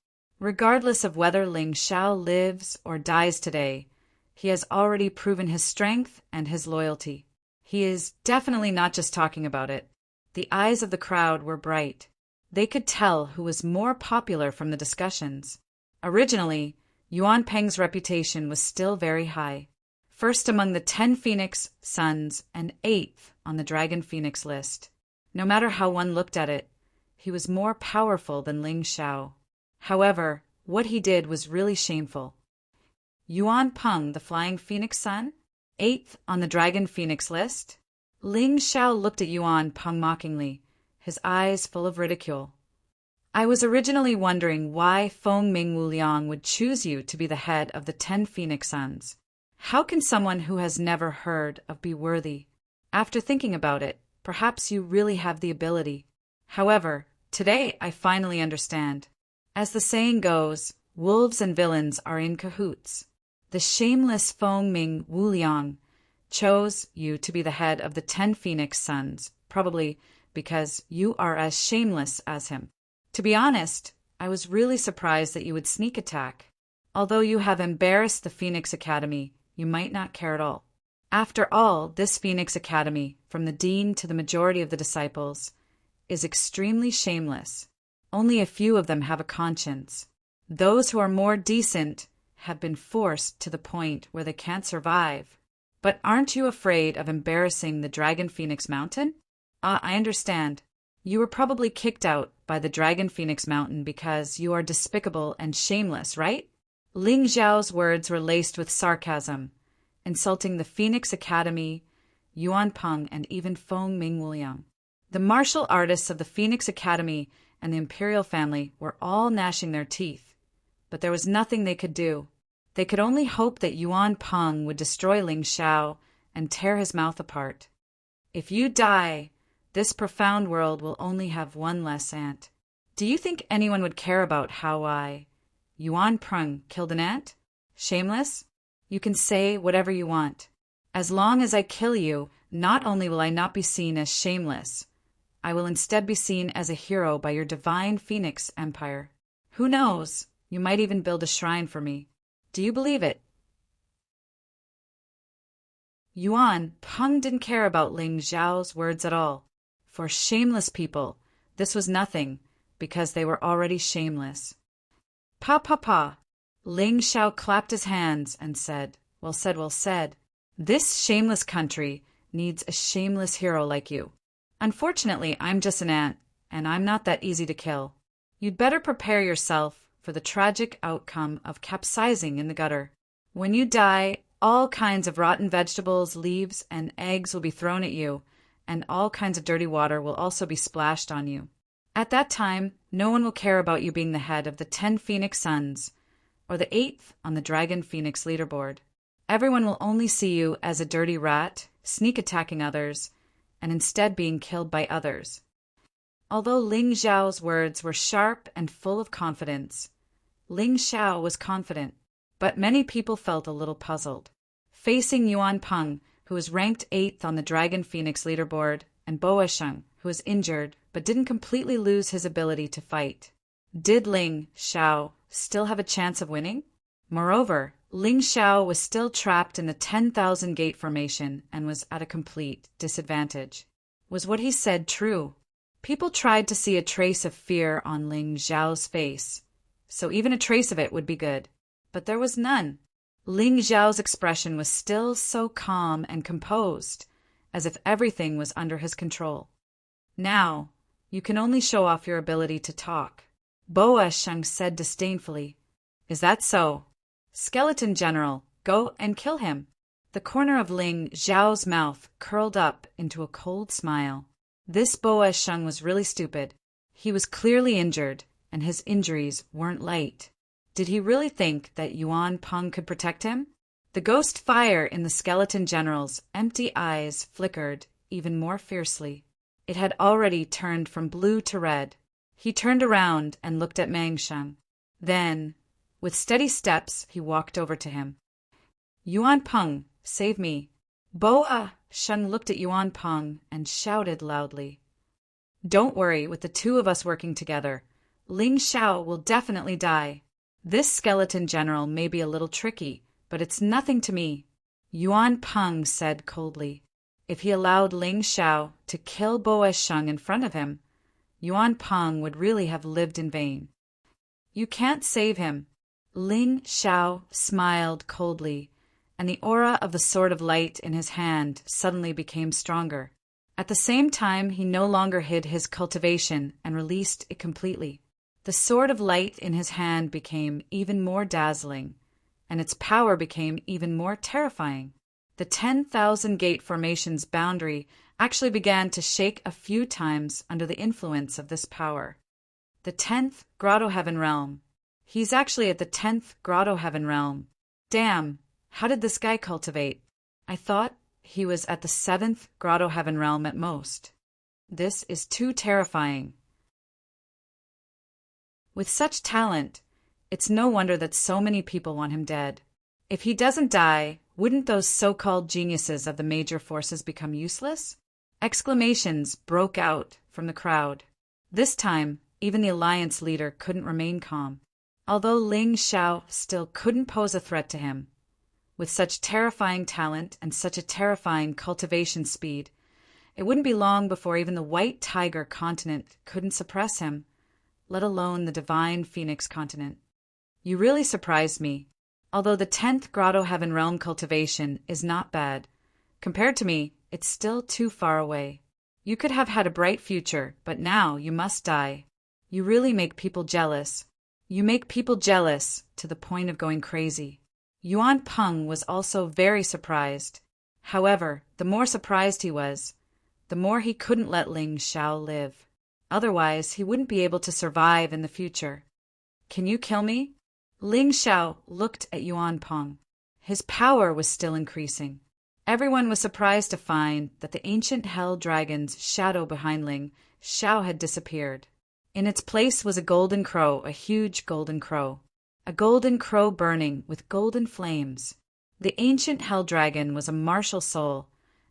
Speaker 1: Regardless of whether Ling Xiao lives or dies today, he has already proven his strength and his loyalty. He is definitely not just talking about it. The eyes of the crowd were bright. They could tell who was more popular from the discussions. Originally, Yuan Peng's reputation was still very high. First among the 10 Phoenix sons and 8th on the Dragon Phoenix list. No matter how one looked at it, he was more powerful than Ling Xiao. However, what he did was really shameful. Yuan Peng, the Flying Phoenix son, 8th on the Dragon Phoenix list. Ling Xiao looked at Yuan Peng mockingly, his eyes full of ridicule. I was originally wondering why Feng Ming Wuliang would choose you to be the head of the 10 Phoenix sons. How can someone who has never heard of be worthy? After thinking about it, perhaps you really have the ability. However, today I finally understand. As the saying goes, wolves and villains are in cahoots. The shameless Feng Ming Wuliang chose you to be the head of the 10 Phoenix sons, probably because you are as shameless as him. To be honest, I was really surprised that you would sneak attack. Although you have embarrassed the Phoenix Academy, you might not care at all. After all, this Phoenix Academy, from the dean to the majority of the disciples, is extremely shameless. Only a few of them have a conscience. Those who are more decent have been forced to the point where they can't survive. But aren't you afraid of embarrassing the Dragon Phoenix Mountain? I understand. You were probably kicked out by the Dragon Phoenix Mountain because you are despicable and shameless, right? Ling Xiao's words were laced with sarcasm, insulting the Phoenix Academy, Yuan Peng, and even Feng Ming Wuliang. The martial artists of the Phoenix Academy and the imperial family were all gnashing their teeth, but there was nothing they could do. They could only hope that Yuan Peng would destroy Ling Xiao and tear his mouth apart. If you die, this profound world will only have one less ant. Do you think anyone would care about how Yuan Peng killed an ant? Shameless? You can say whatever you want. As long as I kill you, not only will I not be seen as shameless, I will instead be seen as a hero by your divine Phoenix Empire. Who knows? You might even build a shrine for me. Do you believe it? Yuan Peng didn't care about Ling Xiao's words at all. For shameless people, this was nothing, because they were already shameless. Pa pa pa! Ling Xiao clapped his hands and said, well said, well said. This shameless country needs a shameless hero like you. Unfortunately, I'm just an ant, and I'm not that easy to kill. You'd better prepare yourself for the tragic outcome of capsizing in the gutter. When you die, all kinds of rotten vegetables, leaves, and eggs will be thrown at you, and all kinds of dirty water will also be splashed on you. At that time, no one will care about you being the head of the 10 Phoenix Sons, or the 8th on the Dragon Phoenix leaderboard. Everyone will only see you as a dirty rat, sneak attacking others, and instead being killed by others. Although Ling Xiao's words were sharp and full of confidence, Ling Xiao was confident, but many people felt a little puzzled. Facing Yuan Peng, who was ranked 8th on the Dragon Phoenix leaderboard, and Boa Sheng, who was injured but didn't completely lose his ability to fight. Did Ling Xiao still have a chance of winning? Moreover, Ling Xiao was still trapped in the 10,000 gate formation and was at a complete disadvantage. Was what he said true? People tried to see a trace of fear on Ling Xiao's face, so even a trace of it would be good. But there was none. Ling Xiao's expression was still so calm and composed, as if everything was under his control. Now, you can only show off your ability to talk. Boa Sheng said disdainfully. Is that so? Skeleton General, go and kill him. The corner of Ling Xiao's mouth curled up into a cold smile. This Boa Sheng was really stupid. He was clearly injured, and his injuries weren't light. Did he really think that Yuan Peng could protect him? The ghost fire in the Skeleton General's empty eyes flickered even more fiercely. It had already turned from blue to red. He turned around and looked at Mang Sheng. Then, with steady steps, he walked over to him. Yuan Peng, save me. Boa Sheng looked at Yuan Peng and shouted loudly. Don't worry, with the two of us working together, Ling Xiao will definitely die. This Skeleton General may be a little tricky, but it's nothing to me, Yuan Peng said coldly. If he allowed Ling Xiao to kill Boa Sheng in front of him, Yuan Peng would really have lived in vain. You can't save him. Ling Xiao smiled coldly, and the aura of the Sword of Light in his hand suddenly became stronger. At the same time, he no longer hid his cultivation and released it completely. The Sword of Light in his hand became even more dazzling, and its power became even more terrifying. The 10,000 gate formation's boundary actually began to shake a few times under the influence of this power. The 10th Grotto Heaven Realm. He's actually at the 10th Grotto Heaven Realm. Damn, how did this guy cultivate? I thought he was at the 7th Grotto Heaven Realm at most. This is too terrifying. With such talent, it's no wonder that so many people want him dead. If he doesn't die, wouldn't those so-called geniuses of the major forces become useless? Exclamations broke out from the crowd. This time, even the alliance leader couldn't remain calm. Although Ling Xiao still couldn't pose a threat to him, with such terrifying talent and such a terrifying cultivation speed, it wouldn't be long before even the White Tiger continent couldn't suppress him, let alone the Divine Phoenix continent. You really surprised me. Although the 10th Grotto Heaven Realm cultivation is not bad, compared to me, it's still too far away. You could have had a bright future, but now you must die. You really make people jealous. You make people jealous to the point of going crazy. Yuan Peng was also very surprised. However, the more surprised he was, the more he couldn't let Ling Xiao live. Otherwise, he wouldn't be able to survive in the future. Can you kill me? Ling Xiao looked at Yuan Peng. His power was still increasing. Everyone was surprised to find that the ancient hell dragon's shadow behind Ling Xiao had disappeared. In its place was a golden crow, a huge golden crow. A golden crow burning with golden flames. The ancient hell dragon was a martial soul,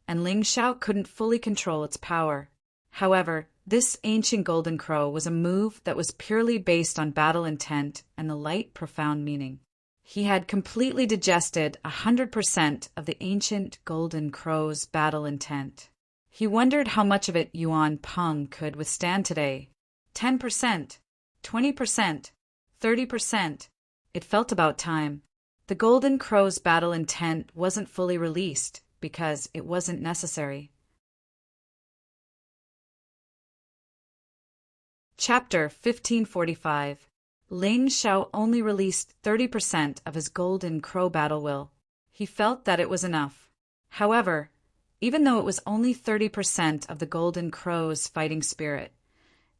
Speaker 1: and Ling Xiao couldn't fully control its power. However, this ancient golden crow was a move that was purely based on battle intent and the light, profound meaning. He had completely digested 100% of the ancient golden crow's battle intent. He wondered how much of it Yuan Peng could withstand today. 10%, 20%, 30%. It felt about time. The golden crow's battle intent wasn't fully released because it wasn't necessary. Chapter 1545. Ling Xiao only released 30% of his golden crow battle will. He felt that it was enough. However, even though it was only 30% of the golden crow's fighting spirit,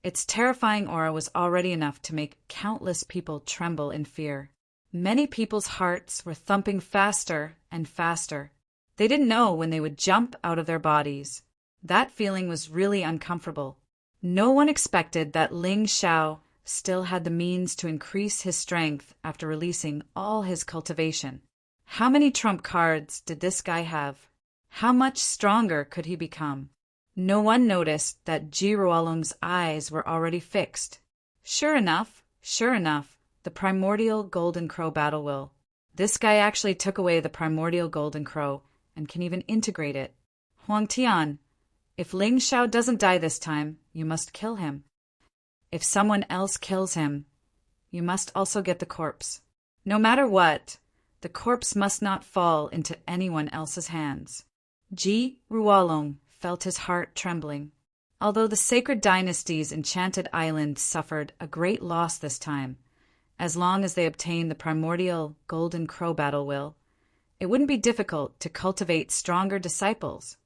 Speaker 1: its terrifying aura was already enough to make countless people tremble in fear. Many people's hearts were thumping faster and faster. They didn't know when they would jump out of their bodies. That feeling was really uncomfortable. No one expected that Ling Xiao still had the means to increase his strength after releasing all his cultivation. How many trump cards did this guy have? How much stronger could he become? No one noticed that Ji Ruolong's eyes were already fixed. Sure enough, the primordial golden crow battle will. This guy actually took away the primordial golden crow and can even integrate it. Huang Tian, if Ling Xiao doesn't die this time, you must kill him. If someone else kills him, you must also get the corpse. No matter what, the corpse must not fall into anyone else's hands. Ji Ruolong felt his heart trembling. Although the sacred dynasty's enchanted island suffered a great loss this time, as long as they obtained the primordial golden crow battle will, it wouldn't be difficult to cultivate stronger disciples.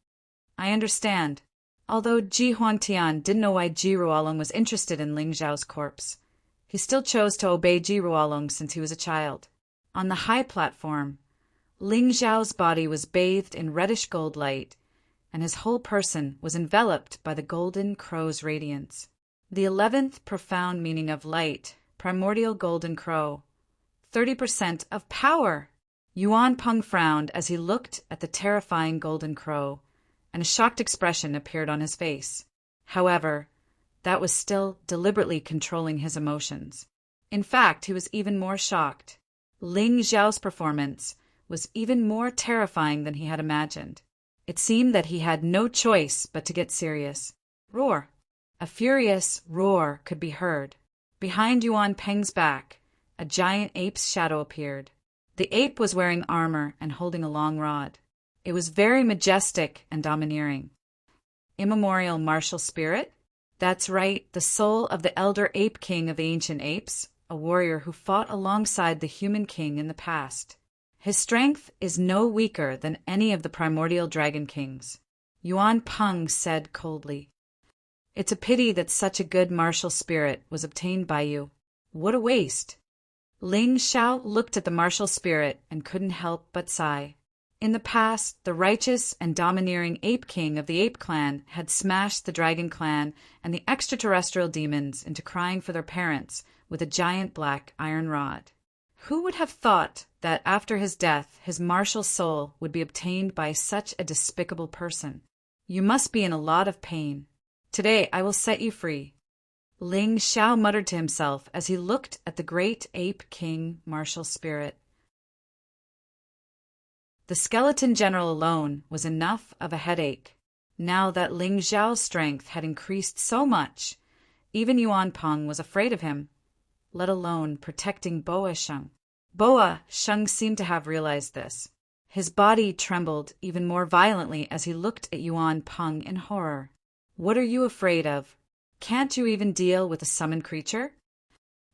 Speaker 1: I understand. Although Ji Huangtian didn't know why Ji Ruolong was interested in Ling Xiao's corpse, he still chose to obey Ji Ruolong since he was a child. On the high platform, Ling Xiao's body was bathed in reddish gold light, and his whole person was enveloped by the golden crow's radiance. The 11th profound meaning of light, primordial golden crow. 30% of power! Yuan Peng frowned as he looked at the terrifying golden crow, and a shocked expression appeared on his face. However, that was still deliberately controlling his emotions. In fact, he was even more shocked. Ling Xiao's performance was even more terrifying than he had imagined. It seemed that he had no choice but to get serious. Roar! A furious roar could be heard. Behind Yuan Peng's back, a giant ape's shadow appeared. The ape was wearing armor and holding a long rod. It was very majestic and domineering. Immemorial martial spirit? That's right, the soul of the elder ape king of the ancient apes, a warrior who fought alongside the human king in the past. His strength is no weaker than any of the primordial dragon kings. Yuan Peng said coldly. It's a pity that such a good martial spirit was obtained by you. What a waste. Ling Xiao looked at the martial spirit and couldn't help but sigh. In the past, the righteous and domineering ape king of the ape clan had smashed the dragon clan and the extraterrestrial demons into crying for their parents with a giant black iron rod. Who would have thought that after his death, his martial soul would be obtained by such a despicable person? You must be in a lot of pain. Today I will set you free. Ling Xiao muttered to himself as he looked at the great ape king martial spirit. The skeleton general alone was enough of a headache. Now that Ling Xiao's strength had increased so much, even Yuan Peng was afraid of him, let alone protecting Boa Sheng. Boa Sheng seemed to have realized this. His body trembled even more violently as he looked at Yuan Peng in horror. What are you afraid of? Can't you even deal with a summoned creature?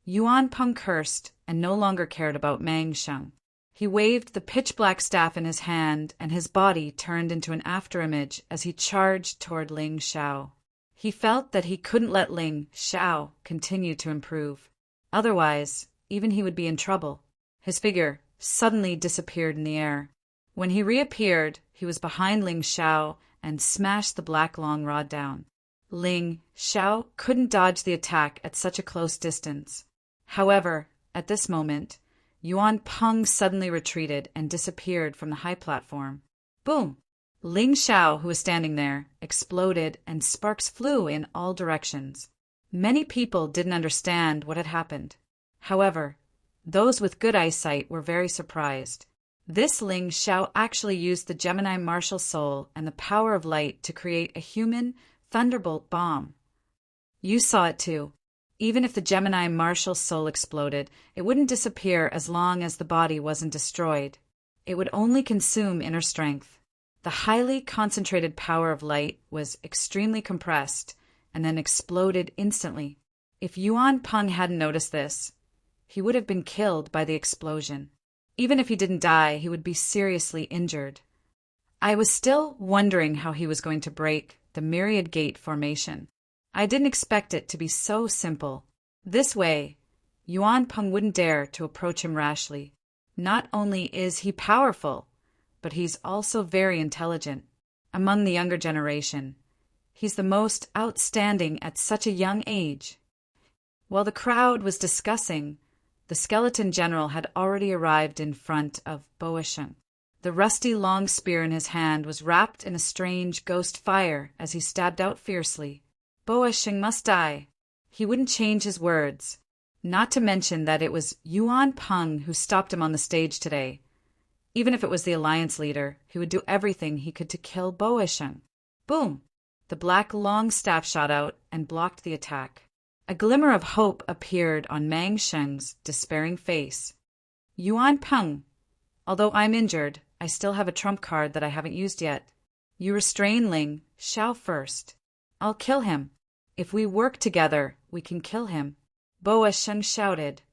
Speaker 1: Yuan Peng cursed and no longer cared about Mang Sheng. He waved the pitch-black staff in his hand, and his body turned into an afterimage as he charged toward Ling Xiao. He felt that he couldn't let Ling Xiao continue to improve. Otherwise, even he would be in trouble. His figure suddenly disappeared in the air. When he reappeared, he was behind Ling Xiao and smashed the black long rod down. Ling Xiao couldn't dodge the attack at such a close distance. However, at this moment, Yuan Peng suddenly retreated and disappeared from the high platform. Boom! Ling Xiao, who was standing there, exploded and sparks flew in all directions. Many people didn't understand what had happened. However, those with good eyesight were very surprised. This Ling Xiao actually used the Gemini martial soul and the power of light to create a human thunderbolt bomb. You saw it too. Even if the Gemini martial soul exploded, it wouldn't disappear as long as the body wasn't destroyed. It would only consume inner strength. The highly concentrated power of light was extremely compressed and then exploded instantly. If Yuan Peng hadn't noticed this, he would have been killed by the explosion. Even if he didn't die, he would be seriously injured. I was still wondering how he was going to break the myriad gate formation. I didn't expect it to be so simple. This way, Yuan Peng wouldn't dare to approach him rashly. Not only is he powerful, but he's also very intelligent. Among the younger generation, he's the most outstanding at such a young age. While the crowd was discussing, the skeleton general had already arrived in front of Boasheng. The rusty long spear in his hand was wrapped in a strange ghost fire as he stabbed out fiercely. Boasheng must die. He wouldn't change his words. Not to mention that it was Yuan Peng who stopped him on the stage today. Even if it was the alliance leader, he would do everything he could to kill Boasheng. Boom! The black long staff shot out and blocked the attack. A glimmer of hope appeared on Mang Sheng's despairing face. Yuan Peng, although I'm injured, I still have a trump card that I haven't used yet. You restrain Ling Xiao first. I'll kill him. If we work together, we can kill him. Boasheng shouted.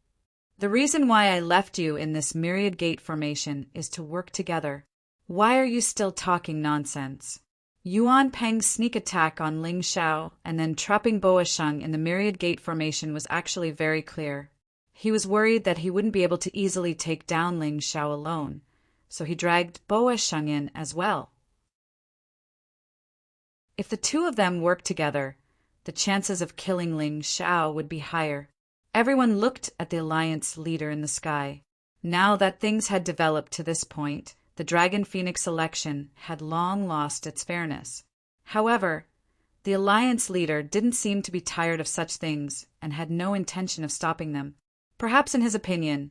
Speaker 1: The reason why I left you in this myriad gate formation is to work together. Why are you still talking nonsense? Yuan Peng's sneak attack on Ling Xiao and then trapping Boasheng in the myriad gate formation was actually very clear. He was worried that he wouldn't be able to easily take down Ling Xiao alone, so he dragged Boasheng in as well. If the two of them worked together, the chances of killing Ling Xiao would be higher. Everyone looked at the alliance leader in the sky. Now that things had developed to this point, the Dragon Phoenix election had long lost its fairness. However, the alliance leader didn't seem to be tired of such things and had no intention of stopping them. Perhaps in his opinion,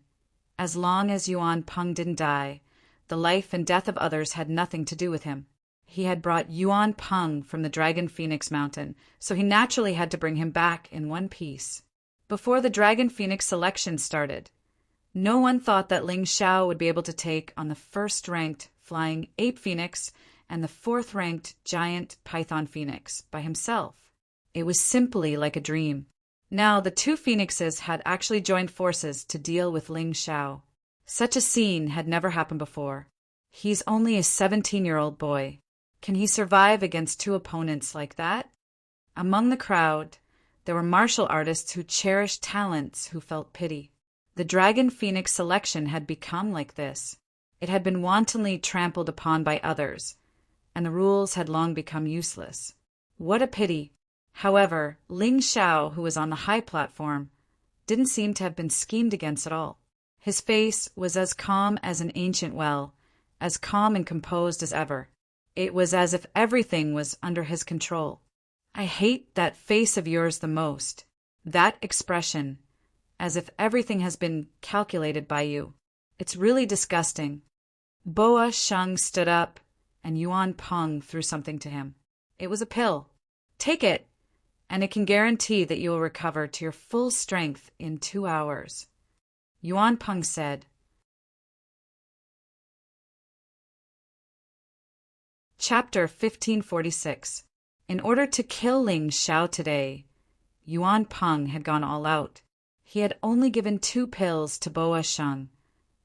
Speaker 1: as long as Yuan Peng didn't die, the life and death of others had nothing to do with him. He had brought Yuan Peng from the Dragon Phoenix Mountain, so he naturally had to bring him back in one piece. Before the Dragon Phoenix selection started, no one thought that Ling Xiao would be able to take on the first-ranked Flying Ape Phoenix and the fourth-ranked Giant Python Phoenix by himself. It was simply like a dream. Now the two phoenixes had actually joined forces to deal with Ling Xiao. Such a scene had never happened before. He's only a 17-year-old boy. Can he survive against two opponents like that? Among the crowd, there were martial artists who cherished talents who felt pity. The Dragon Phoenix selection had become like this. It had been wantonly trampled upon by others, and the rules had long become useless. What a pity! However, Ling Xiao, who was on the high platform, didn't seem to have been schemed against at all. His face was as calm as an ancient well, as calm and composed as ever. It was as if everything was under his control. I hate that face of yours the most. That expression, as if everything has been calculated by you. It's really disgusting. Boasheng stood up, and Yuan Peng threw something to him. It was a pill. Take it, and it can guarantee that you will recover to your full strength in 2 hours. Yuan Peng said. Chapter 1546. In order to kill Ling Xiao today, Yuan Peng had gone all out. He had only given 2 pills to Boasheng,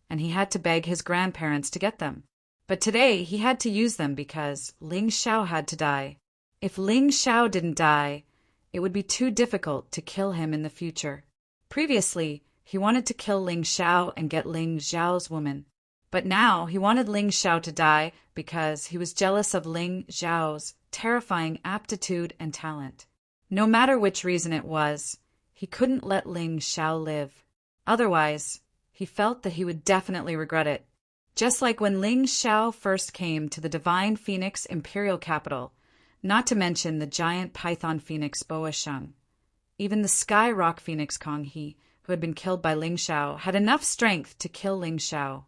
Speaker 1: and he had to beg his grandparents to get them. But today he had to use them because Ling Xiao had to die. If Ling Xiao didn't die, it would be too difficult to kill him in the future. Previously, he wanted to kill Ling Xiao and get Ling Xiao's woman. But now he wanted Ling Xiao to die because he was jealous of Ling Xiao's terrifying aptitude and talent. No matter which reason it was, he couldn't let Ling Xiao live. Otherwise, he felt that he would definitely regret it. just like when Ling Xiao first came to the Divine Phoenix Imperial Capital, not to mention the giant python phoenix Boa Sheng. Even the sky rock phoenix Kong He, who had been killed by Ling Xiao, had enough strength to kill Ling Xiao.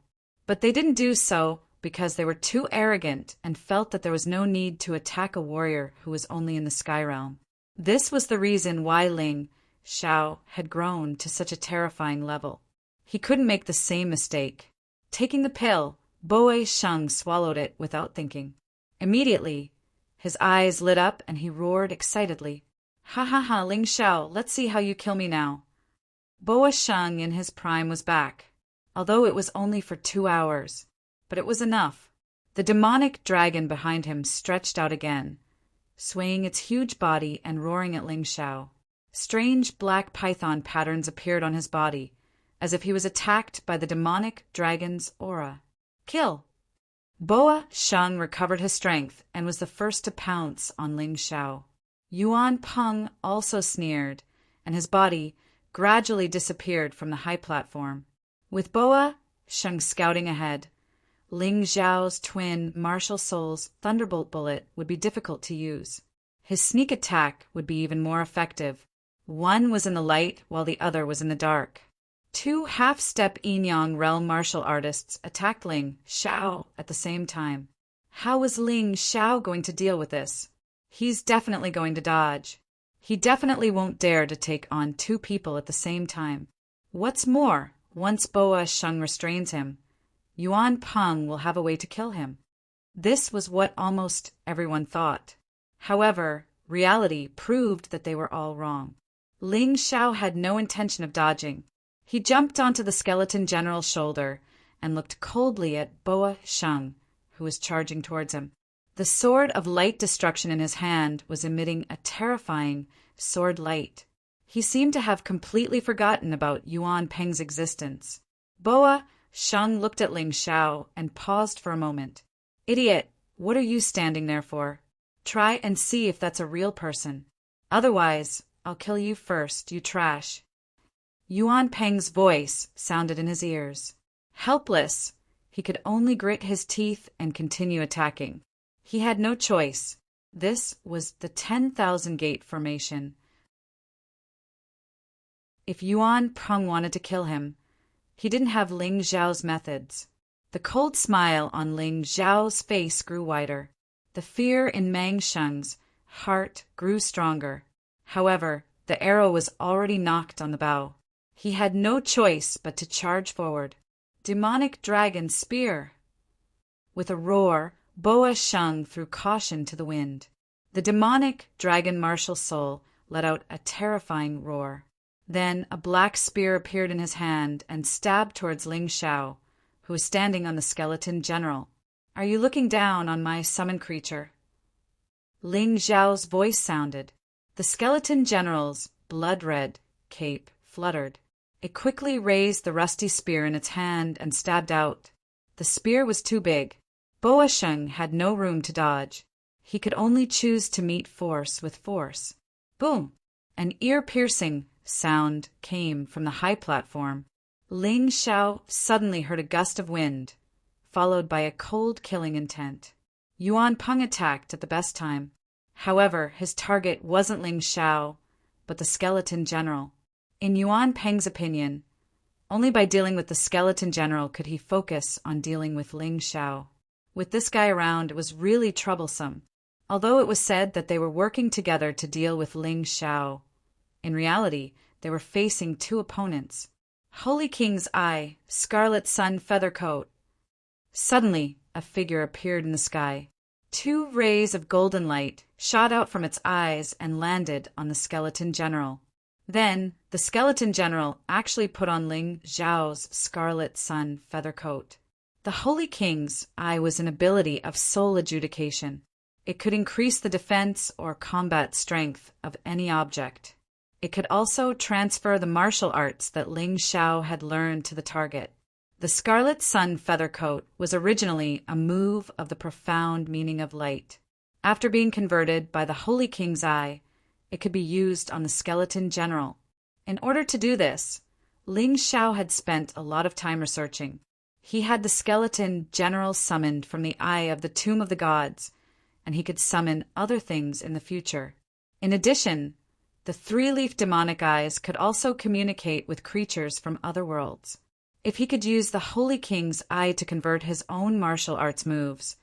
Speaker 1: But they didn't do so because they were too arrogant and felt that there was no need to attack a warrior who was only in the sky realm. This was the reason why Ling Xiao had grown to such a terrifying level. He couldn't make the same mistake. Taking the pill, Boa Sheng swallowed it without thinking. Immediately, his eyes lit up and he roared excitedly. Ha ha ha, Ling Xiao, let's see how you kill me now. Boa Sheng in his prime was back, although it was only for 2 hours. But it was enough. The demonic dragon behind him stretched out again, swaying its huge body and roaring at Ling Xiao. Strange black python patterns appeared on his body, as if he was attacked by the demonic dragon's aura. Kill! Boa Sheng recovered his strength and was the first to pounce on Ling Xiao. Yuan Peng also sneered, and his body gradually disappeared from the high platform. With Boa Sheng scouting ahead, Ling Xiao's twin martial soul's thunderbolt bullet would be difficult to use. His sneak attack would be even more effective. One was in the light while the other was in the dark. 2 half-step yin-yang realm martial artists attacked Ling Xiao at the same time. How was Ling Xiao going to deal with this? He's definitely going to dodge. He definitely won't dare to take on 2 people at the same time. What's more, once Boa Sheng restrains him, Yuan Peng will have a way to kill him. This was what almost everyone thought. However, reality proved that they were all wrong. Ling Xiao had no intention of dodging. He jumped onto the skeleton general's shoulder and looked coldly at Boa Sheng, who was charging towards him. The sword of light destruction in his hand was emitting a terrifying sword light. He seemed to have completely forgotten about Yuan Peng's existence. Boa Sheng looked at Ling Xiao and paused for a moment. Idiot, what are you standing there for? Try and see if that's a real person. Otherwise, I'll kill you first, you trash. Yuan Peng's voice sounded in his ears. Helpless, he could only grit his teeth and continue attacking. He had no choice. This was the 10,000 gate formation. If Yuan Peng wanted to kill him, he didn't have Ling Xiao's methods. The cold smile on Ling Xiao's face grew wider. The fear in Mang Sheng's heart grew stronger. However, the arrow was already knocked on the bow. He had no choice but to charge forward. Demonic dragon spear! With a roar, Boa Sheng threw caution to the wind. The demonic dragon martial soul let out a terrifying roar. Then a black spear appeared in his hand and stabbed towards Ling Xiao, who was standing on the skeleton general. Are you looking down on my summon creature? Ling Xiao's voice sounded. The skeleton general's blood-red cape fluttered. It quickly raised the rusty spear in its hand and stabbed out. The spear was too big. Boa Sheng had no room to dodge. He could only choose to meet force with force. Boom! An ear-piercing sound came from the high platform. Ling Xiao suddenly heard a gust of wind, followed by a cold killing intent. Yuan Peng attacked at the best time. However, his target wasn't Ling Xiao, but the skeleton general. In Yuan Peng's opinion, only by dealing with the skeleton general could he focus on dealing with Ling Xiao. With this guy around, it was really troublesome. Although it was said that they were working together to deal with Ling Xiao, in reality, they were facing 2 opponents. Holy King's Eye, Scarlet Sun Feathercoat. Suddenly, a figure appeared in the sky. 2 rays of golden light shot out from its eyes and landed on the skeleton general. Then, the skeleton general actually put on Ling Xiao's Scarlet Sun Feathercoat. The Holy King's Eye was an ability of soul adjudication. It could increase the defense or combat strength of any object. It could also transfer the martial arts that Ling Xiao had learned to the target. The Scarlet Sun Feathercoat was originally a move of the profound meaning of light. After being converted by the Holy King's Eye, it could be used on the skeleton general. In order to do this, Ling Xiao had spent a lot of time researching. He had the skeleton general summoned from the eye of the tomb of the gods, and he could summon other things in the future. In addition, the three-leaf demonic eyes could also communicate with creatures from other worlds. If he could use the Holy King's eye to convert his own martial arts moves,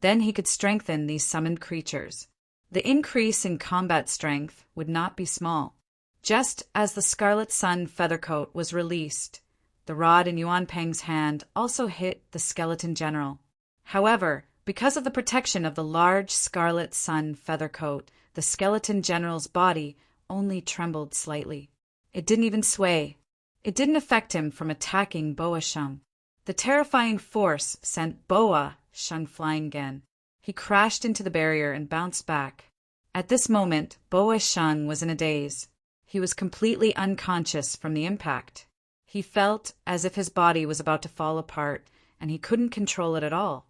Speaker 1: then he could strengthen these summoned creatures. The increase in combat strength would not be small. Just as the Scarlet Sun Feathercoat was released, the rod in Yuan Peng's hand also hit the skeleton general. However, because of the protection of the large Scarlet Sun Feathercoat, the skeleton general's body only trembled slightly. It didn't even sway. It didn't affect him from attacking Boa Sheng. The terrifying force sent Boa Sheng flying again. He crashed into the barrier and bounced back. At this moment, Boa Sheng was in a daze. He was completely unconscious from the impact. He felt as if his body was about to fall apart, and he couldn't control it at all.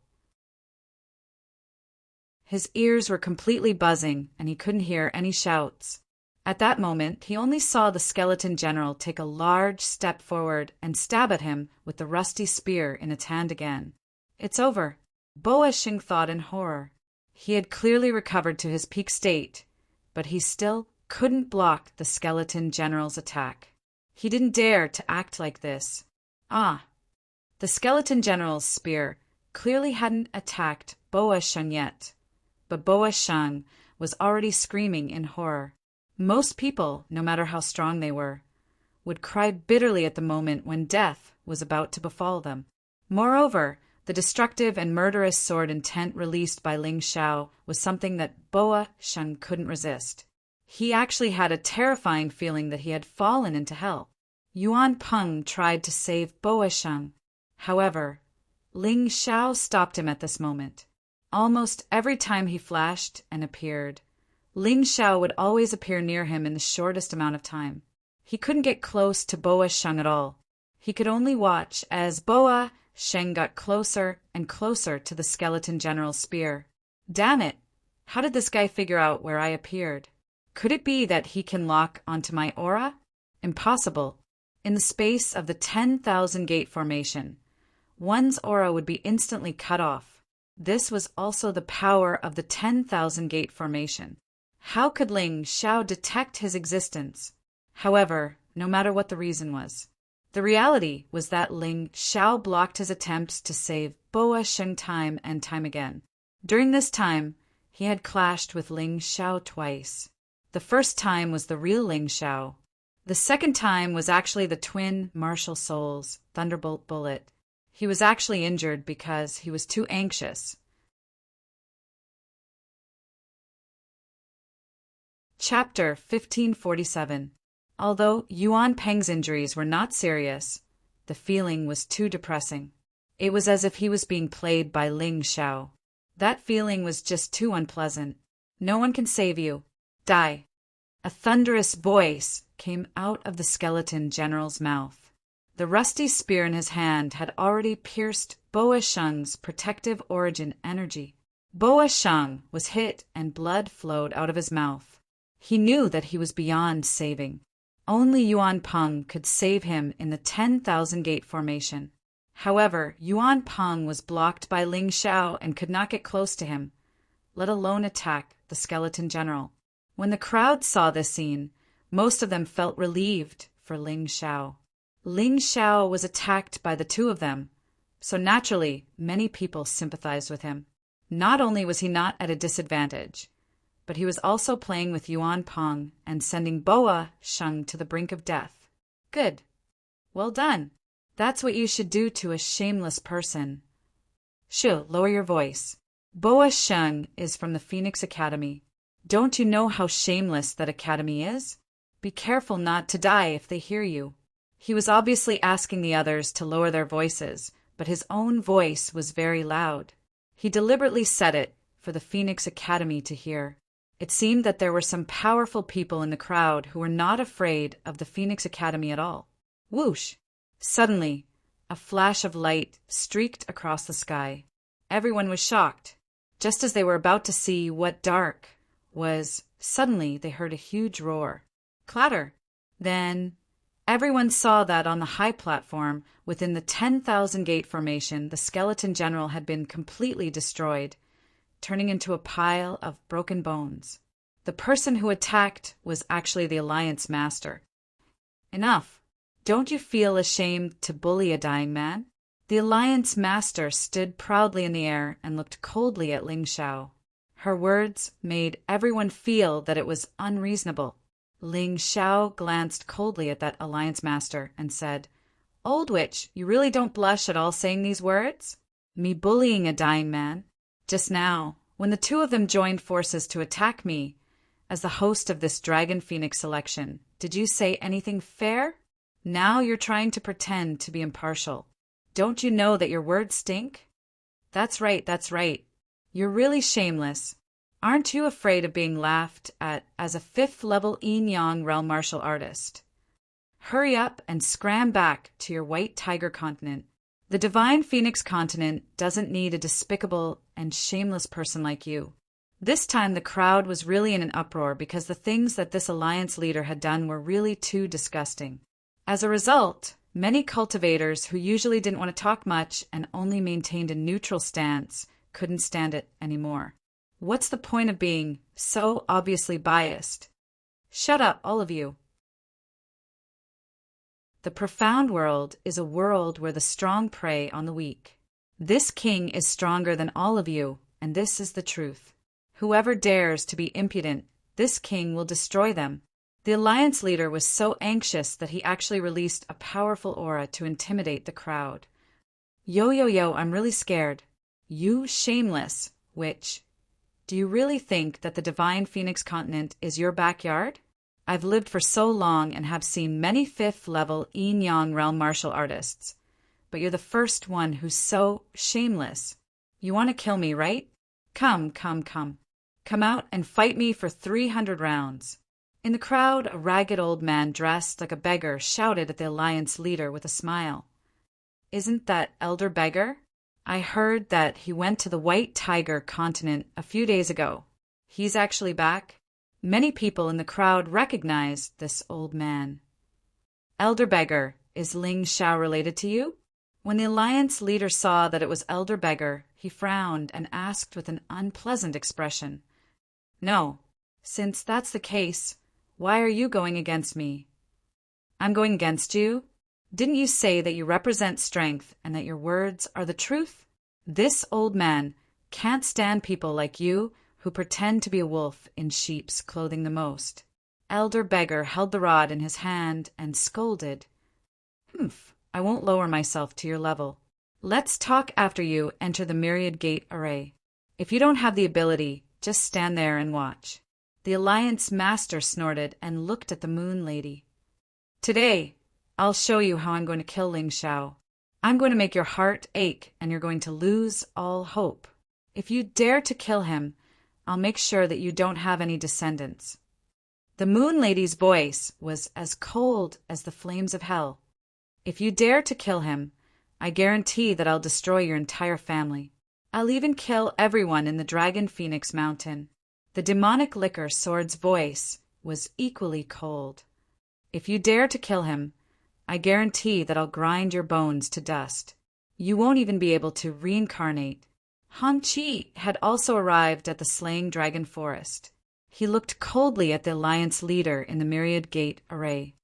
Speaker 1: His ears were completely buzzing, and he couldn't hear any shouts. At that moment, he only saw the skeleton general take a large step forward and stab at him with the rusty spear in its hand again. It's over, Boa Sheng thought in horror. He had clearly recovered to his peak state, but he still couldn't block the skeleton general's attack. He didn't dare to act like this. The skeleton general's spear clearly hadn't attacked Boa Sheng yet, but Boa Sheng was already screaming in horror. Most people, no matter how strong they were, would cry bitterly at the moment when death was about to befall them. Moreover, the destructive and murderous sword intent released by Ling Xiao was something that Boa Sheng couldn't resist. He actually had a terrifying feeling that he had fallen into hell. Yuan Peng tried to save Boa Sheng. However, Ling Xiao stopped him at this moment. Almost every time he flashed and appeared, Ling Xiao would always appear near him in the shortest amount of time. He couldn't get close to Boa Sheng at all. He could only watch as Boa Sheng got closer and closer to the skeleton general's spear. Damn it! How did this guy figure out where I appeared? Could it be that he can lock onto my aura? Impossible. In the space of the 10,000 gate formation, one's aura would be instantly cut off. This was also the power of the 10,000 gate formation. How could Ling Xiao detect his existence? However, no matter what the reason was, the reality was that Ling Xiao blocked his attempts to save Boa Sheng time and time again. During this time, he had clashed with Ling Xiao twice. The first time was the real Ling Xiao. The second time was actually the twin martial souls, Thunderbolt Bullet. He was actually injured because he was too anxious. Chapter 1547. Although Yuan Peng's injuries were not serious, the feeling was too depressing. It was as if he was being played by Ling Xiao. That feeling was just too unpleasant. No one can save you. Die. A thunderous voice came out of the skeleton general's mouth. The rusty spear in his hand had already pierced Boa Sheng's protective origin energy. Boa Sheng was hit and blood flowed out of his mouth. He knew that he was beyond saving. Only Yuan Peng could save him in the 10,000 gate formation. However, Yuan Peng was blocked by Ling Xiao and could not get close to him, let alone attack the skeleton general. When the crowd saw this scene, most of them felt relieved for Ling Xiao. Ling Xiao was attacked by the two of them, so naturally many people sympathized with him. Not only was he not at a disadvantage, but he was also playing with Yuan Peng and sending Boa Sheng to the brink of death. Good. Well done. That's what you should do to a shameless person. Shoo, lower your voice. Boa Sheng is from the Phoenix Academy. Don't you know how shameless that academy is? Be careful not to die if they hear you. He was obviously asking the others to lower their voices, but his own voice was very loud. He deliberately said it for the Phoenix Academy to hear. It seemed that there were some powerful people in the crowd who were not afraid of the Phoenix Academy at all. Whoosh! Suddenly, a flash of light streaked across the sky. Everyone was shocked. Just as they were about to see what dark was, suddenly they heard a huge roar. Clatter! Then Everyone saw that on the high platform, within the 10,000 gate formation, the skeleton general had been completely destroyed, turning into a pile of broken bones. The person who attacked was actually the Alliance Master. Enough. Don't you feel ashamed to bully a dying man? The Alliance Master stood proudly in the air and looked coldly at Ling Xiao. Her words made everyone feel that it was unreasonable. Ling Xiao glanced coldly at that Alliance Master and said, "Old witch, you really don't blush at all saying these words? Me bullying a dying man? Just now, when the two of them joined forces to attack me, as the host of this Dragon Phoenix selection, did you say anything fair? Now you're trying to pretend to be impartial. Don't you know that your words stink?" That's right, that's right. You're really shameless. Aren't you afraid of being laughed at as a 5th-level yin-yang realm martial artist? Hurry up and scram back to your White Tiger continent. The Divine Phoenix continent doesn't need a despicable and shameless person like you. This time the crowd was really in an uproar because the things that this alliance leader had done were really too disgusting. As a result, many cultivators who usually didn't want to talk much and only maintained a neutral stance couldn't stand it anymore. What's the point of being so obviously biased? Shut up, all of you. The profound world is a world where the strong prey on the weak. This king is stronger than all of you, and this is the truth. Whoever dares to be impudent, this king will destroy them. The alliance leader was so anxious that he actually released a powerful aura to intimidate the crowd. Yo, I'm really scared. You shameless witch. Do you really think that the Divine Phoenix continent is your backyard? I've lived for so long and have seen many 5th-level yin-yang realm martial artists, but you're the first one who's so shameless. You want to kill me, right? Come. Come out and fight me for 300 rounds. In the crowd, a ragged old man dressed like a beggar shouted at the alliance leader with a smile. Isn't that Elder Beggar? I heard that he went to the White Tiger continent a few days ago. He's actually back. Many people in the crowd recognized this old man. Elder Beggar, is Ling Xiao related to you? When the alliance leader saw that it was Elder Beggar, he frowned and asked with an unpleasant expression. No. Since that's the case, why are you going against me? I'm going against you? Didn't you say that you represent strength and that your words are the truth? This old man can't stand people like you who pretend to be a wolf in sheep's clothing the most. Elder Beggar held the rod in his hand and scolded. Humph, I won't lower myself to your level. Let's talk after you enter the Myriad Gate array. If you don't have the ability, just stand there and watch. The Alliance Master snorted and looked at the Moon Lady. Today, I'll show you how I'm going to kill Ling Xiao. I'm going to make your heart ache and you're going to lose all hope. If you dare to kill him, I'll make sure that you don't have any descendants. The Moon Lady's voice was as cold as the flames of hell. If you dare to kill him, I guarantee that I'll destroy your entire family. I'll even kill everyone in the Dragon Phoenix Mountain. The demonic liquor sword's voice was equally cold. If you dare to kill him, I guarantee that I'll grind your bones to dust. You won't even be able to reincarnate. Han Chi had also arrived at the Slaying Dragon Forest. He looked coldly at the Alliance leader in the Myriad Gate array.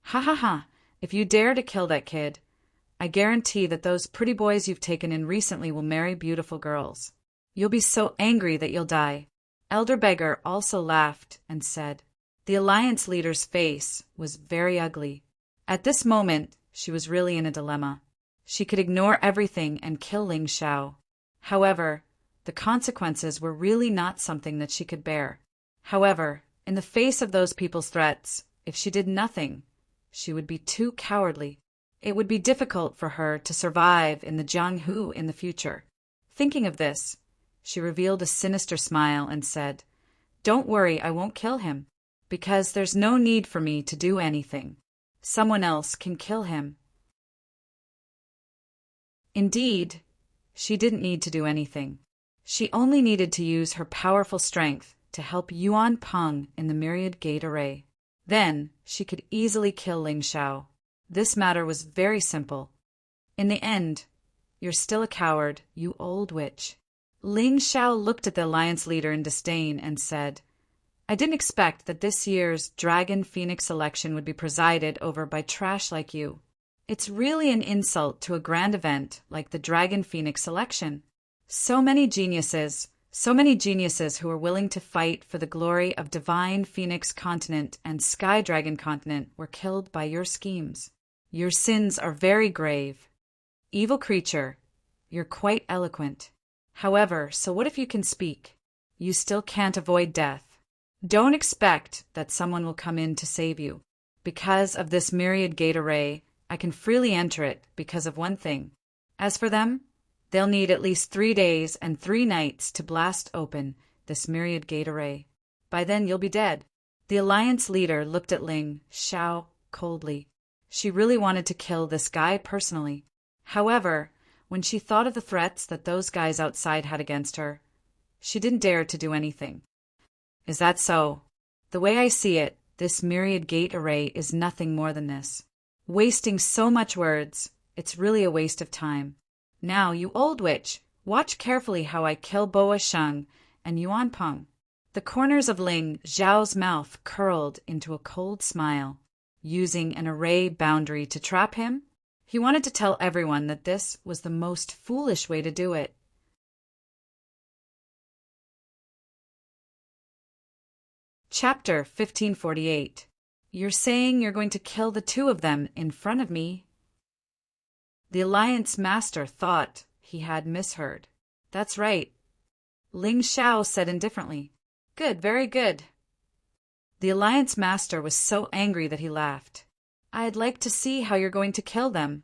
Speaker 1: Ha! If you dare to kill that kid, I guarantee that those pretty boys you've taken in recently will marry beautiful girls. You'll be so angry that you'll die. Elder Beggar also laughed and said. The Alliance leader's face was very ugly. At this moment, she was really in a dilemma. She could ignore everything and kill Ling Xiao. However, the consequences were really not something that she could bear. However, in the face of those people's threats, if she did nothing, she would be too cowardly. It would be difficult for her to survive in the Jianghu in the future. Thinking of this, she revealed a sinister smile and said, Don't worry, I won't kill him, because there's no need for me to do anything. Someone else can kill him. Indeed, she didn't need to do anything. She only needed to use her powerful strength to help Yuan Peng in the Myriad Gate array. Then she could easily kill Ling Xiao. This matter was very simple. In the end, you're still a coward, you old witch. Ling Xiao looked at the alliance leader in disdain and said, I didn't expect that this year's Dragon Phoenix election would be presided over by trash like you. It's really an insult to a grand event like the Dragon Phoenix election. So many geniuses who are willing to fight for the glory of Divine Phoenix Continent and Sky Dragon Continent were killed by your schemes. Your sins are very grave. Evil creature, you're quite eloquent. However, so what if you can speak? You still can't avoid death. Don't expect that someone will come in to save you. Because of this myriad gate array, I can freely enter it because of one thing. As for them, they'll need at least 3 days and 3 nights to blast open this myriad gate array. By then you'll be dead. The alliance leader looked at Ling Xiao coldly. She really wanted to kill this guy personally. However, when she thought of the threats that those guys outside had against her, she didn't dare to do anything. Is that so? The way I see it, this myriad gate array is nothing more than this. Wasting so much words, it's really a waste of time. Now, you old witch, watch carefully how I kill Boa Sheng and Yuan Peng. The corners of Ling Xiao's mouth curled into a cold smile. Using an array boundary to trap him, he wanted to tell everyone that this was the most foolish way to do it. Chapter 1548. You're saying you're going to kill the 2 of them in front of me? The alliance master thought he had misheard. That's right. Ling Xiao said indifferently. Good, very good. The alliance master was so angry that he laughed. I'd like to see how you're going to kill them.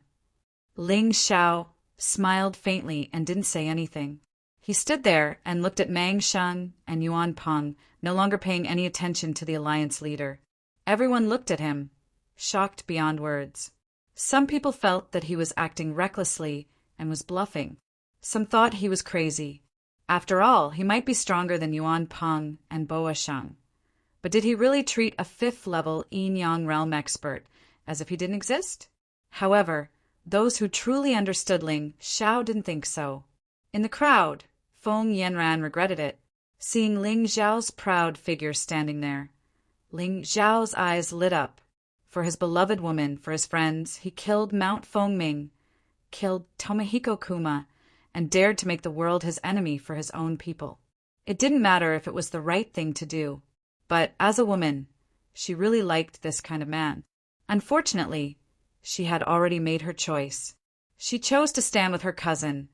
Speaker 1: Ling Xiao smiled faintly and didn't say anything. He stood there and looked at Mang Sheng and Yuan Peng, no longer paying any attention to the alliance leader. Everyone looked at him, shocked beyond words. Some people felt that he was acting recklessly and was bluffing. Some thought he was crazy. After all, he might be stronger than Yuan Peng and Boa Sheng. But did he really treat a 5th-level Yin-Yang realm expert as if he didn't exist? However, those who truly understood Ling Xiao didn't think so. In the crowd, Feng Yanran regretted it, seeing Ling Xiao's proud figure standing there. Ling Xiao's eyes lit up. For his beloved woman, for his friends, he killed Mount Fengming, killed Tomohiko Kuma, and dared to make the world his enemy for his own people. It didn't matter if it was the right thing to do, but as a woman, she really liked this kind of man. Unfortunately, she had already made her choice. She chose to stand with her cousin,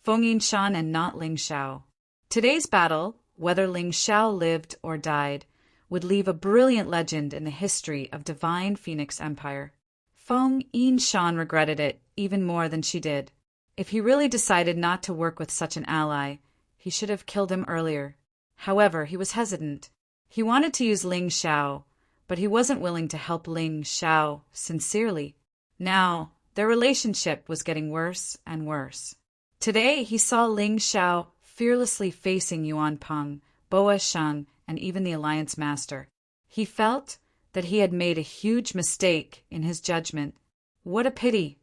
Speaker 1: Feng Yinshan, and not Ling Xiao. Today's battle, whether Ling Xiao lived or died, would leave a brilliant legend in the history of Divine Phoenix Empire. Feng Yinshan regretted it even more than she did. If he really decided not to work with such an ally, he should have killed him earlier. However, he was hesitant. He wanted to use Ling Xiao, but he wasn't willing to help Ling Xiao sincerely. Now, their relationship was getting worse and worse. Today, he saw Ling Xiao fearlessly facing Yuan Peng, Boa Sheng, and even the alliance master. He felt that he had made a huge mistake in his judgment. What a pity!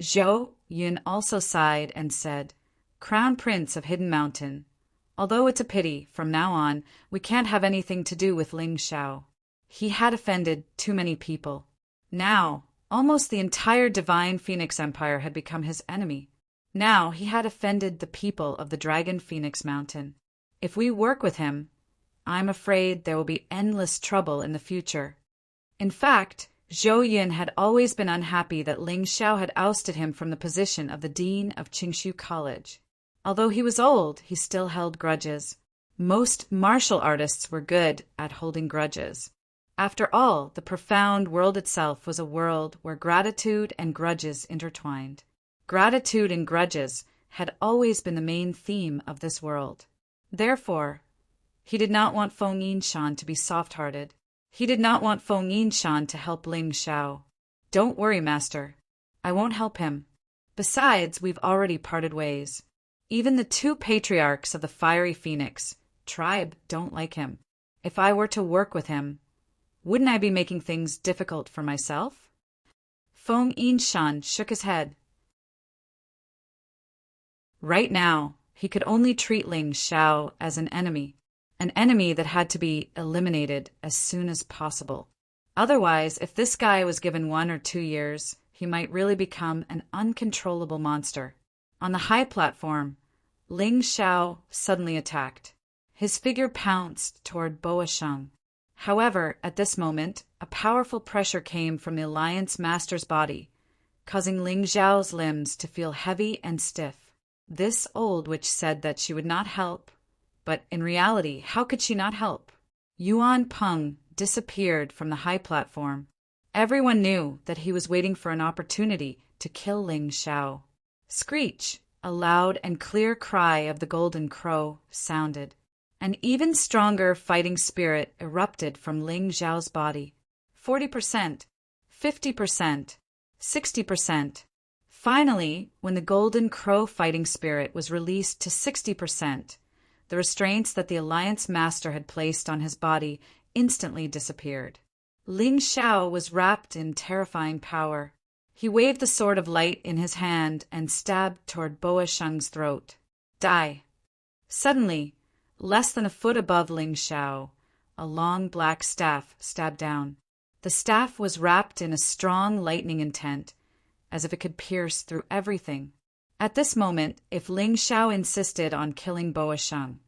Speaker 1: Zhou Yun also sighed and said, Crown Prince of Hidden Mountain, although it's a pity, from now on, we can't have anything to do with Ling Xiao. He had offended too many people. Now, almost the entire Divine Phoenix Empire had become his enemy. Now he had offended the people of the Dragon Phoenix Mountain. If we work with him, I'm afraid there will be endless trouble in the future. In fact, Zhou Yun had always been unhappy that Ling Xiao had ousted him from the position of the Dean of Qingshu College. Although he was old, he still held grudges. Most martial artists were good at holding grudges. After all, the profound world itself was a world where gratitude and grudges intertwined. Gratitude and grudges had always been the main theme of this world. Therefore, he did not want Feng Yinshan to be soft-hearted. He did not want Feng Yinshan to help Ling Xiao. Don't worry, Master. I won't help him. Besides, we've already parted ways. Even the 2 patriarchs of the Fiery Phoenix tribe don't like him. If I were to work with him, Wouldn't I be making things difficult for myself? Feng Yinshan shook his head. Right now, he could only treat Ling Xiao as an enemy that had to be eliminated as soon as possible. Otherwise, if this guy was given 1 or 2 years, he might really become an uncontrollable monster. On the high platform, Ling Xiao suddenly attacked. His figure pounced toward Boa Sheng. However, at this moment, a powerful pressure came from the Alliance Master's body, causing Ling Xiao's limbs to feel heavy and stiff. This old witch said that she would not help, but in reality, how could she not help? Yuan Peng disappeared from the high platform. Everyone knew that he was waiting for an opportunity to kill Ling Xiao. Screech! A loud and clear cry of the golden crow sounded. An even stronger fighting spirit erupted from Ling Xiao's body. 40%, 50%, 60%. Finally, when the golden crow fighting spirit was released to 60%, the restraints that the Alliance Master had placed on his body instantly disappeared. Ling Xiao was wrapped in terrifying power. He waved the sword of light in his hand and stabbed toward Boa Sheng's throat. Die! Suddenly, less than a foot above Ling Xiao, a long black staff stabbed down. The staff was wrapped in a strong lightning intent, as if it could pierce through everything. At this moment, if Ling Xiao insisted on killing Boa Sheng,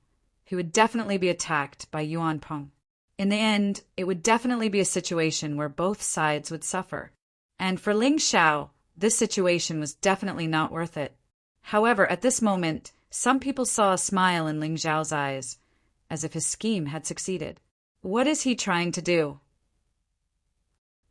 Speaker 1: he would definitely be attacked by Yuan Peng. In the end, it would definitely be a situation where both sides would suffer. And for Ling Xiao, this situation was definitely not worth it. However, at this moment, some people saw a smile in Ling Xiao's eyes, as if his scheme had succeeded. What is he trying to do?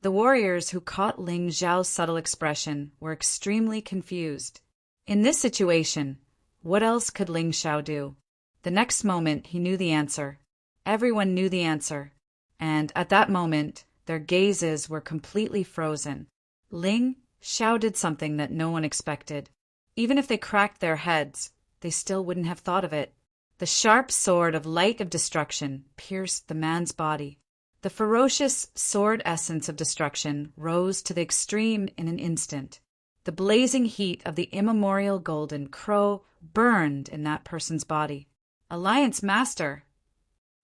Speaker 1: The warriors who caught Ling Xiao's subtle expression were extremely confused. In this situation, what else could Ling Xiao do? The next moment, he knew the answer. Everyone knew the answer, and at that moment, their gazes were completely frozen. Ling Xiao did something that no one expected. Even if they cracked their heads, they still wouldn't have thought of it. The sharp sword of light of destruction pierced the man's body. The ferocious sword essence of destruction rose to the extreme in an instant. The blazing heat of the immemorial golden crow burned in that person's body. Alliance Master!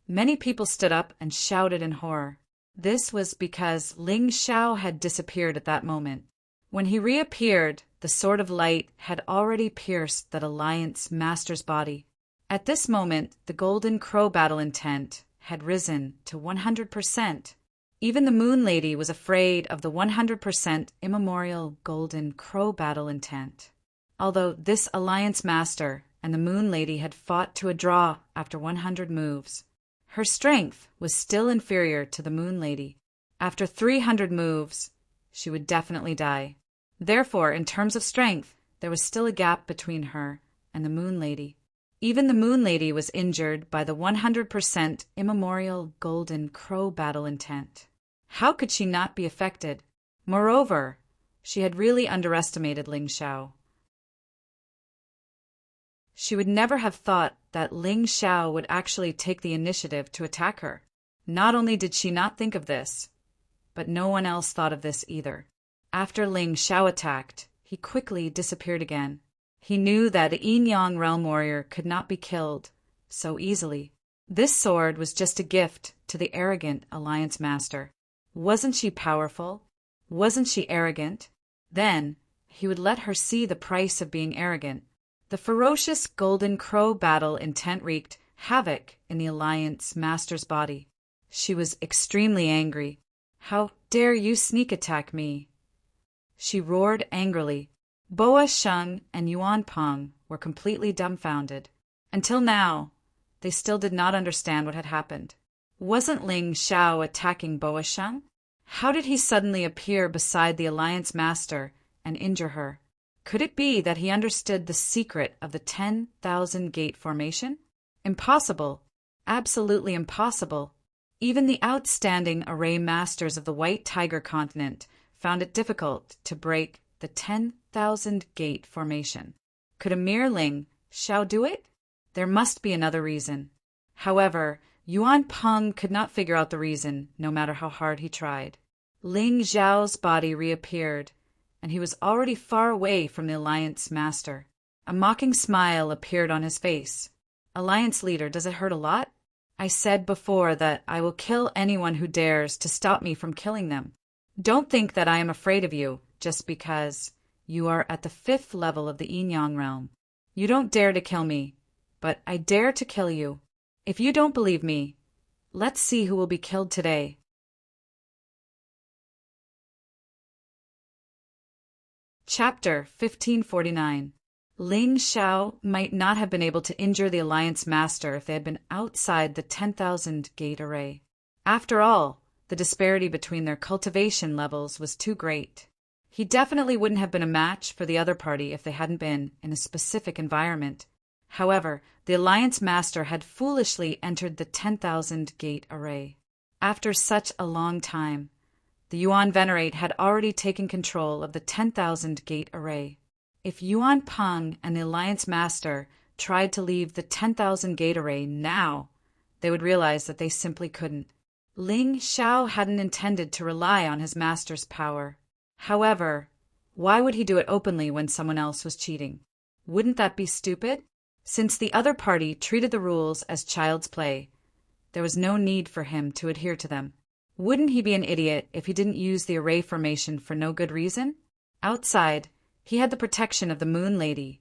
Speaker 1: Many people stood up and shouted in horror. This was because Ling Xiao had disappeared at that moment. When he reappeared, the sword of light had already pierced that Alliance Master's body. At this moment, the golden crow battle intent had risen to 100%. Even the Moon Lady was afraid of the 100% immemorial golden crow battle intent. Although this Alliance Master and the Moon Lady had fought to a draw after 100 moves, her strength was still inferior to the Moon Lady. After 300 moves, she would definitely die. Therefore, in terms of strength, there was still a gap between her and the Moon Lady. Even the Moon Lady was injured by the 100% immemorial golden crow battle intent. How could she not be affected? Moreover, she had really underestimated Ling Xiao. She would never have thought that Ling Xiao would actually take the initiative to attack her. Not only did she not think of this, but no one else thought of this either. After Ling Xiao attacked, he quickly disappeared again. He knew that a Yin-Yang realm warrior could not be killed so easily. This sword was just a gift to the arrogant Alliance Master. Wasn't she powerful? Wasn't she arrogant? Then he would let her see the price of being arrogant. The ferocious golden crow battle intent wreaked havoc in the Alliance Master's body. She was extremely angry. How dare you sneak attack me? She roared angrily. Boa Sheng and Yuan Peng were completely dumbfounded. Until now, they still did not understand what had happened. Wasn't Ling Xiao attacking Boa Sheng? How did he suddenly appear beside the Alliance Master and injure her? Could it be that he understood the secret of the 10,000 gate formation? Impossible. Absolutely impossible. Even the outstanding array masters of the White Tiger continent found it difficult to break the 10,000 gate formation. Could a mere Ling Xiao do it? There must be another reason. However, Yuan Peng could not figure out the reason, no matter how hard he tried. Ling Xiao's body reappeared, and he was already far away from the Alliance Master. A mocking smile appeared on his face. Alliance Leader, does it hurt a lot? I said before that I will kill anyone who dares to stop me from killing them. Don't think that I am afraid of you, just because you are at the 5th level of the Yin-Yang realm. You don't dare to kill me, but I dare to kill you. If you don't believe me, let's see who will be killed today. Chapter 1549. Ling Xiao might not have been able to injure the Alliance Master if they had been outside the 10,000 gate array. After all, the disparity between their cultivation levels was too great. He definitely wouldn't have been a match for the other party if they hadn't been in a specific environment. However, the Alliance Master had foolishly entered the 10,000 gate array. After such a long time, the Yuan Venerate had already taken control of the 10,000 gate array. If Yuan Peng and the Alliance Master tried to leave the 10,000 gate array now, they would realize that they simply couldn't. Ling Xiao hadn't intended to rely on his master's power. However, why would he do it openly when someone else was cheating? Wouldn't that be stupid? Since the other party treated the rules as child's play, there was no need for him to adhere to them. Wouldn't he be an idiot if he didn't use the array formation for no good reason? Outside, he had the protection of the Moon Lady,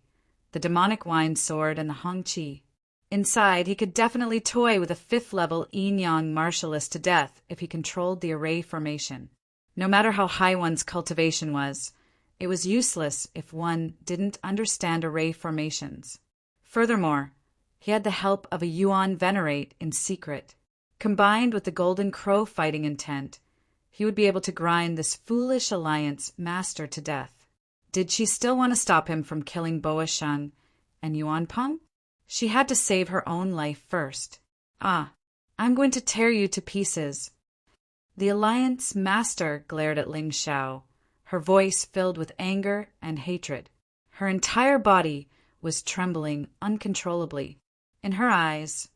Speaker 1: the demonic wine sword, and the Hong Qi. Inside, he could definitely toy with a 5th level Yin-Yang martialist to death if he controlled the array formation. No matter how high one's cultivation was, it was useless if one didn't understand array formations. Furthermore, he had the help of a Yuan Venerate in secret. Combined with the Golden Crow fighting intent, he would be able to grind this foolish Alliance Master to death. Did she still want to stop him from killing Boa Sheng and Yuan Peng? She had to save her own life first. I'm going to tear you to pieces. The Alliance Master glared at Ling Xiao, her voice filled with anger and hatred. Her entire body was trembling uncontrollably. In her eyes,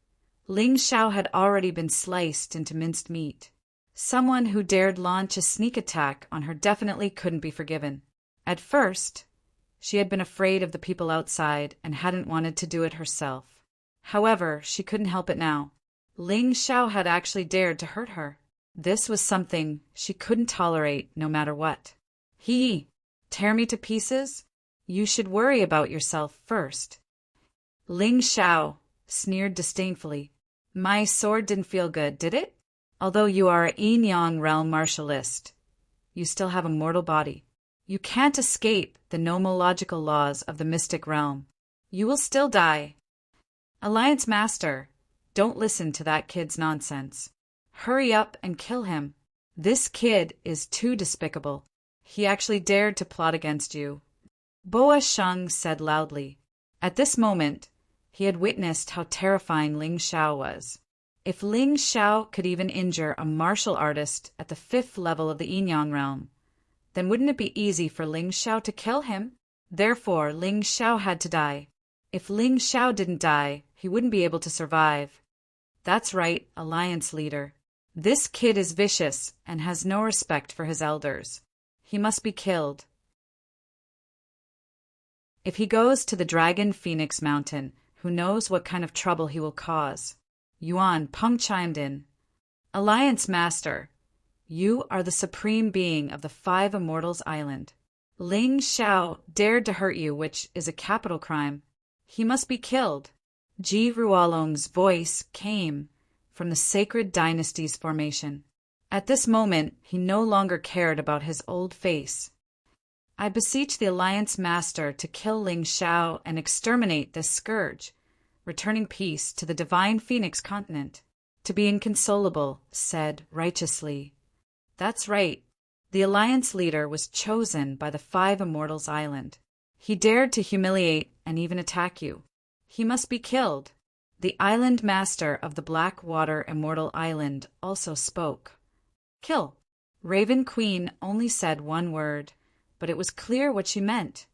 Speaker 1: Ling Xiao had already been sliced into minced meat. Someone who dared launch a sneak attack on her definitely couldn't be forgiven. At first, she had been afraid of the people outside and hadn't wanted to do it herself. However, she couldn't help it now. Ling Xiao had actually dared to hurt her. This was something she couldn't tolerate no matter what. Tear me to pieces? You should worry about yourself first. Ling Xiao sneered disdainfully. My sword didn't feel good, did it? Although you are a Yin-Yang realm martialist, you still have a mortal body. You can't escape the nomological laws of the mystic realm. You will still die. Alliance Master, don't listen to that kid's nonsense. Hurry up and kill him. This kid is too despicable. He actually dared to plot against you. Boa Sheng said loudly. At this moment, he had witnessed how terrifying Ling Xiao was. If Ling Xiao could even injure a martial artist at the 5th level of the Yin-Yang realm, then wouldn't it be easy for Ling Xiao to kill him? Therefore, Ling Xiao had to die. If Ling Xiao didn't die, he wouldn't be able to survive. That's right, Alliance Leader. This kid is vicious and has no respect for his elders. He must be killed. If he goes to the Dragon Phoenix Mountain, who knows what kind of trouble he will cause? Yuan Peng chimed in. Alliance Master, you are the supreme being of the 5 Immortals Island. Ling Xiao dared to hurt you, which is a capital crime. He must be killed. Ji Ruolong's voice came from the Sacred Dynasty's formation. At this moment, he no longer cared about his old face. I beseech the Alliance Master to kill Ling Xiao and exterminate this scourge, returning peace to the Divine Phoenix continent. To be inconsolable, said righteously. That's right. The Alliance Leader was chosen by the 5 Immortals Island. He dared to humiliate and even attack you. He must be killed. The Island Master of the Blackwater Immortal Island also spoke. Kill. Raven Queen only said one word, but it was clear what she meant.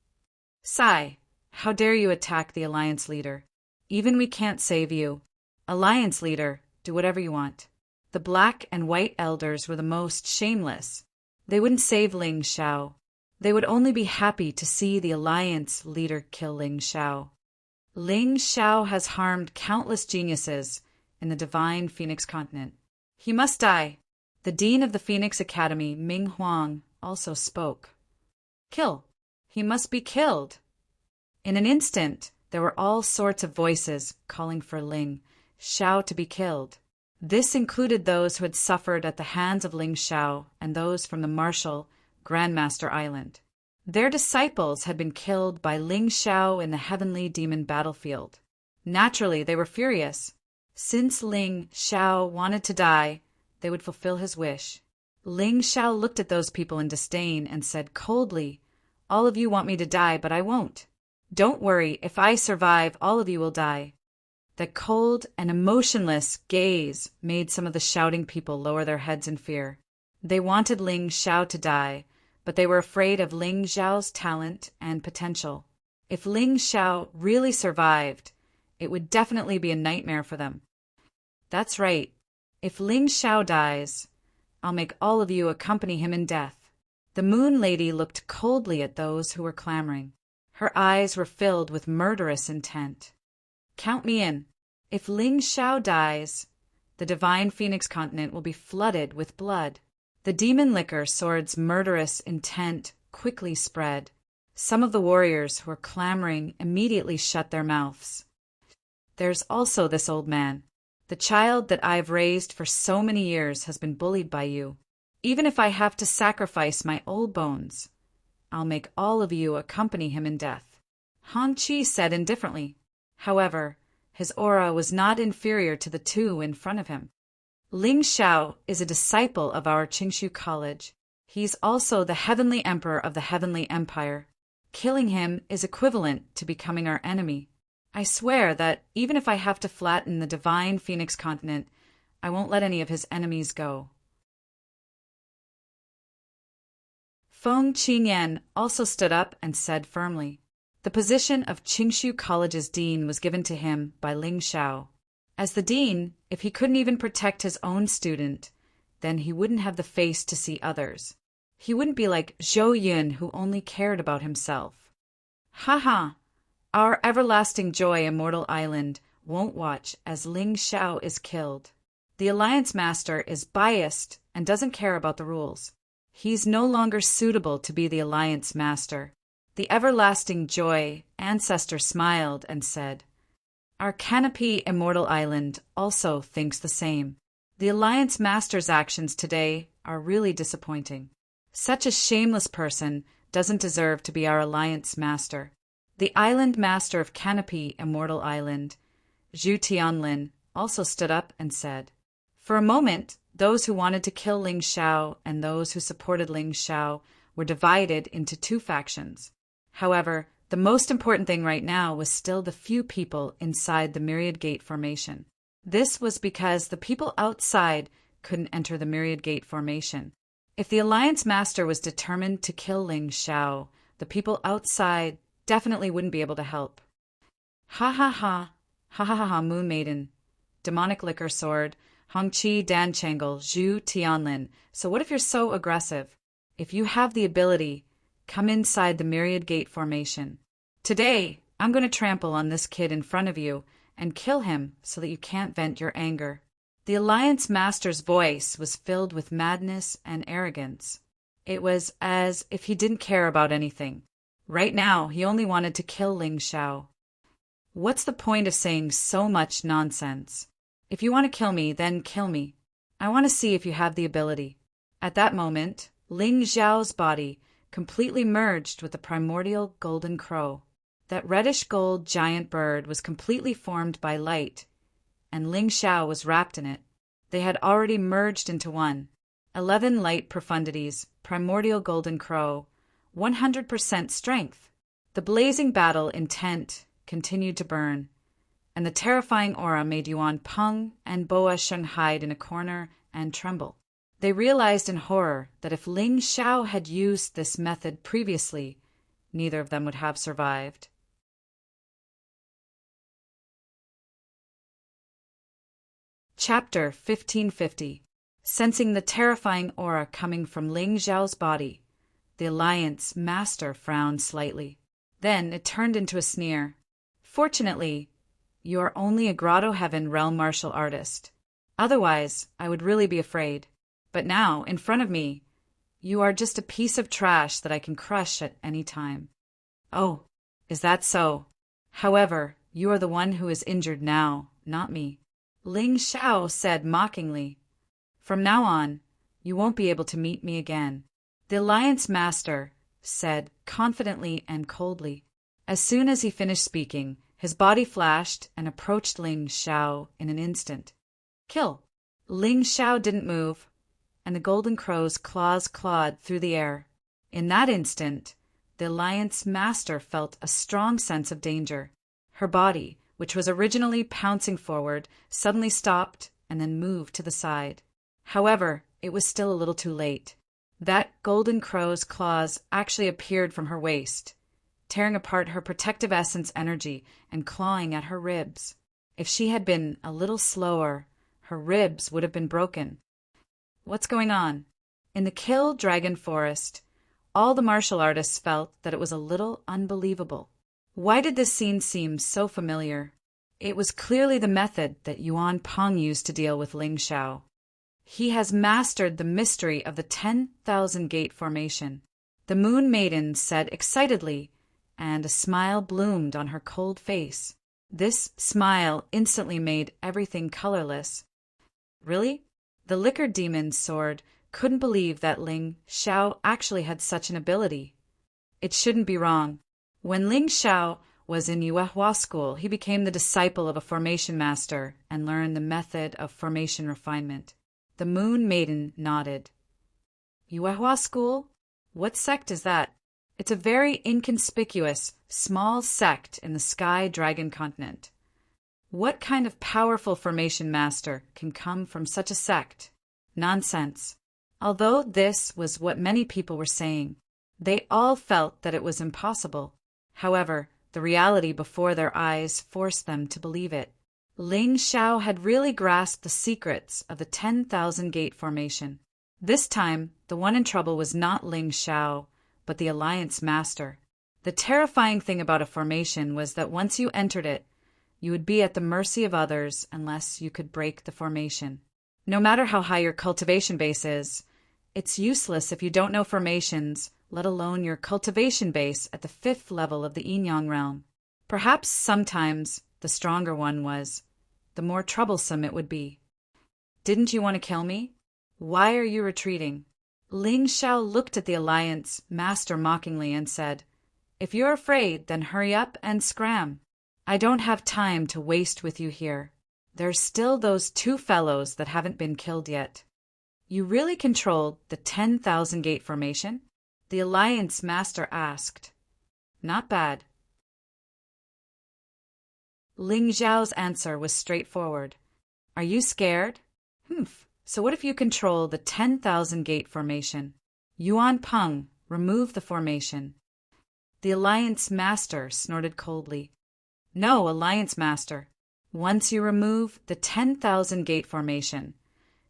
Speaker 1: Sigh, how dare you attack the Alliance Leader? Even we can't save you. Alliance Leader, Do whatever you want. The black and white elders were the most shameless. They wouldn't save Ling Xiao. They would only be happy to see the Alliance leader kill Ling Xiao. Ling Xiao has harmed countless geniuses in the divine Phoenix continent. He must die. The dean of the Phoenix Academy, Ming Huang, also spoke. Kill. He must be killed. In an instant, there were all sorts of voices calling for Ling Xiao to be killed. This included those who had suffered at the hands of Ling Xiao and those from the martial Grandmaster Island. Their disciples had been killed by Ling Xiao in the heavenly demon battlefield. Naturally, they were furious. Since Ling Xiao wanted to die, they would fulfill his wish. Ling Xiao looked at those people in disdain and said coldly, "All of you want me to die, but I won't. Don't worry, if I survive, all of you will die." The cold and emotionless gaze made some of the shouting people lower their heads in fear. They wanted Ling Xiao to die, but they were afraid of Ling Xiao's talent and potential. If Ling Xiao really survived, it would definitely be a nightmare for them. That's right. If Ling Xiao dies, I'll make all of you accompany him in death. The Moon Lady looked coldly at those who were clamoring. Her eyes were filled with murderous intent. Count me in. If Ling Xiao dies, the divine Phoenix continent will be flooded with blood. The demon liquor sword's murderous intent quickly spread. Some of the warriors who were clamoring immediately shut their mouths. There's also this old man. The child that I've raised for so many years has been bullied by you. Even if I have to sacrifice my old bones, I'll make all of you accompany him in death. Han Qi said indifferently. However, his aura was not inferior to the two in front of him. Ling Xiao is a disciple of our Qingshu College. He's also the Heavenly Emperor of the Heavenly Empire. Killing him is equivalent to becoming our enemy. I swear that even if I have to flatten the divine Phoenix continent, I won't let any of his enemies go. Feng Qingyan also stood up and said firmly. The position of Qingshu College's dean was given to him by Ling Xiao. As the dean, if he couldn't even protect his own student, then he wouldn't have the face to see others. He wouldn't be like Zhou Yun, who only cared about himself. Ha! Our everlasting joy, Immortal Island, won't watch as Ling Xiao is killed. The Alliance Master is biased and doesn't care about the rules. He's no longer suitable to be the Alliance Master. The everlasting joy ancestor smiled and said, Our canopy Immortal Island also thinks the same. The Alliance Master's actions today are really disappointing. Such a shameless person doesn't deserve to be our Alliance Master. The Island Master of Canopy Immortal Island, Zhu Tianlin, also stood up and said, For a moment, those who wanted to kill Ling Xiao and those who supported Ling Xiao were divided into two factions. However, the most important thing right now was still the few people inside the Myriad Gate Formation. This was because the people outside couldn't enter the Myriad Gate Formation. If the Alliance Master was determined to kill Ling Xiao, the people outside definitely wouldn't be able to help. Ha, Moon Maiden, Demonic Liquor Sword, Hongqi Danchangle, Zhu Tianlin. So what if you're so aggressive? If you have the ability, come inside the Myriad Gate Formation. Today, I'm going to trample on this kid in front of you and kill him so that you can't vent your anger. The Alliance Master's voice was filled with madness and arrogance. It was as if he didn't care about anything. Right now, he only wanted to kill Ling Xiao. What's the point of saying so much nonsense? If you want to kill me, then kill me. I want to see if you have the ability. At that moment, Ling Xiao's body completely merged with the primordial golden crow. That reddish-gold giant bird was completely formed by light, and Ling Xiao was wrapped in it. They had already merged into one. 11 light profundities, primordial golden crow, 100% strength. The blazing battle intent continued to burn, and the terrifying aura made Yuan Peng and Boa Sheng hide in a corner and tremble. They realized in horror that if Ling Xiao had used this method previously, neither of them would have survived. Chapter 1550. Sensing the terrifying aura coming from Ling Xiao's body, the Alliance Master frowned slightly. Then it turned into a sneer. Fortunately, you are only a Grotto Heaven realm martial artist. Otherwise, I would really be afraid. But now, in front of me, you are just a piece of trash that I can crush at any time. Oh, is that so? However, you are the one who is injured now, not me. Ling Xiao said mockingly. From now on, you won't be able to meet me again. The Alliance Master said confidently and coldly. As soon as he finished speaking, his body flashed and approached Ling Xiao in an instant. Kill! Ling Xiao didn't move, and the golden crow's claws clawed through the air. In that instant, the Alliance Master felt a strong sense of danger. Her body, which was originally pouncing forward, suddenly stopped and then moved to the side. However, it was still a little too late. That golden crow's claws actually appeared from her waist, tearing apart her protective essence energy and clawing at her ribs. If she had been a little slower, her ribs would have been broken. What's going on? In the Kill Dragon Forest, all the martial artists felt that it was a little unbelievable. Why did this scene seem so familiar? It was clearly the method that Yuan Peng used to deal with Ling Xiao. He has mastered the mystery of the 10,000 Gate formation. The Moon Maiden said excitedly, and a smile bloomed on her cold face. This smile instantly made everything colorless. Really? The Liquor Demon's sword couldn't believe that Ling Xiao actually had such an ability. It shouldn't be wrong. When Ling Xiao was in Yuehua school, he became the disciple of a formation master and learned the method of formation refinement. The Moon Maiden nodded. Yuehua school? What sect is that? It's a very inconspicuous, small sect in the Sky Dragon continent. What kind of powerful formation master can come from such a sect? Nonsense. Although this was what many people were saying, they all felt that it was impossible. However, the reality before their eyes forced them to believe it. Ling Xiao had really grasped the secrets of the 10,000 Gate formation. This time, the one in trouble was not Ling Xiao, but the Alliance Master. The terrifying thing about a formation was that once you entered it, you would be at the mercy of others unless you could break the formation. No matter how high your cultivation base is, it's useless if you don't know formations, let alone your cultivation base at the 5th level of the Yin-Yang realm. Perhaps sometimes the stronger one was, the more troublesome it would be. Didn't you want to kill me? Why are you retreating? Ling Xiao looked at the Alliance Master mockingly and said, If you're afraid, then hurry up and scram. I don't have time to waste with you here. There's still those 2 fellows that haven't been killed yet. You really controlled the 10,000 Gate formation? The Alliance Master asked. Not bad. Ling Xiao's answer was straightforward. Are you scared? So what if you control the 10,000 Gate formation? Yuan Peng, remove the formation. The Alliance Master snorted coldly. No, Alliance Master. Once you remove the 10,000 Gate formation,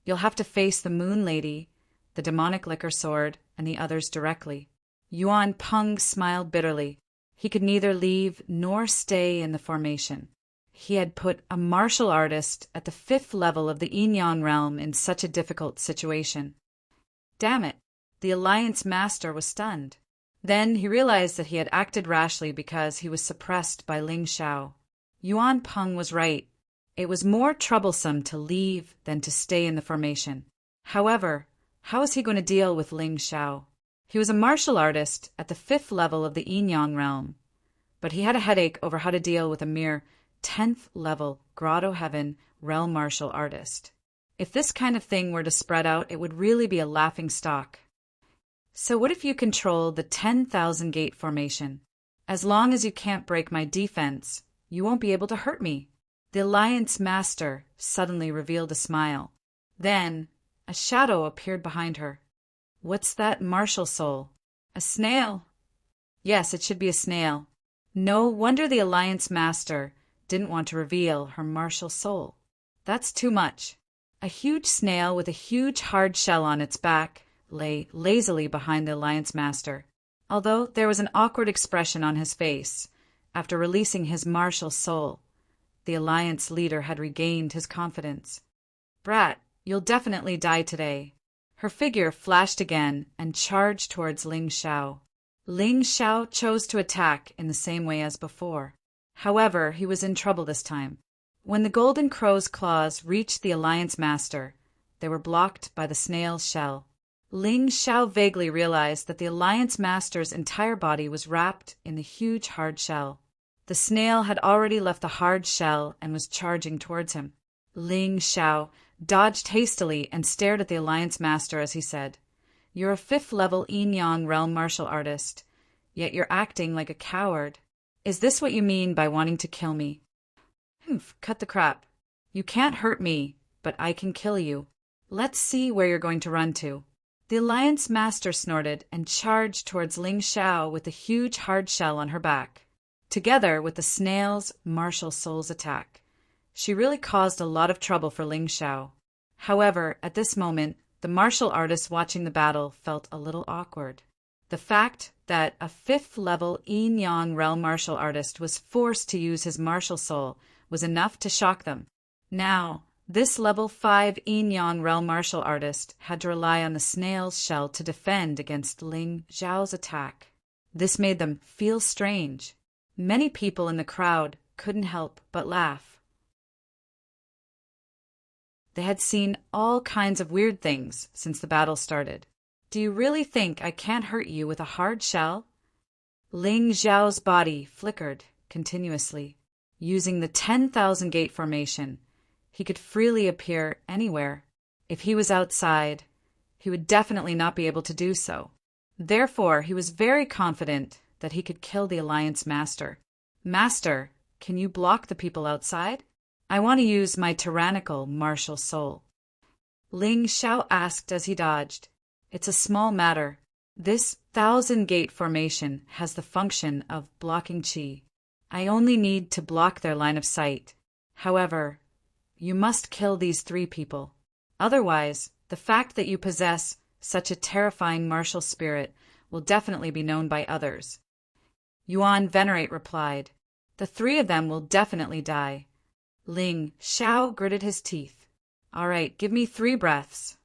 Speaker 1: you'll have to face the Moon Lady, the Demonic Liquor Sword, and the others directly. Yuan Peng smiled bitterly. He could neither leave nor stay in the formation. He had put a martial artist at the 5th level of the Yin-Yang realm in such a difficult situation. Damn it! The Alliance Master was stunned. Then he realized that he had acted rashly because he was suppressed by Ling Xiao. Yuan Peng was right. It was more troublesome to leave than to stay in the formation. However, how was he going to deal with Ling Xiao? He was a martial artist at the 5th level of the Yin-Yang realm, but he had a headache over how to deal with a mere 10th level Grotto Heaven realm martial artist. If this kind of thing were to spread out, it would really be a laughing stock. So what if you control the 10,000 Gate formation? As long as you can't break my defense, you won't be able to hurt me. The Alliance Master suddenly revealed a smile. Then, a shadow appeared behind her. What's that martial soul? A snail? Yes, it should be a snail. No wonder the Alliance Master didn't want to reveal her martial soul. That's too much. A huge snail with a huge hard shell on its back lay lazily behind the Alliance Master, although there was an awkward expression on his face. After releasing his martial soul, the Alliance leader had regained his confidence. "Brat, you'll definitely die today." Her figure flashed again and charged towards Ling Xiao. Ling Xiao chose to attack in the same way as before. However, he was in trouble this time. When the Golden Crow's claws reached the Alliance Master, they were blocked by the snail's shell. Ling Xiao vaguely realized that the Alliance Master's entire body was wrapped in the huge hard shell. The snail had already left the hard shell and was charging towards him. Ling Xiao dodged hastily and stared at the Alliance Master as he said, "You're a 5th-level Yin-Yang realm martial artist, yet you're acting like a coward. Is this what you mean by wanting to kill me?" "Humph, cut the crap. You can't hurt me, but I can kill you. Let's see where you're going to run to." The Alliance Master snorted and charged towards Ling Xiao with the huge hard shell on her back. Together with the snail's martial soul's attack, she really caused a lot of trouble for Ling Xiao. However, at this moment, the martial artist watching the battle felt a little awkward. The fact that a 5th-level Yin-Yang realm martial artist was forced to use his martial soul was enough to shock them. Now, this level 5 Yin-Yang realm martial artist had to rely on the snail's shell to defend against Ling Xiao's attack. This made them feel strange. Many people in the crowd couldn't help but laugh. They had seen all kinds of weird things since the battle started. "Do you really think I can't hurt you with a hard shell?" Ling Xiao's body flickered continuously. Using the 10,000 gate formation, he could freely appear anywhere. If he was outside, he would definitely not be able to do so. Therefore, he was very confident that he could kill the Alliance Master. "Master, can you block the people outside? I want to use my tyrannical martial soul." Ling Xiao asked as he dodged. "It's a small matter. This 1,000-gate formation has the function of blocking qi. I only need to block their line of sight. However, you must kill these 3 people. Otherwise, the fact that you possess such a terrifying martial spirit will definitely be known by others." Yuan Venerate replied, "The 3 of them will definitely die." Ling Xiao gritted his teeth. "All right, give me 3 breaths."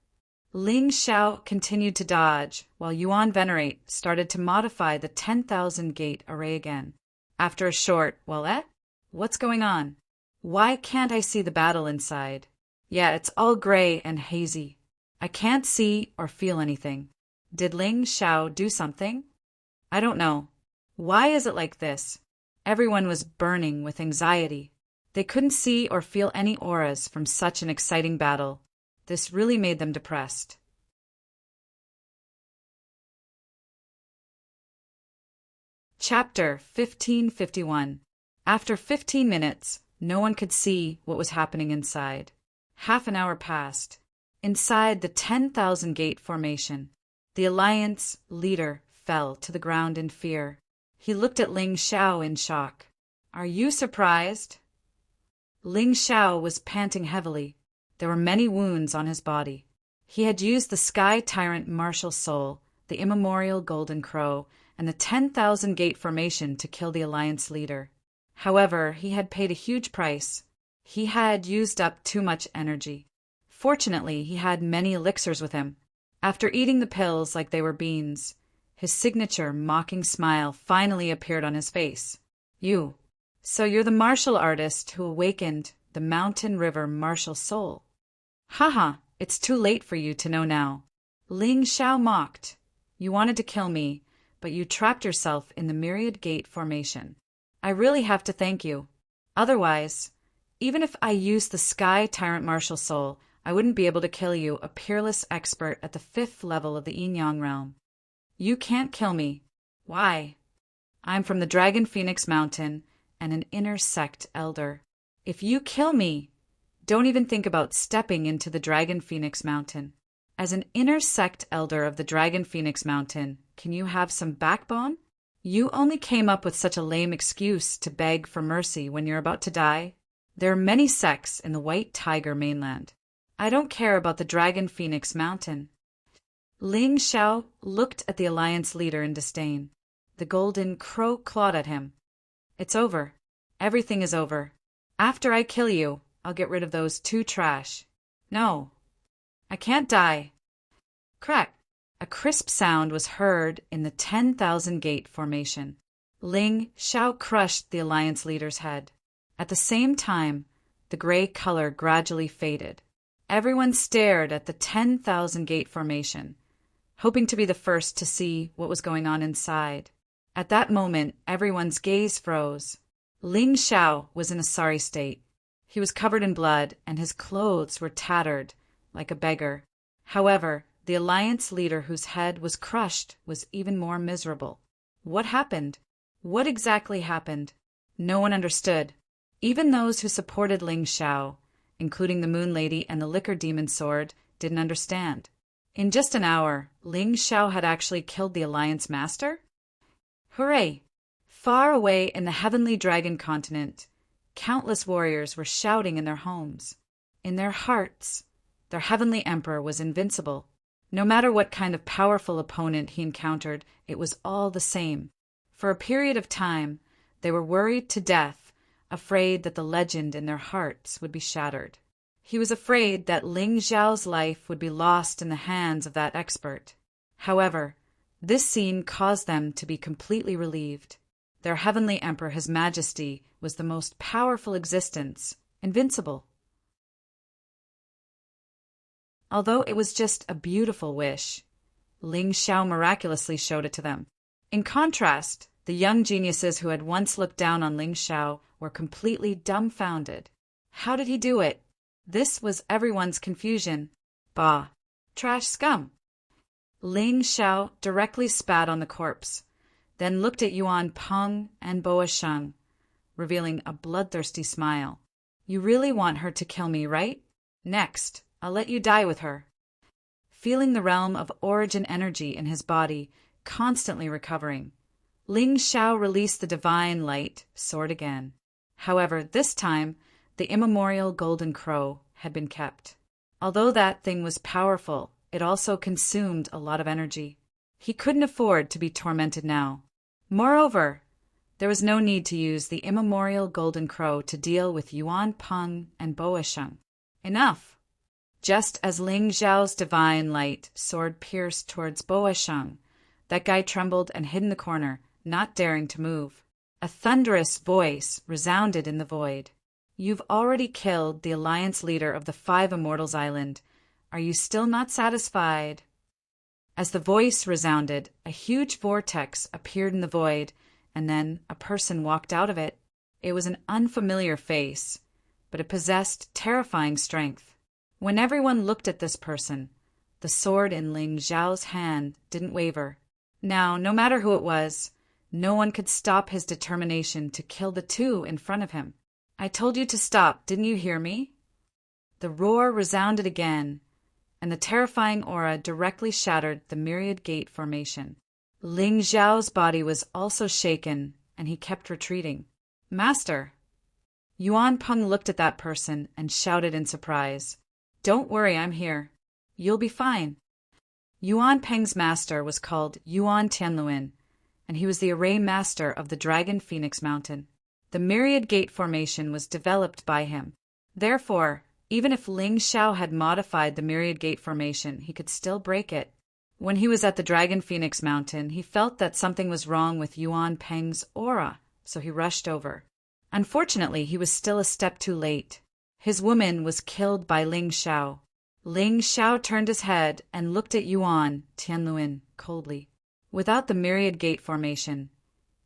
Speaker 1: Ling Xiao continued to dodge, while Yuan Venerate started to modify the 10,000-gate array again. After a short, "Well, what's going on? Why can't I see the battle inside? Yeah, it's all gray and hazy. I can't see or feel anything. Did Ling Xiao do something? I don't know. Why is it like this?" Everyone was burning with anxiety. They couldn't see or feel any auras from such an exciting battle. This really made them depressed. Chapter 1551. After 15 minutes, no one could see what was happening inside. Half an hour passed. Inside the 10,000-gate formation, the Alliance leader fell to the ground in fear. He looked at Ling Xiao in shock. "Are you surprised?" Ling Xiao was panting heavily. There were many wounds on his body. He had used the Sky Tyrant martial soul, the immemorial Golden Crow, and the 10,000-gate formation to kill the Alliance leader. However, he had paid a huge price. He had used up too much energy. Fortunately, he had many elixirs with him. After eating the pills like they were beans, his signature mocking smile finally appeared on his face. So you're the martial artist who awakened the Mountain River martial soul. Haha, it's too late for you to know now." Ling Xiao mocked. "You wanted to kill me, but you trapped yourself in the Myriad Gate formation. I really have to thank you. Otherwise, even if I used the Sky Tyrant martial soul, I wouldn't be able to kill you, a peerless expert at the 5th level of the Yin-Yang realm. You can't kill me. Why? I'm from the Dragon Phoenix Mountain and an inner sect elder. If you kill me, don't even think about stepping into the Dragon Phoenix Mountain. As an inner sect elder of the Dragon Phoenix Mountain, can you have some backbone? You only came up with such a lame excuse to beg for mercy when you're about to die. There are many sects in the White Tiger mainland. I don't care about the Dragon Phoenix Mountain. Ling Xiao looked at the Alliance leader in disdain. The golden crow clawed at him. It's over. Everything is over. After I kill you, I'll get rid of those two trash. No. I can't die. Crack! A crisp sound was heard in the 10,000 gate formation. Ling Xiao crushed the Alliance leader's head. At the same time, the gray color gradually faded. Everyone stared at the 10,000 gate formation, hoping to be the first to see what was going on inside. At that moment, everyone's gaze froze. Ling Xiao was in a sorry state. He was covered in blood, and his clothes were tattered, like a beggar. However, the Alliance leader whose head was crushed was even more miserable. What happened? What exactly happened? No one understood. Even those who supported Ling Xiao, including the Moon Lady and the Liquor Demon Sword, didn't understand. In just an hour, Ling Xiao had actually killed the Alliance Master? Hooray! Far away in the Heavenly Dragon Continent, countless warriors were shouting in their homes. In their hearts, their Heavenly Emperor was invincible. No matter what kind of powerful opponent he encountered, it was all the same. For a period of time, they were worried to death, afraid that the legend in their hearts would be shattered. He was afraid that Ling Xiao's life would be lost in the hands of that expert. However, this scene caused them to be completely relieved. Their Heavenly Emperor, His Majesty, was the most powerful existence, invincible. Although it was just a beautiful wish, Ling Xiao miraculously showed it to them. In contrast, the young geniuses who had once looked down on Ling Xiao were completely dumbfounded. How did he do it? This was everyone's confusion. Bah! Trash scum! Ling Xiao directly spat on the corpse, then looked at Yuan Peng and Boa Sheng, revealing a bloodthirsty smile. You really want her to kill me, right? Next, I'll let you die with her. Feeling the realm of origin energy in his body constantly recovering, Ling Xiao released the divine light sword again. However, this time, the immemorial golden crow had been kept. Although that thing was powerful, it also consumed a lot of energy. He couldn't afford to be tormented now. Moreover, there was no need to use the immemorial golden crow to deal with Yuan Peng and Boa Sheng. Enough! Just as Ling Xiao's divine light sword pierced towards Boa Sheng, that guy trembled and hid in the corner, not daring to move. A thunderous voice resounded in the void. You've already killed the Alliance leader of the 5 Immortals Island. Are you still not satisfied? As the voice resounded, a huge vortex appeared in the void, and then a person walked out of it. It was an unfamiliar face, but it possessed terrifying strength. When everyone looked at this person, the sword in Ling Xiao's hand didn't waver. Now, no matter who it was, no one could stop his determination to kill the two in front of him. I told you to stop, didn't you hear me? The roar resounded again, and the terrifying aura directly shattered the myriad gate formation. Ling Xiao's body was also shaken, and he kept retreating. Master! Yuan Peng looked at that person and shouted in surprise. Don't worry, I'm here. You'll be fine. Yuan Peng's master was called Yuan Tianluan, and he was the array master of the Dragon Phoenix Mountain. The myriad gate formation was developed by him. Therefore, even if Ling Xiao had modified the myriad gate formation, he could still break it. When he was at the Dragon Phoenix Mountain, he felt that something was wrong with Yuan Peng's aura, so he rushed over. Unfortunately, he was still a step too late. His woman was killed by Ling Xiao. Ling Xiao turned his head and looked at Yuan Tianluan coldly. Without the myriad gate formation,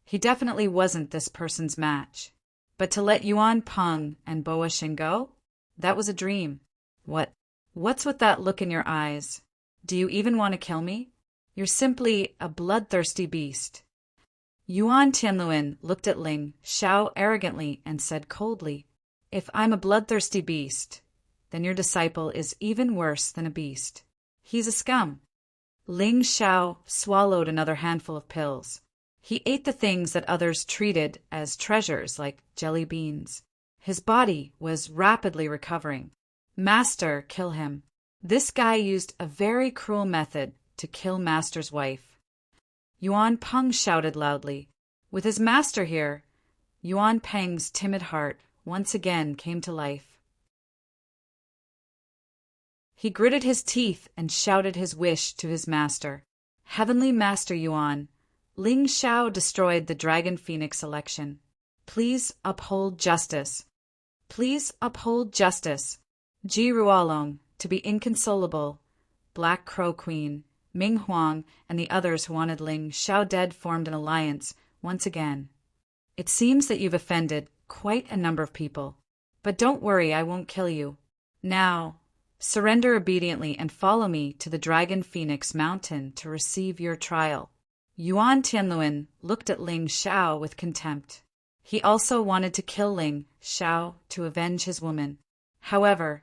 Speaker 1: he definitely wasn't this person's match. But to let Yuan Peng and Boa Sheng go? That was a dream. What's with that look in your eyes? Do you even want to kill me? You're simply a bloodthirsty beast. Yuan Tianluan looked at Ling Xiao arrogantly and said coldly, If I'm a bloodthirsty beast, then your disciple is even worse than a beast. He's a scum. Ling Xiao swallowed another handful of pills. He ate the things that others treated as treasures, like jelly beans. His body was rapidly recovering. Master, kill him. This guy used a very cruel method to kill Master's wife. Yuan Peng shouted loudly. With his master here, Yuan Peng's timid heart once again came to life. He gritted his teeth and shouted his wish to his master. Heavenly Master Yuan, Ling Xiao destroyed the Dragon Phoenix election. Please uphold justice. Please uphold justice. Ji Ruolong, to be inconsolable, Black Crow Queen, Ming Huang, and the others who wanted Ling Xiao dead formed an alliance once again. It seems that you've offended quite a number of people. But don't worry, I won't kill you. Now, surrender obediently and follow me to the Dragon Phoenix Mountain to receive your trial. Yuan Tianluan looked at Ling Xiao with contempt. He also wanted to kill Ling Xiao to avenge his woman. However,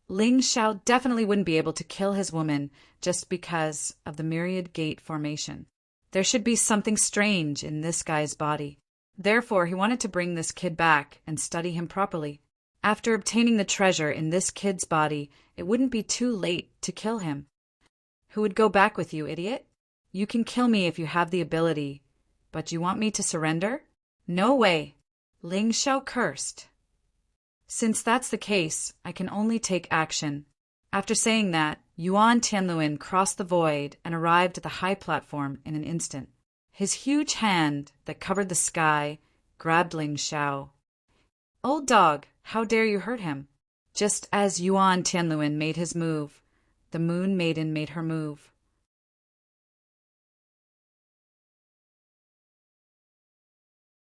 Speaker 1: Ling Xiao definitely wouldn't be able to kill his woman just because of the myriad gate formation. There should be something strange in this guy's body. Therefore, he wanted to bring this kid back and study him properly. After obtaining the treasure in this kid's body, it wouldn't be too late to kill him. Who would go back with you, idiot? You can kill me if you have the ability, but you want me to surrender? No way. Ling Xiao cursed. Since that's the case, I can only take action. After saying that, Yuan Tianluan crossed the void and arrived at the high platform in an instant. His huge hand that covered the sky grabbed Ling Xiao. Old dog, how dare you hurt him? Just as Yuan Tianluan made his move, the Moon Maiden made her move.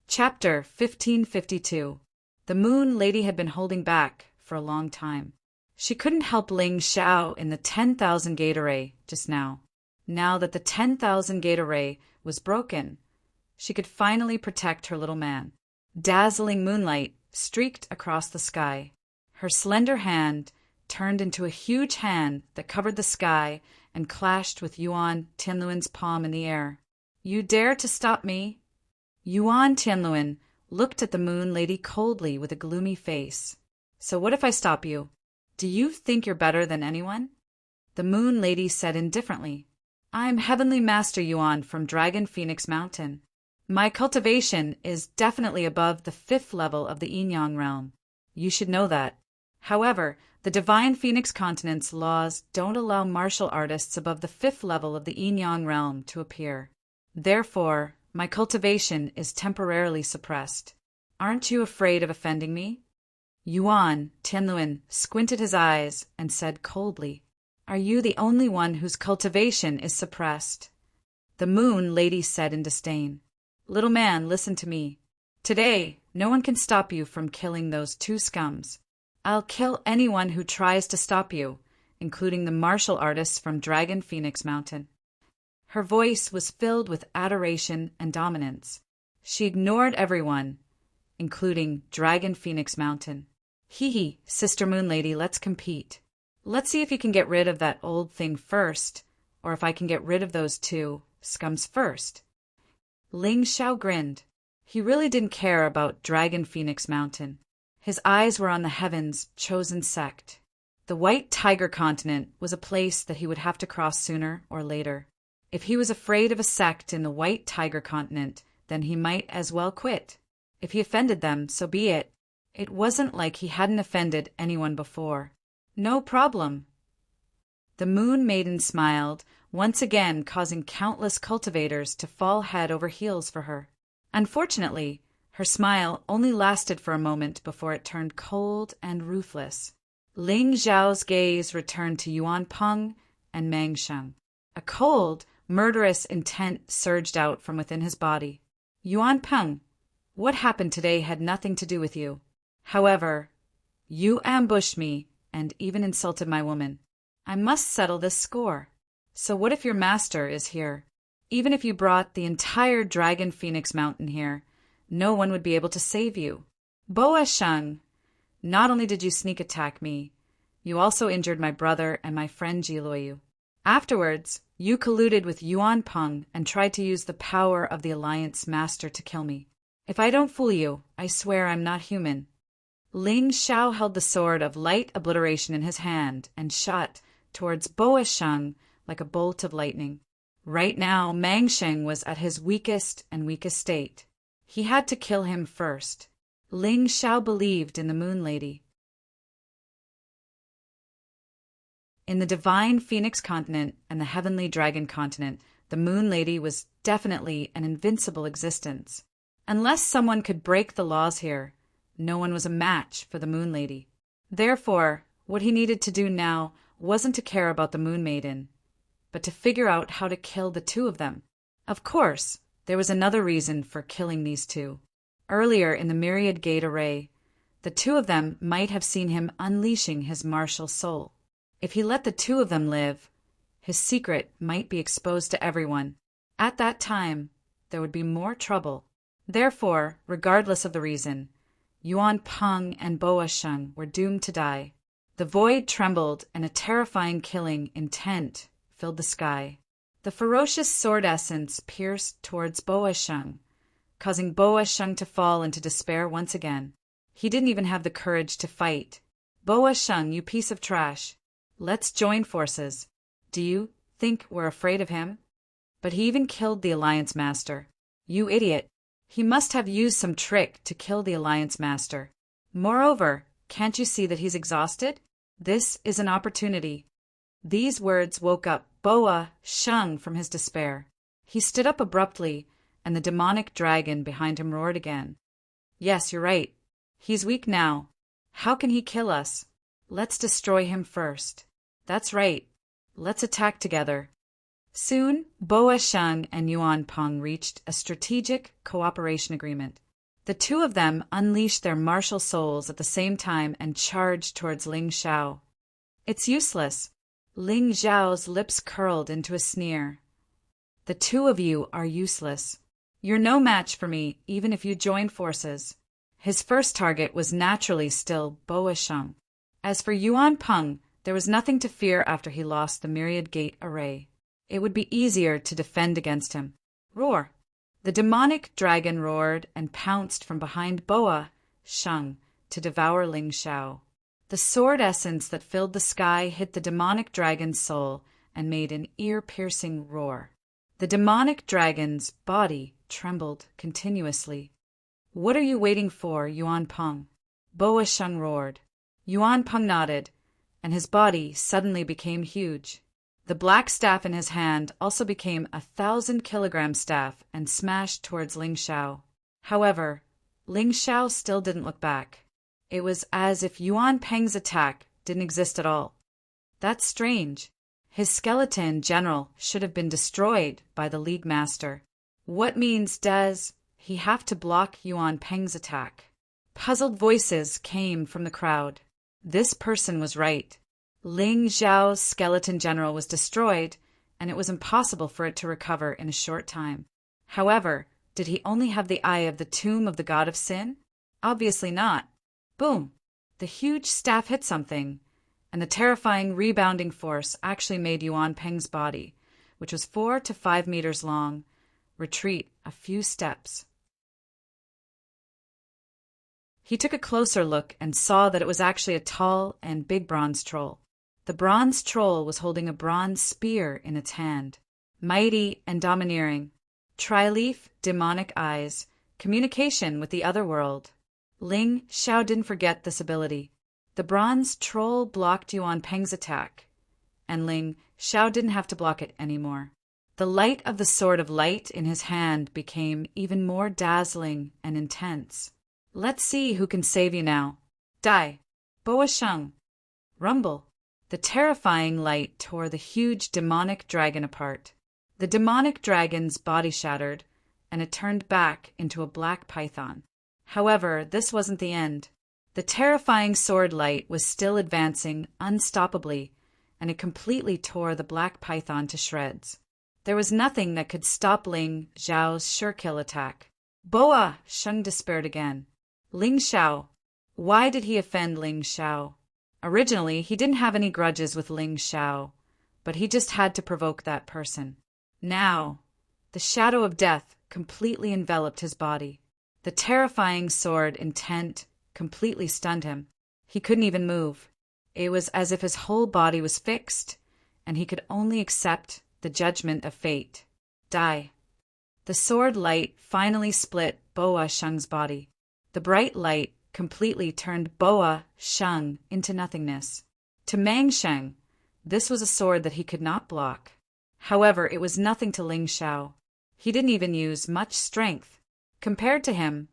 Speaker 1: Chapter 1552. The Moon Lady had been holding back for a long time. She couldn't help Ling Xiao in the 10,000 gate array just now. Now that the 10,000 gate array was broken, she could finally protect her little man. Dazzling moonlight streaked across the sky. Her slender hand turned into a huge hand that covered the sky and clashed with Yuan Tianluan's palm in the air. You dare to stop me? Yuan Tianluan looked at the Moon Lady coldly with a gloomy face. So what if I stop you? Do you think you're better than anyone? The Moon Lady said indifferently. I'm Heavenly Master Yuan from Dragon Phoenix Mountain. My cultivation is definitely above the 5th level of the Yin-Yang realm. You should know that. However, the Divine Phoenix Continent's laws don't allow martial artists above the 5th level of the Yin-Yang realm to appear. Therefore, my cultivation is temporarily suppressed. Aren't you afraid of offending me? Yuan Tianluan squinted his eyes and said coldly, Are you the only one whose cultivation is suppressed? The Moon Lady said in disdain, Little man, listen to me. Today, no one can stop you from killing those 2 scums. I'll kill anyone who tries to stop you, including the martial artists from Dragon Phoenix Mountain. Her voice was filled with adoration and dominance. She ignored everyone, including Dragon Phoenix Mountain. Hee, Sister Moon Lady, let's compete. Let's see if you can get rid of that old thing first, or if I can get rid of those 2 scums first. Ling Xiao grinned. He really didn't care about Dragon Phoenix Mountain. His eyes were on the Heaven's chosen sect. The White Tiger Continent was a place that he would have to cross sooner or later. If he was afraid of a sect in the White Tiger Continent, then he might as well quit. If he offended them, so be it. It wasn't like he hadn't offended anyone before. No problem. The Moon Maiden smiled, once again causing countless cultivators to fall head over heels for her. Unfortunately, her smile only lasted for a moment before it turned cold and ruthless. Ling Xiao's gaze returned to Yuan Peng and Meng Sheng. A cold, murderous intent surged out from within his body. Yuan Peng, what happened today had nothing to do with you. However, you ambushed me and even insulted my woman. I must settle this score. So what if your master is here? Even if you brought the entire Dragon Phoenix Mountain here, no one would be able to save you. Boa Sheng, not only did you sneak attack me, you also injured my brother and my friend Jiluoyu. Afterwards, you colluded with Yuan Peng and tried to use the power of the Alliance Master to kill me. If I don't fool you, I swear I'm not human. Ling Xiao held the sword of light obliteration in his hand and shot towards Boa Sheng like a bolt of lightning. Right now, Mang Sheng was at his weakest state. He had to kill him first. Ling Xiao believed in the Moon Lady. In the divine Phoenix continent and the heavenly Dragon continent, the Moon Lady was definitely an invincible existence. Unless someone could break the laws here, no one was a match for the Moon Lady. Therefore, what he needed to do now wasn't to care about the Moon Maiden, but to figure out how to kill the two of them. Of course, there was another reason for killing these two. Earlier in the Myriad Gate array, the two of them might have seen him unleashing his martial soul. If he let the two of them live, his secret might be exposed to everyone. At that time, there would be more trouble. Therefore, regardless of the reason, Yuan Peng and Boa Sheng were doomed to die. The void trembled and a terrifying killing intent filled the sky. The ferocious sword essence pierced towards Boa Sheng, causing Boa Sheng to fall into despair once again. He didn't even have the courage to fight. Boa Sheng, you piece of trash. Let's join forces. Do you think we're afraid of him? But he even killed the Alliance Master. You idiot. He must have used some trick to kill the Alliance Master. Moreover, can't you see that he's exhausted? This is an opportunity. These words woke up Boa Sheng from his despair. He stood up abruptly, and the demonic dragon behind him roared again. Yes, you're right. He's weak now. How can he kill us? Let's destroy him first. That's right. Let's attack together. Soon, Boa Sheng and Yuan Peng reached a strategic cooperation agreement. The two of them unleashed their martial souls at the same time and charged towards Ling Xiao. It's useless. Ling Xiao's lips curled into a sneer. The two of you are useless. You're no match for me, even if you join forces. His first target was naturally still Boa Sheng. As for Yuan Peng, there was nothing to fear after he lost the Myriad Gate array. It would be easier to defend against him. Roar! The demonic dragon roared and pounced from behind Boa Sheng to devour Ling Xiao. The sword essence that filled the sky hit the demonic dragon's soul and made an ear-piercing roar. The demonic dragon's body trembled continuously. What are you waiting for, Yuan Peng? Boa Sheng roared. Yuan Peng nodded, and his body suddenly became huge. The black staff in his hand also became a 1,000-kilogram staff and smashed towards Ling Xiao. However, Ling Xiao still didn't look back. It was as if Yuan Peng's attack didn't exist at all. That's strange. His skeleton general should have been destroyed by the League Master. What means does he have to block Yuan Peng's attack? Puzzled voices came from the crowd. This person was right. Ling Xiao's skeleton general was destroyed, and it was impossible for it to recover in a short time. However, did he only have the eye of the tomb of the god of sin? Obviously not. Boom! The huge staff hit something, and the terrifying rebounding force actually made Yuan Peng's body, which was 4 to 5 meters long, retreat a few steps. He took a closer look and saw that it was actually a tall and big bronze troll. The bronze troll was holding a bronze spear in its hand. Mighty and domineering. Tri-leaf, demonic eyes. Communication with the other world. Ling Xiao didn't forget this ability. The bronze troll blocked Yuan Peng's attack, and Ling Xiao didn't have to block it anymore. The light of the sword of light in his hand became even more dazzling and intense. Let's see who can save you now. Die. Boa Sheng. Rumble. The terrifying light tore the huge demonic dragon apart. The demonic dragon's body shattered, and it turned back into a black python. However, this wasn't the end. The terrifying sword light was still advancing unstoppably, and it completely tore the black python to shreds. There was nothing that could stop Ling Xiao's sure-kill attack. Boa Sheng despaired again. Ling Xiao. Why did he offend Ling Xiao? Originally, he didn't have any grudges with Ling Xiao, but he just had to provoke that person. Now, the shadow of death completely enveloped his body. The terrifying sword intent completely stunned him. He couldn't even move. It was as if his whole body was fixed, and he could only accept the judgment of fate. Die. The sword light finally split Boa Sheng's body. The bright light completely turned Boa Sheng into nothingness. To Mang Sheng, this was a sword that he could not block. However, it was nothing to Ling Xiao. He didn't even use much strength. Compared to him,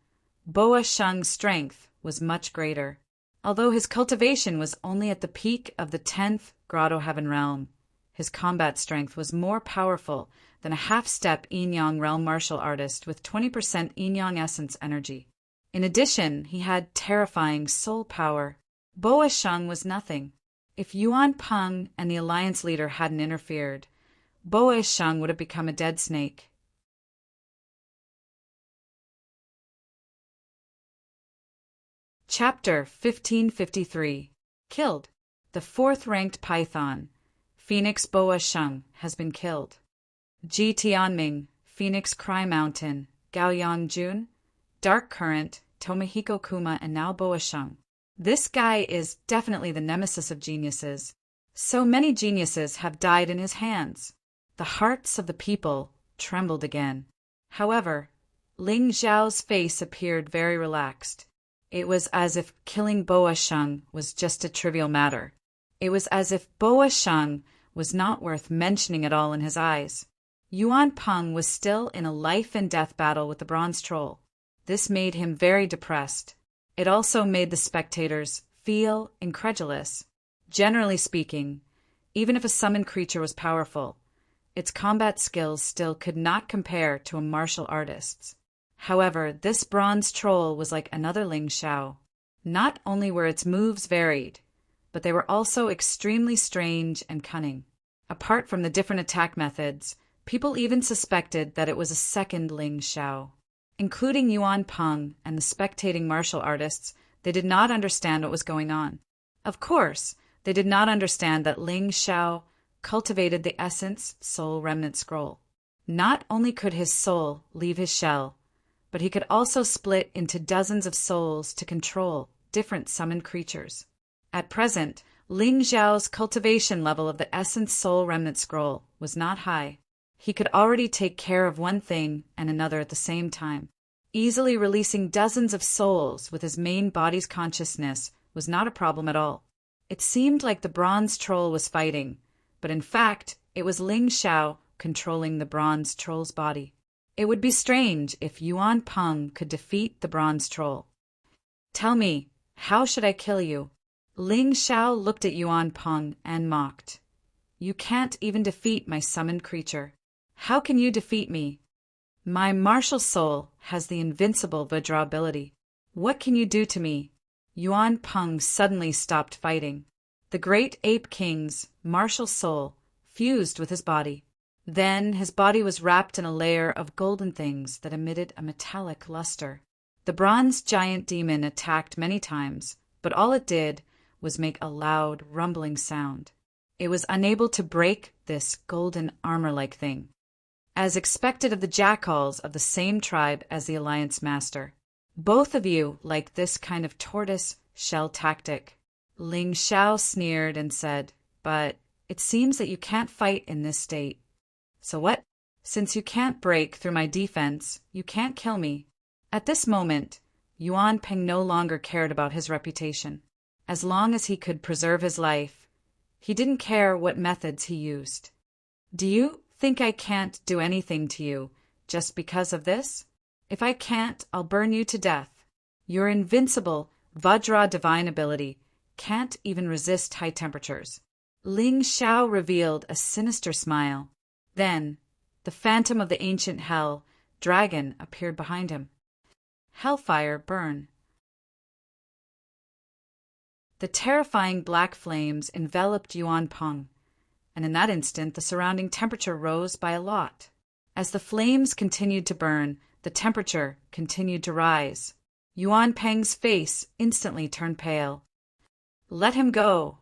Speaker 1: Boa Sheng's strength was much greater. Although his cultivation was only at the peak of the 10th Grotto Heaven realm, his combat strength was more powerful than a half-step Yin-Yang realm martial artist with 20% Yin-Yang essence energy. In addition, he had terrifying soul power. Boa Sheng was nothing. If Yuan Peng and the alliance leader hadn't interfered, Boa Sheng would have become a dead snake. Chapter 1553. Killed. The 4th-ranked Python, Phoenix Boa Sheng, has been killed. Ji Tianming, Phoenix Cry Mountain, Gaoyang Jun, Dark Current, Tomohiko Kuma, and now Boa Sheng. This guy is definitely the nemesis of geniuses. So many geniuses have died in his hands. The hearts of the people trembled again. However, Ling Xiao's face appeared very relaxed. It was as if killing Boa Sheng was just a trivial matter. It was as if Boa Sheng was not worth mentioning at all in his eyes. Yuan Peng was still in a life-and-death battle with the bronze troll. This made him very depressed. It also made the spectators feel incredulous. Generally speaking, even if a summoned creature was powerful, its combat skills still could not compare to a martial artist's. However, this bronze troll was like another Ling Xiao. Not only were its moves varied, but they were also extremely strange and cunning. Apart from the different attack methods, people even suspected that it was a second Ling Xiao. Including Yuan Peng and the spectating martial artists, they did not understand what was going on. Of course, they did not understand that Ling Xiao cultivated the Essence Soul Remnant Scroll. Not only could his soul leave his shell, but he could also split into dozens of souls to control different summoned creatures. At present, Ling Xiao's cultivation level of the Essence Soul Remnant Scroll was not high. He could already take care of one thing and another at the same time. Easily releasing dozens of souls with his main body's consciousness was not a problem at all. It seemed like the bronze troll was fighting, but in fact, it was Ling Xiao controlling the bronze troll's body. It would be strange if Yuan Peng could defeat the bronze troll. Tell me, how should I kill you? Ling Xiao looked at Yuan Peng and mocked. You can't even defeat my summoned creature. How can you defeat me? My martial soul has the invincible Vajra ability. What can you do to me? Yuan Peng suddenly stopped fighting. The great ape king's martial soul fused with his body. Then his body was wrapped in a layer of golden things that emitted a metallic luster. The bronze giant demon attacked many times, but all it did was make a loud, rumbling sound. It was unable to break this golden armor-like thing. As expected of the jackals of the same tribe as the Alliance Master, both of you like this kind of tortoise shell tactic. Ling Xiao sneered and said, but it seems that you can't fight in this state. So what? Since you can't break through my defense, you can't kill me. At this moment, Yuan Peng no longer cared about his reputation. As long as he could preserve his life, he didn't care what methods he used. Do you think I can't do anything to you just because of this? If I can't, I'll burn you to death. Your invincible Vajra divine ability can't even resist high temperatures. Ling Xiao revealed a sinister smile. Then, the phantom of the ancient hell, dragon, appeared behind him. Hellfire burn. The terrifying black flames enveloped Yuan Peng, and in that instant the surrounding temperature rose by a lot. As the flames continued to burn, the temperature continued to rise. Yuan Peng's face instantly turned pale. Let him go,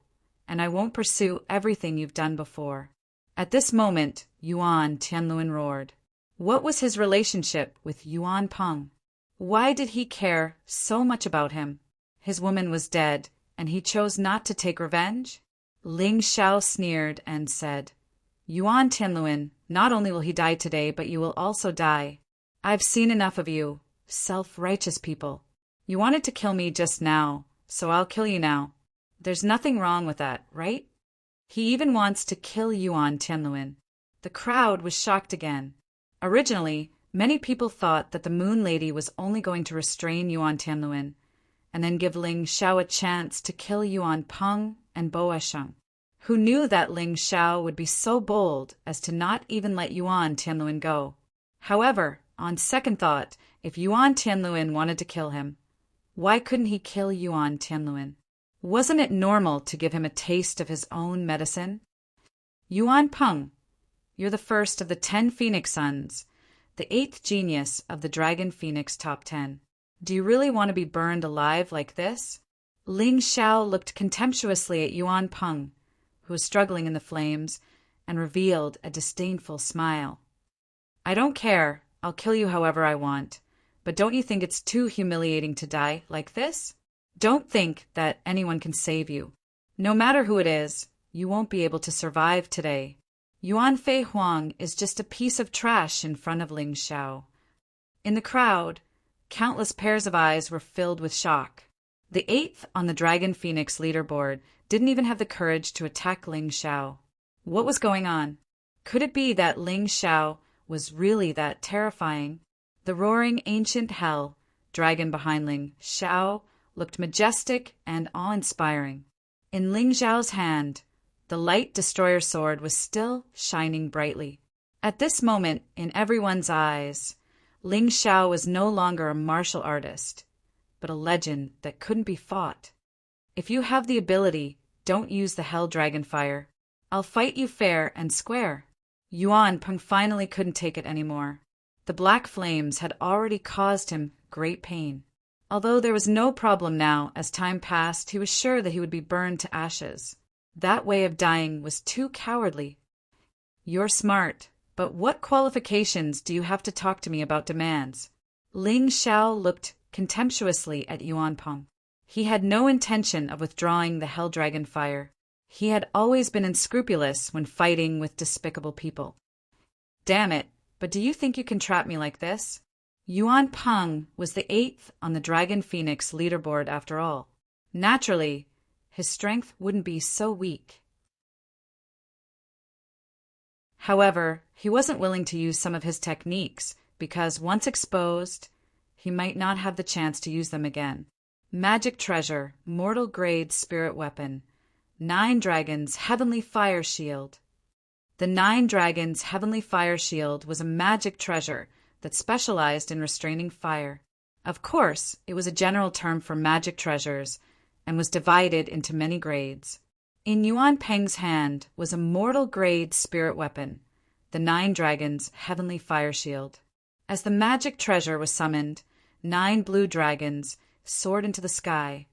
Speaker 1: and I won't pursue everything you've done before. At this moment, Yuan Tianluan roared. What was his relationship with Yuan Peng? Why did he care so much about him? His woman was dead, and he chose not to take revenge? Ling Xiao sneered and said, Yuan Tianluan, not only will he die today, but you will also die. I've seen enough of you, self-righteous people. You wanted to kill me just now, so I'll kill you now. There's nothing wrong with that, right? He even wants to kill Yuan Tianluan. The crowd was shocked again. Originally, many people thought that the Moon Lady was only going to restrain Yuan Tianluan, and then give Ling Xiao a chance to kill Yuan Peng and Bo Sheng. Who knew that Ling Xiao would be so bold as to not even let Yuan Tianluan go. However, on second thought, if Yuan Tianluan wanted to kill him, why couldn't he kill Yuan Tianluan? Wasn't it normal to give him a taste of his own medicine? Yuan Peng, you're the first of the 10 Phoenix Sons, the 8th genius of the Dragon Phoenix Top 10. Do you really want to be burned alive like this? Ling Xiao looked contemptuously at Yuan Peng, who was struggling in the flames, and revealed a disdainful smile. I don't care. I'll kill you however I want. But don't you think it's too humiliating to die like this? Don't think that anyone can save you. No matter who it is, you won't be able to survive today. Yuan Fei Huang is just a piece of trash in front of Ling Xiao. In the crowd, countless pairs of eyes were filled with shock. The 8th on the Dragon Phoenix leaderboard didn't even have the courage to attack Ling Xiao. What was going on? Could it be that Ling Xiao was really that terrifying? The roaring ancient hell, dragon behind Ling Xiao, looked majestic and awe-inspiring. In Ling Xiao's hand, the light destroyer sword was still shining brightly. At this moment, in everyone's eyes, Ling Xiao was no longer a martial artist, but a legend that couldn't be fought. If you have the ability, don't use the hell dragon fire. I'll fight you fair and square. Yuan Peng finally couldn't take it anymore. The black flames had already caused him great pain. Although there was no problem now, as time passed, he was sure that he would be burned to ashes. That way of dying was too cowardly. You're smart, but what qualifications do you have to talk to me about demands? Ling Xiao looked contemptuously at Yuan Peng. He had no intention of withdrawing the Hell Dragon fire. He had always been unscrupulous when fighting with despicable people. Damn it, but do you think you can trap me like this? Yuan Peng was the 8th on the Dragon Phoenix leaderboard after all. Naturally, his strength wouldn't be so weak. However, he wasn't willing to use some of his techniques because once exposed, he might not have the chance to use them again. Magic treasure, mortal grade spirit weapon, 9 dragons heavenly fire shield. The 9 dragons heavenly fire shield was a magic treasure that specialized in restraining fire. Of course, it was a general term for magic treasures and was divided into many grades. In Yuan Peng's hand was a mortal grade spirit weapon, the 9 dragons heavenly fire shield. As the magic treasure was summoned, 9 blue dragons soared into the sky,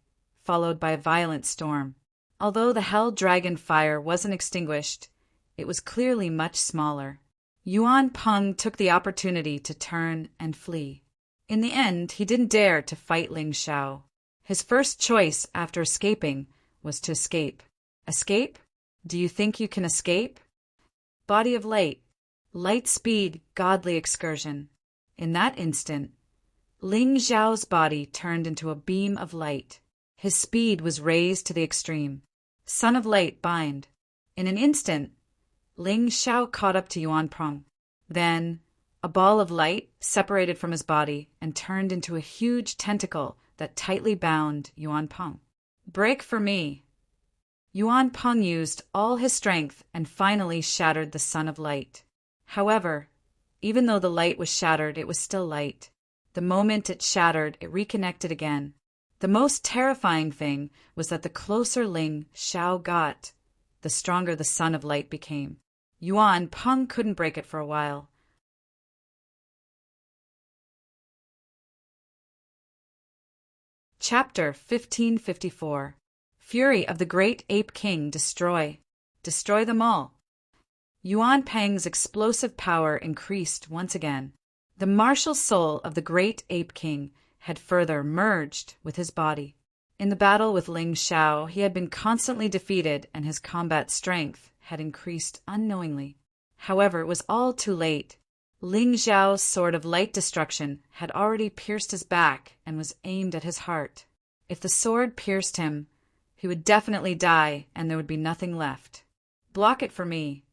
Speaker 1: followed by a violent storm. Although the hell dragon fire wasn't extinguished, it was clearly much smaller. Yuan Peng took the opportunity to turn and flee. In the end, he didn't dare to fight Ling Xiao. His first choice after escaping was to escape. Escape? Do you think you can escape? Body of light. Light speed, godly excursion. In that instant, Ling Xiao's body turned into a beam of light. His speed was raised to the extreme. Son of light, bind. In an instant, Ling Xiao caught up to Yuan Peng. Then, a ball of light separated from his body and turned into a huge tentacle that tightly bound Yuan Peng. Break for me. Yuan Peng used all his strength and finally shattered the Son of Light. However, even though the light was shattered, it was still light. The moment it shattered, it reconnected again. The most terrifying thing was that the closer Ling Xiao got, the stronger the Son of Light became. Yuan Peng couldn't break it for a while. Chapter 1554. Fury of the Great Ape King. Destroy. Destroy them all. Yuan Peng's explosive power increased once again. The martial soul of the Great Ape King had further merged with his body. In the battle with Ling Xiao, he had been constantly defeated and his combat strength had increased unknowingly. However, it was all too late. Ling Xiao's sword of light destruction had already pierced his back and was aimed at his heart. If the sword pierced him, he would definitely die and there would be nothing left. Block it for me.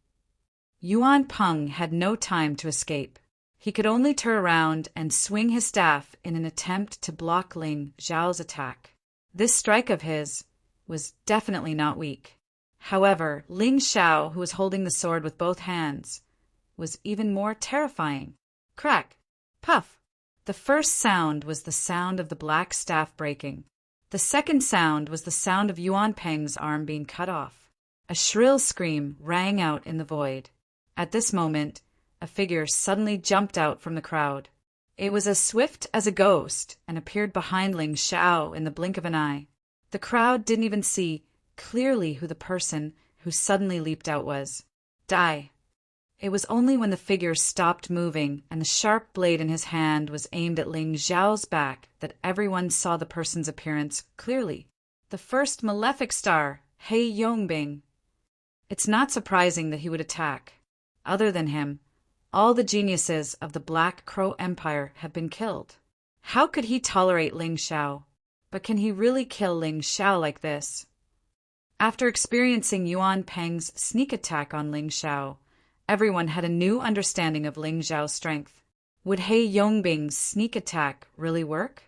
Speaker 1: Yuan Peng had no time to escape. He could only turn around and swing his staff in an attempt to block Ling Xiao's attack. This strike of his was definitely not weak. However, Ling Xiao, who was holding the sword with both hands, was even more terrifying. Crack! Puff! The first sound was the sound of the black staff breaking. The second sound was the sound of Yuan Peng's arm being cut off. A shrill scream rang out in the void. At this moment, a figure suddenly jumped out from the crowd. It was as swift as a ghost and appeared behind Ling Xiao in the blink of an eye. The crowd didn't even see clearly who the person who suddenly leaped out was. Die. It was only when the figure stopped moving and the sharp blade in his hand was aimed at Ling Xiao's back that everyone saw the person's appearance clearly. The first malefic star, He Yongbing. It's not surprising that he would attack. Other than him, all the geniuses of the Black Crow Empire have been killed. How could he tolerate Ling Xiao? But can he really kill Ling Xiao like this? After experiencing Yuan Peng's sneak attack on Ling Xiao, everyone had a new understanding of Ling Xiao's strength. Would He Yongbing's sneak attack really work?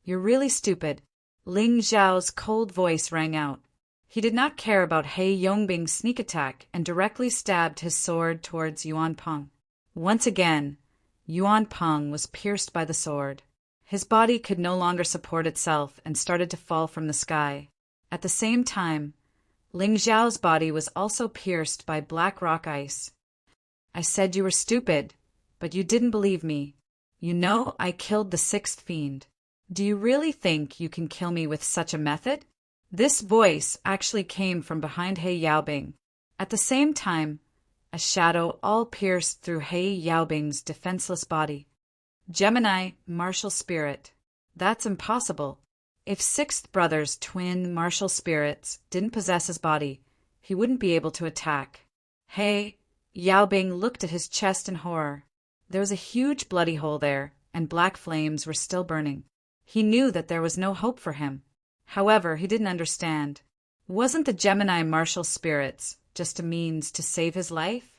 Speaker 1: You're really stupid. Ling Xiao's cold voice rang out. He did not care about He Yongbing's sneak attack and directly stabbed his sword towards Yuan Peng. Once again, Yuan Peng was pierced by the sword. His body could no longer support itself and started to fall from the sky. At the same time, Ling Xiao's body was also pierced by black rock ice. I said you were stupid, but you didn't believe me. You know I killed the sixth fiend. Do you really think you can kill me with such a method? This voice actually came from behind He Yaobing. At the same time, a shadow all pierced through He Yaobing's defenseless body. Gemini, martial spirit. That's impossible. If Sixth Brother's twin martial spirits didn't possess his body, he wouldn't be able to attack. He Yaobing looked at his chest in horror. There was a huge bloody hole there, and black flames were still burning. He knew that there was no hope for him. However, he didn't understand. Wasn't the Gemini martial spirits just a means to save his life?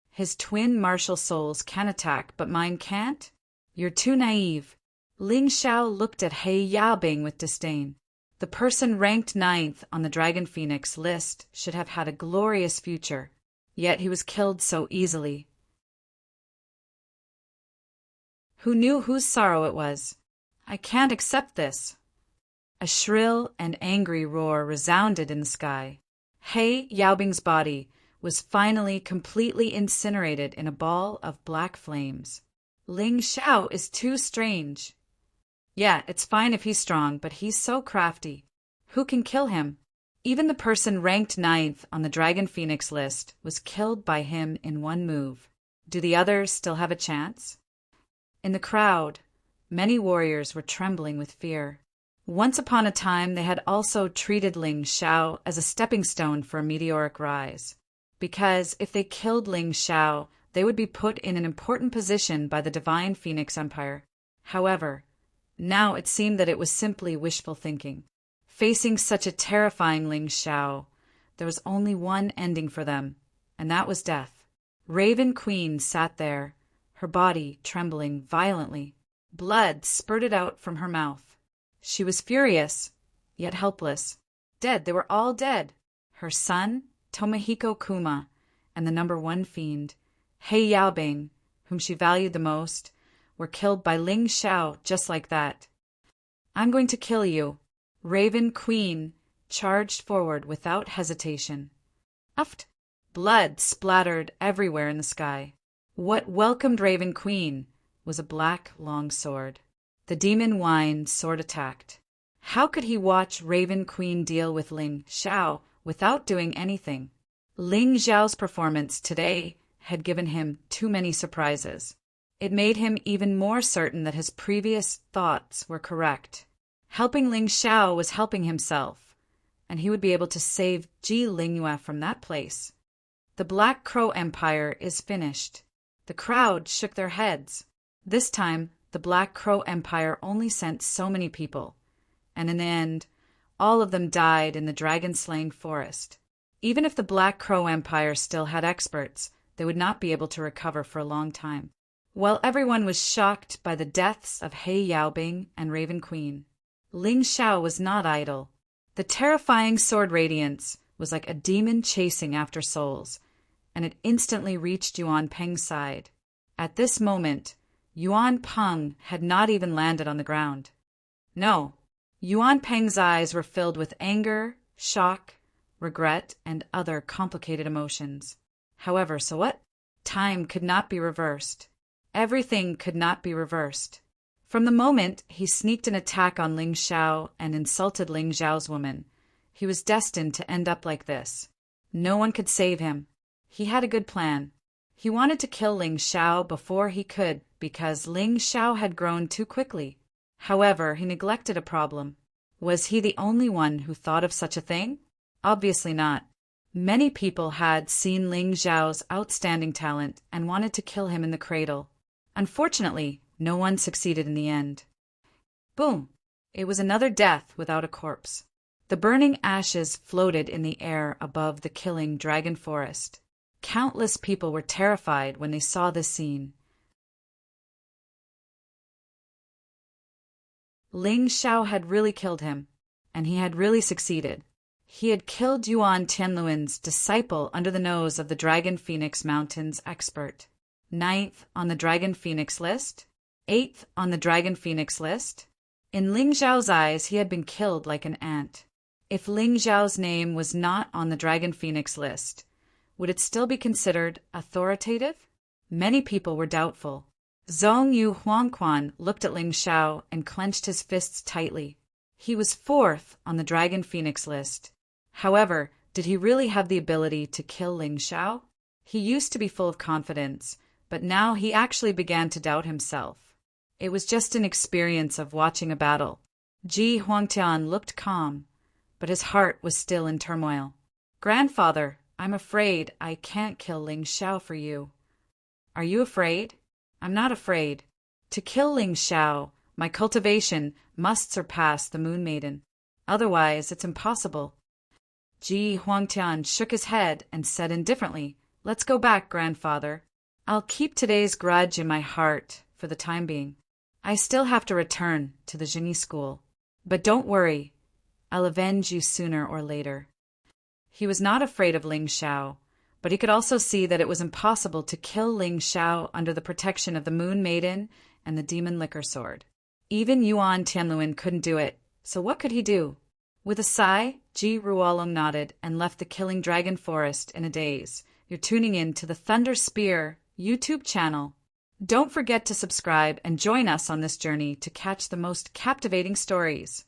Speaker 1: His twin martial souls can attack, but mine can't? You're too naive. Ling Xiao looked at He Yaobing with disdain. The person ranked 9th on the Dragon Phoenix list should have had a glorious future, yet he was killed so easily. Who knew whose sorrow it was? I can't accept this. A shrill and angry roar resounded in the sky. He Yaobing's body was finally completely incinerated in a ball of black flames. Ling Xiao is too strange. Yeah, it's fine if he's strong, but he's so crafty. Who can kill him? Even the person ranked 9th on the Dragon Phoenix list was killed by him in one move. Do the others still have a chance? In the crowd, many warriors were trembling with fear. Once upon a time, they had also treated Ling Xiao as a stepping stone for a meteoric rise. Because if they killed Ling Xiao, they would be put in an important position by the Divine Phoenix Empire. However, now it seemed that it was simply wishful thinking. Facing such a terrifying Ling Xiao, there was only one ending for them, and that was death. Raven Queen sat there, her body trembling violently. Blood spurted out from her mouth. She was furious, yet helpless. Dead, they were all dead. Her son, Tomohiko Kuma, and the number 1 fiend, He Yaobing, whom she valued the most, were killed by Ling Xiao just like that. I'm going to kill you. Raven Queen charged forward without hesitation. Uft! Blood splattered everywhere in the sky. What welcomed Raven Queen was a black long sword. The demon whined, sword attacked. How could he watch Raven Queen deal with Ling Xiao without doing anything? Ling Xiao's performance today had given him too many surprises. It made him even more certain that his previous thoughts were correct. Helping Ling Xiao was helping himself, and he would be able to save Ji Lingyue from that place. The Black Crow Empire is finished. The crowd shook their heads. This time, the Black Crow Empire only sent so many people, and in the end, all of them died in the dragon-slaying forest. Even if the Black Crow Empire still had experts, they would not be able to recover for a long time. While everyone was shocked by the deaths of He Yaobing and Raven Queen, Ling Xiao was not idle. The terrifying sword radiance was like a demon chasing after souls, and it instantly reached Yuan Peng's side. At this moment, Yuan Peng had not even landed on the ground. No, Yuan Peng's eyes were filled with anger, shock, regret, and other complicated emotions. However, so what? Time could not be reversed. Everything could not be reversed. From the moment he sneaked an attack on Ling Xiao and insulted Ling Xiao's woman, he was destined to end up like this. No one could save him. He had a good plan. He wanted to kill Ling Xiao before he could because Ling Xiao had grown too quickly. However, he neglected a problem. Was he the only one who thought of such a thing? Obviously not. Many people had seen Ling Xiao's outstanding talent and wanted to kill him in the cradle. Unfortunately, no one succeeded in the end. Boom! It was another death without a corpse. The burning ashes floated in the air above the killing dragon forest. Countless people were terrified when they saw this scene. Ling Xiao had really killed him, and he had really succeeded. He had killed Yuan Tianluan's disciple under the nose of the Dragon Phoenix Mountains expert. 9th on the Dragon Phoenix list, 8th on the Dragon Phoenix list. In Ling Xiao's eyes, he had been killed like an ant. If Ling Xiao's name was not on the Dragon Phoenix list, would it still be considered authoritative? Many people were doubtful. Zhong Yu Huangquan looked at Ling Xiao and clenched his fists tightly. He was 4th on the Dragon Phoenix list. However, did he really have the ability to kill Ling Xiao? He used to be full of confidence, but now he actually began to doubt himself. It was just an experience of watching a battle. Ji Huangtian looked calm, but his heart was still in turmoil. "Grandfather, I'm afraid I can't kill Ling Xiao for you." "Are you afraid?" "I'm not afraid. To kill Ling Xiao, my cultivation must surpass the Moon Maiden. Otherwise, it's impossible." Ji Huangtian shook his head and said indifferently, "Let's go back, grandfather. I'll keep today's grudge in my heart for the time being. I still have to return to the Genie school. But don't worry, I'll avenge you sooner or later." He was not afraid of Ling Xiao, but he could also see that it was impossible to kill Ling Xiao under the protection of the Moon Maiden and the Demon Liquor Sword. Even Yuan Tianluan couldn't do it, so what could he do? With a sigh, Ji Ruolong nodded and left the Killing Dragon Forest in a daze. You're tuning in to the Thunder Spear YouTube channel. Don't forget to subscribe and join us on this journey to catch the most captivating stories.